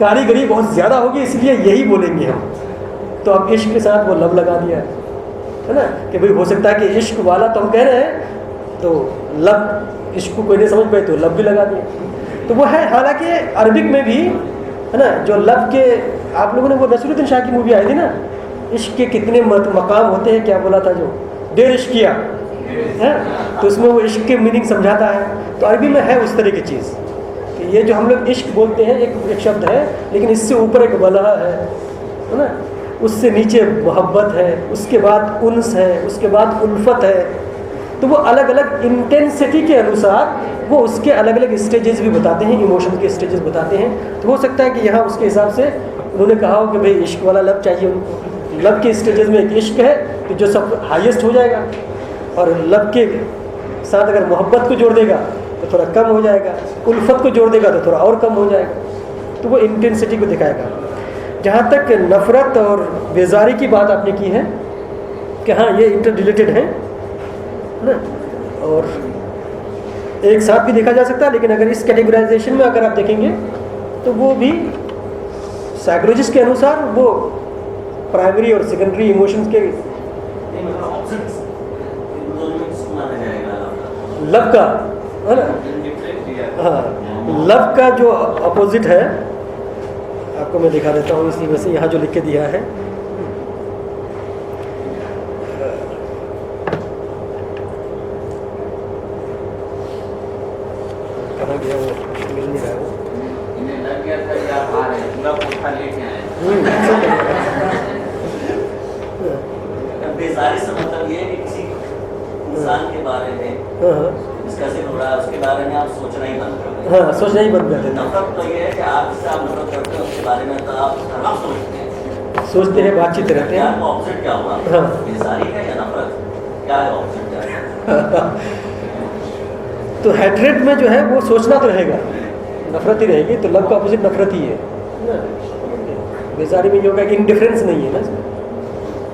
Speaker 4: कारीगरी बहुत ज़्यादा होगी, इसलिए यही बोलेंगे हम। तो अब इश्क के साथ वो लब लगा दिया है ना, कि भाई हो सकता है कि इश्क वाला तो हम कह रहे हैं, तो लब इश्क को कोई नहीं समझ पाए तो लब भी लगा दिया। तो वो है, हालांकि अरबिक में भी है ना, जो लब के, आप लोगों ने वो नसीरुद्दीन शाह की मूवी आई थी ना, इश्क के कितने मकाम होते हैं, क्या बोला था, जो डेर इश्क किया है, तो उसमें वो इश्क के मीनिंग समझाता है। तो अरबी में है उस तरह की चीज़ कि ये जो हम लोग इश्क बोलते हैं एक शब्द है, लेकिन इससे ऊपर एक वलह है ना, उससे नीचे मोहब्बत है, उसके बाद उन्स है, उसके बाद उल्फत है। तो वो अलग अलग इंटेंसिटी के अनुसार वो उसके अलग अलग स्टेजेस भी बताते हैं, इमोशन के स्टेजेस बताते हैं। तो हो सकता है कि यहाँ उसके हिसाब से उन्होंने कहा हो कि भाई इश्क वाला लब चाहिए उनको। लब के स्टेजेस में एक इश्क है कि जो सब हाईएस्ट हो जाएगा, और लब के साथ अगर मोहब्बत को जोड़ देगा तो थोड़ा कम हो जाएगा, उल्फत को जोड़ देगा तो थोड़ा और कम हो जाएगा। तो वो इंटेंसिटी को दिखाएगा। जहाँ तक नफ़रत और बेजारी की बात आपने की है कि हाँ ये इंटर रिलेटेड है ना, और एक साथ भी देखा जा सकता है, लेकिन अगर इस कैटेगराइजेशन में अगर आप देखेंगे तो वो भी साइकोलॉजिस्ट के अनुसार वो प्राइमरी और सेकेंडरी इमोशंस के लब का है ना, हाँ लब का जो अपोजिट है आपको मैं दिखा देता हूँ इसी में से, यहाँ जो लिख के दिया है कहाँ गया वो, मिल नहीं रहा है वो।
Speaker 1: इन्हें लग गया था या आ रहे हैं, पूरा पोथा लेके आए।
Speaker 8: बेजारी से मतलब ये है कि किसी इंसान के बारे में इसका जिक्र हो रहा है, उसके बारे में आप सोचना ही बंद कर देते हैं।
Speaker 4: हाँ, सोचना ही बंद कर देते हैं।
Speaker 8: नफरत तो ये है कि आप जिससे आप नफरत करते हैं उसके बारे में तो आप हर
Speaker 4: सोचते हैं, बातचीत रहते हैं।
Speaker 8: आपको ऑपोजिट क्या हुआ,
Speaker 4: हाँ।
Speaker 8: बेजारी है या नफरत, क्या है ऑपोजिट क्या है?
Speaker 4: तो हेट्रेड में जो है वो सोचना तो रहेगा, नफरत ही रहेगी। तो लब का अपोजिट नफरत ही है ना। बेजारी में ये होगा कि इंडिफरेंस नहीं है ना इसमें।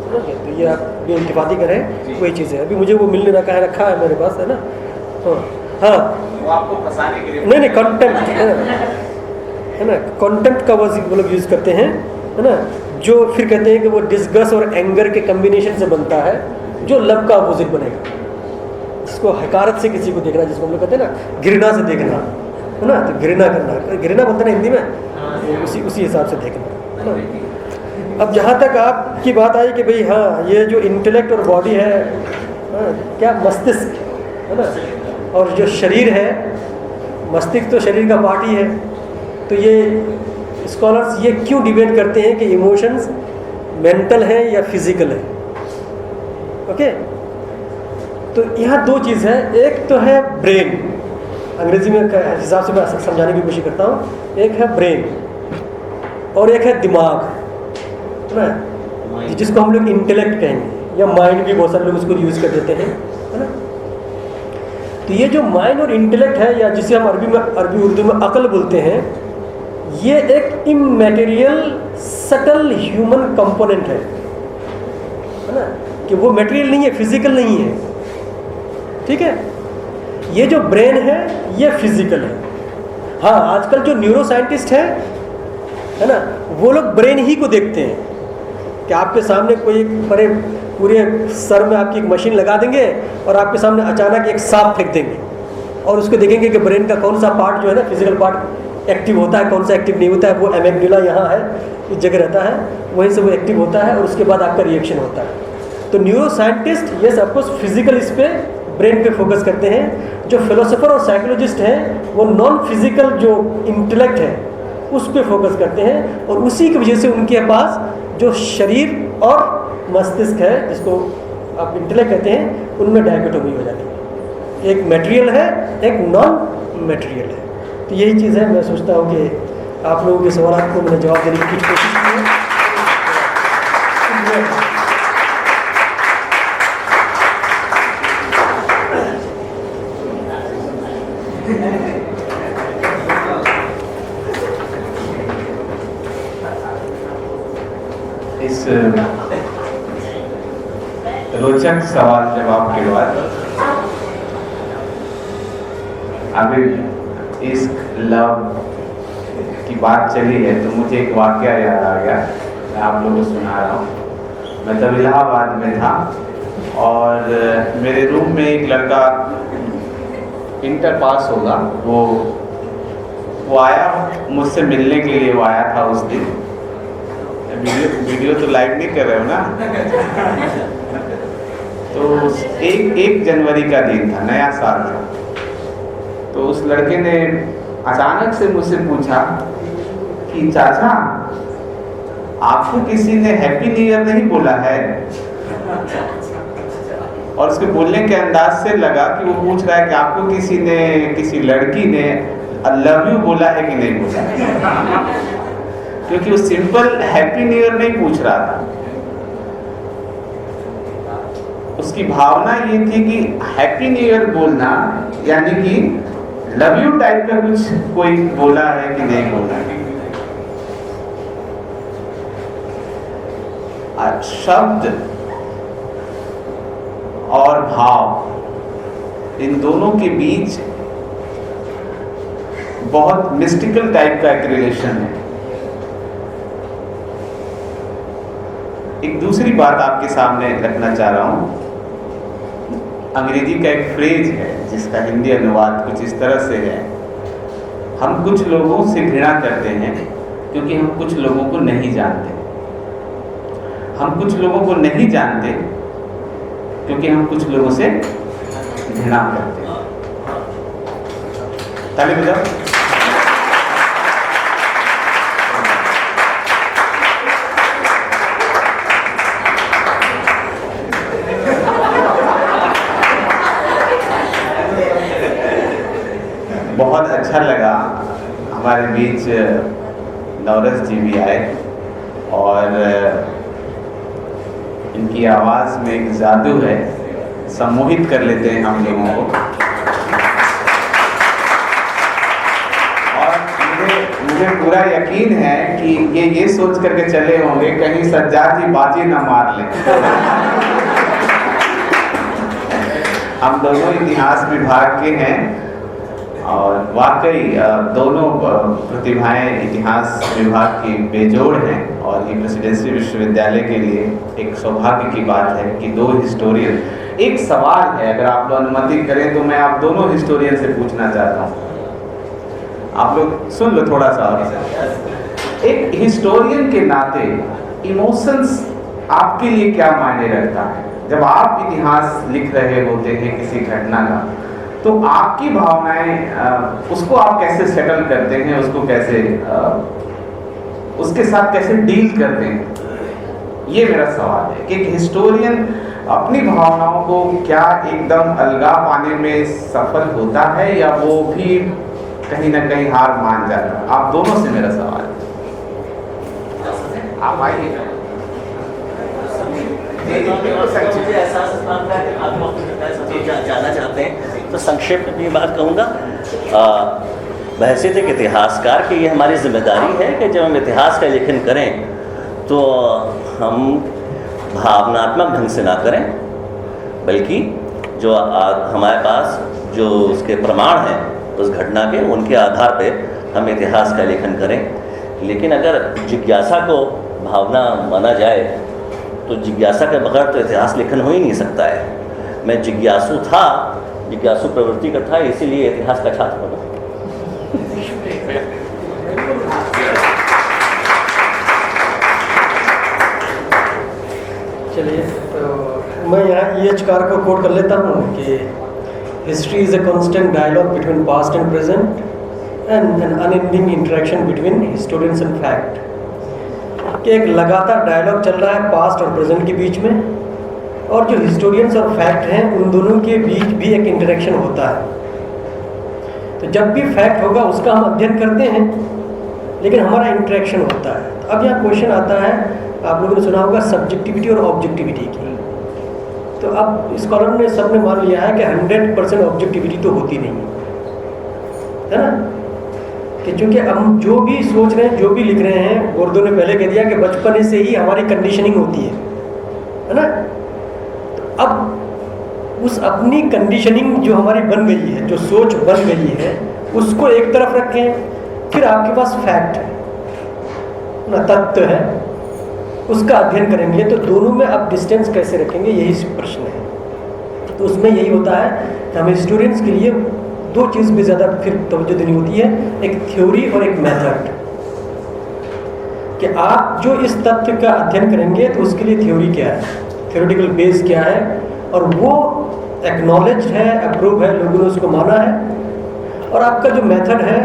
Speaker 4: तो ये आप भी इंतफाती करें, वही चीज़ है। अभी मुझे वो मिल नहीं रहा, कहाँ रखा है मेरे पास, है ना। हाँ
Speaker 1: वो आपको फंसाने के लिए
Speaker 4: नहीं कंटेम्प्ट है ना, कंटेम्प्ट का वो लोग यूज़ करते हैं है ना, जो फिर कहते हैं कि वो डिस्गस्ट और एंगर के कम्बिनेशन से बनता है, जो लब का अपोजिट बनेगा। जिसको हकारत से किसी को देखना, जिसको हम लोग कहते हैं ना घृणा से देखना है ना, तो घृणा करना, घृणा बनता है ना हिंदी में, उसी हिसाब से देखना है ना। अब जहाँ तक आपकी बात आई कि भाई हाँ ये जो इंटेलेक्ट और बॉडी है, हाँ, क्या मस्तिष्क है ना, और जो शरीर है, मस्तिष्क तो शरीर का पार्ट ही है। तो ये स्कॉलर्स ये क्यों डिबेट करते हैं कि इमोशंस मेंटल है या फिजिकल है। ओके, तो यहाँ दो चीज़ है, एक तो है ब्रेन, अंग्रेजी में हिसाब से मैं समझाने की कोशिश करता हूँ। एक है ब्रेन और एक है दिमाग है ना, जिसको हम लोग इंटेलेक्ट कहेंगे या माइंड भी बहुत सारे लोग उसको यूज़ कर देते हैं है ना। तो ये जो माइंड और इंटेलेक्ट है, या जिसे हम अरबी उर्दू में अकल बोलते हैं, ये एक इमैटेरियल सटल ह्यूमन कंपोनेंट है ना, कि वो मटेरियल नहीं है, फिजिकल नहीं है। ठीक है, ये जो ब्रेन है ये फिजिकल है। हाँ, आजकल जो न्यूरो साइंटिस्ट है ना, वो लोग ब्रेन ही को देखते हैं कि आपके सामने कोई पूरे सर में आपकी एक मशीन लगा देंगे और आपके सामने अचानक एक सांप फेंक देंगे और उसको देखेंगे कि ब्रेन का कौन सा पार्ट जो है ना, फिजिकल पार्ट एक्टिव होता है, कौन सा एक्टिव नहीं होता है। वो एमेगडुला यहाँ है, इस जगह रहता है, वहीं से वो एक्टिव होता है और उसके बाद आपका रिएक्शन होता है। तो न्यूरो साइंटिस्ट ये सब कुछ फिजिकल इस पे ब्रेन पे फोकस करते हैं। जो फिलोसोफर और साइकोलॉजिस्ट हैं वो नॉन फिजिकल जो इंटेलेक्ट है उस पे फोकस करते हैं, और उसी की वजह से उनके पास जो शरीर और मस्तिष्क है, जिसको आप इंटेलेक्ट कहते हैं, उनमें डायकोटोमी हो जाती है। एक मटेरियल है, एक नॉन मटेरियल है। तो यही चीज़ है। मैं सोचता हूँ कि आप लोगों के सवाल को मैंने जवाब देने की कोशिश की है।
Speaker 1: इस रोचक सवाल जवाब के बाद अभी इश्क, लव की बात चली है तो मुझे एक वाकया याद आ गया, मैं आप लोगों को सुना रहा हूँ। मैं तब इलाहाबाद में था और मेरे रूम में एक लड़का इंटर पास होगा, वो आया मुझसे मिलने के लिए। वो आया था उस दिन। वीडियो तो लाइव नहीं कर रहे हो ना? तो एक जनवरी का दिन था, नया साल था। तो उस लड़के ने अचानक से मुझसे पूछा कि चाचा, आपको किसी ने हैप्पी न्यू ईयर नहीं बोला है? और उसके बोलने के अंदाज से लगा कि वो पूछ रहा है कि आपको किसी लड़की ने लव यू बोला है कि नहीं बोला, क्योंकि वो सिंपल हैप्पी न्यू ईयर नहीं पूछ रहा था। उसकी भावना ये थी कि हैप्पी न्यू ईयर बोलना यानी कि लव यू टाइप का कुछ कोई बोला है कि नहीं बोला है। शब्द और भाव, इन दोनों के बीच बहुत मिस्टिकल टाइप का एक रिलेशन है। एक दूसरी बात आपके सामने रखना चाह रहा हूं। अंग्रेजी का एक फ्रेज है जिसका हिंदी अनुवाद कुछ इस तरह से है, हम कुछ लोगों से घृणा करते हैं क्योंकि हम कुछ लोगों को नहीं जानते। हम कुछ लोगों को नहीं जानते क्योंकि हम कुछ लोगों से घृणा करते हैं। ताली बजाओ। बहुत अच्छा लगा, हमारे बीच नौरस जी भी आए और इनकी आवाज़ में एक जादू है, सम्मोहित कर लेते हैं हम लोगों को। और मुझे पूरा यकीन है कि ये सोच करके चले होंगे कहीं सज्जाद जी बाजी ना मार लें। हम दोनों इतिहास विभाग के हैं और वाकई दोनों प्रतिभाएं इतिहास विभाग की बेजोड़ हैं और ये प्रेसिडेंसी विश्वविद्यालय के लिए एक सौभाग्य की बात है कि दो हिस्टोरियन। एक सवाल है, अगर आप लोग अनुमति करें तो मैं आप दोनों हिस्टोरियन से पूछना चाहता हूँ, आप लोग सुन लो थोड़ा सा। एक हिस्टोरियन के नाते इमोशंस आपके लिए क्या मायने रखता है? जब आप इतिहास लिख रहे होते हैं किसी घटना का, तो आपकी भावनाएं उसको आप कैसे सेटल करते हैं, उसको कैसे उसके साथ कैसे डील करते हैं? ये मेरा सवाल है कि एक हिस्टोरियन अपनी भावनाओं को क्या एकदम अलगा पाने में सफल होता है या वो भी कहीं ना कहीं हार मान जाता है? आप दोनों से मेरा सवाल है, आप आइए।
Speaker 8: जानना चाहते हैं तो संक्षेप में भी बात कहूँगा। बहैसियत एक इतिहासकार की ये हमारी जिम्मेदारी है कि जब हम इतिहास का लेखन करें तो हम भावनात्मक ढंग से ना करें, बल्कि जो हमारे पास जो उसके प्रमाण हैं उस घटना के, उनके आधार पे हम इतिहास का लेखन करें। लेकिन अगर जिज्ञासा को भावना माना जाए तो जिज्ञासा के बगैर तो इतिहास लेखन हो ही नहीं सकता है। मैं जिज्ञासु था, जिज्ञासु प्रवृत्ति का था, इसीलिए इतिहास का छात्र बना।
Speaker 4: चलिए, तो मैं यहाँ EH को कोट कर लेता हूँ कि history is a constant dialogue between past and present and an unending interaction between historians and fact. कि एक लगातार डायलॉग चल रहा है पास्ट और प्रेजेंट के बीच में, और जो हिस्टोरियंस और फैक्ट हैं उन दोनों के बीच भी एक इंटरेक्शन होता है। तो जब भी फैक्ट होगा उसका हम अध्ययन करते हैं, लेकिन हमारा इंटरेक्शन होता है। तो अब यहाँ क्वेश्चन आता है, आप लोगों ने सुना होगा सब्जेक्टिविटी और ऑब्जेक्टिविटी की। तो अब स्कॉलर ने सबने मान लिया है कि 100% ऑब्जेक्टिविटी तो होती नहीं है ना, कि चूँकि हम जो भी सोच रहे हैं, जो भी लिख रहे हैं, उर्दू ने पहले कह दिया कि बचपन से ही हमारी कंडीशनिंग होती है ना। तो अब उस अपनी कंडीशनिंग जो हमारी बन गई है, जो सोच बन गई है, उसको एक तरफ रखें, फिर आपके पास फैक्ट है ना, तथ्य है, उसका अध्ययन करेंगे, तो दोनों में आप डिस्टेंस कैसे रखेंगे, यही प्रश्न है। तो उसमें यही होता है कि हमें स्टूडेंट्स के लिए दो चीज़ भी ज़्यादा फिर तवज्जो देनी होती है, एक थ्योरी और एक मेथड। कि आप जो इस तथ्य का अध्ययन करेंगे तो उसके लिए थ्योरी क्या है, थ्योरेटिकल बेस क्या है, और वो एक्नॉलेज है, अप्रूव है, लोगों ने उसको माना है, और आपका जो मेथड है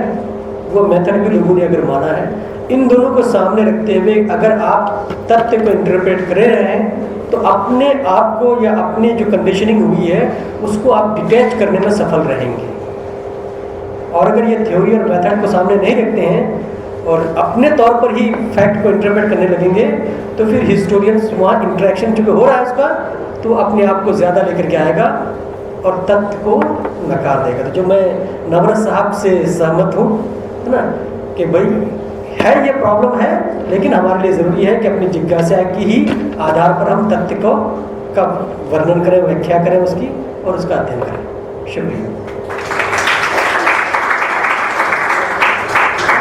Speaker 4: वो मेथड भी लोगों ने अगर माना है। इन दोनों को सामने रखते हुए अगर आप तथ्य को इंटरप्रेट कर रहे हैं तो अपने आप को या अपनी जो कंडीशनिंग हुई है उसको आप डिटैच करने में सफल रहेंगे। और अगर ये थ्योरी और मेथड को सामने नहीं रखते हैं और अपने तौर पर ही फैक्ट को इंटरप्रेट करने लगेंगे तो फिर हिस्टोरियंस वहाँ इंटरेक्शन जो हो रहा है उसका तो अपने आप को ज़्यादा लेकर के आएगा और तथ्य को नकार देगा। तो जो मैं नवरत साहब से सहमत हूँ, है ना, कि भाई है ये प्रॉब्लम है, लेकिन हमारे लिए ज़रूरी है कि अपनी जिज्ञासा की ही आधार पर हम तथ्य को का वर्णन करें, व्याख्या करें उसकी और उसका अध्ययन करें। शुक्रिया।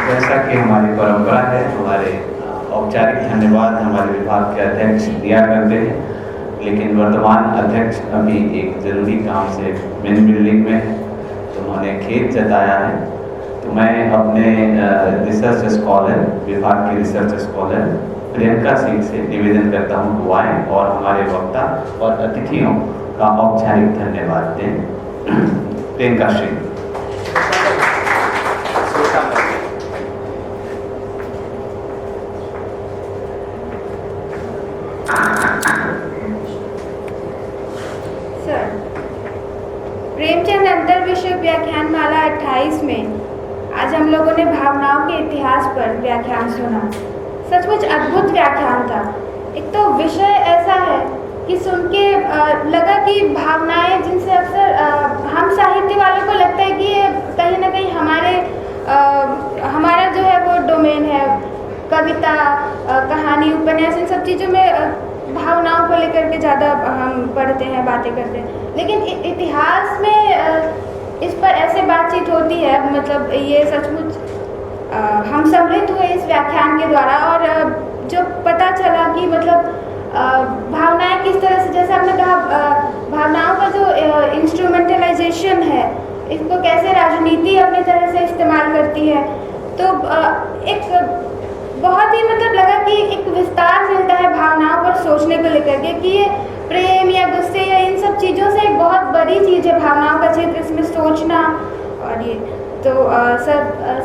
Speaker 1: जैसा कि हमारी परंपरा है, हमारे औपचारिक धन्यवाद हमारे विभाग के अध्यक्ष दिया करते हैं, लेकिन वर्तमान अध्यक्ष अभी एक ज़रूरी काम से मेन बिल्डिंग में है तो उन्होंने खेद जताया है। तो मैं अपने रिसर्च स्कॉलर, विभाग के रिसर्च स्कॉलर प्रियंका सिंह से निवेदन करता हूँ कि वो आएँ और हमारे वक्ता और अतिथियों का औपचारिक धन्यवाद दें। प्रियंका सिंह।
Speaker 9: सर, प्रेमचंद अंतर विषय व्याख्यान माला 28 में आज हम लोगों ने भावनाओं के इतिहास पर व्याख्यान सुना। सचमुच अद्भुत व्याख्यान था। एक तो विषय ऐसा है कि सुन के लगा कि भावनाएं जिनसे अक्सर हम साहित्य वालों को लगता है कि ये कहीं ना कहीं हमारा जो है वो डोमेन है, कविता, कहानी, उपन्यास, इन सब चीज़ों में भावनाओं को लेकर के ज़्यादा हम पढ़ते हैं, बातें करते हैं, लेकिन इतिहास में इस पर ऐसे बातचीत होती है। मतलब ये सचमुच हम सम्मिलित हुए इस व्याख्यान के द्वारा और जो पता चला कि मतलब भावनाएं किस तरह से, जैसे आपने कहा, भावनाओं का जो इंस्ट्रूमेंटलाइजेशन है, इसको कैसे राजनीति अपनी तरह से इस्तेमाल करती है। तो एक बहुत ही मतलब लगा कि एक विस्तार मिलता है भावनाओं पर सोचने को लेकर के कि ये प्रेम या गुस्से या इन सब चीज़ों से एक बहुत बड़ी चीज़ है भावनाओं का क्षेत्र, इसमें सोचना। और ये तो सर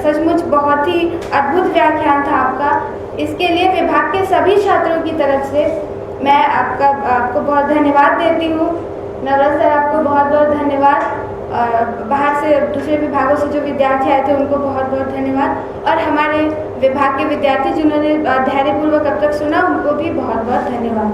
Speaker 9: सचमुच बहुत ही अद्भुत व्याख्यान था आपका। इसके लिए विभाग के सभी छात्रों की तरफ से मैं आपको बहुत धन्यवाद देती हूँ। नवरत सर, आपको बहुत बहुत धन्यवाद। बाहर से दूसरे विभागों से जो विद्यार्थी आए थे उनको बहुत बहुत धन्यवाद, और हमारे विभाग के विद्यार्थी जिन्होंने धैर्यपूर्वक अब तक सुना उनको भी बहुत बहुत धन्यवाद।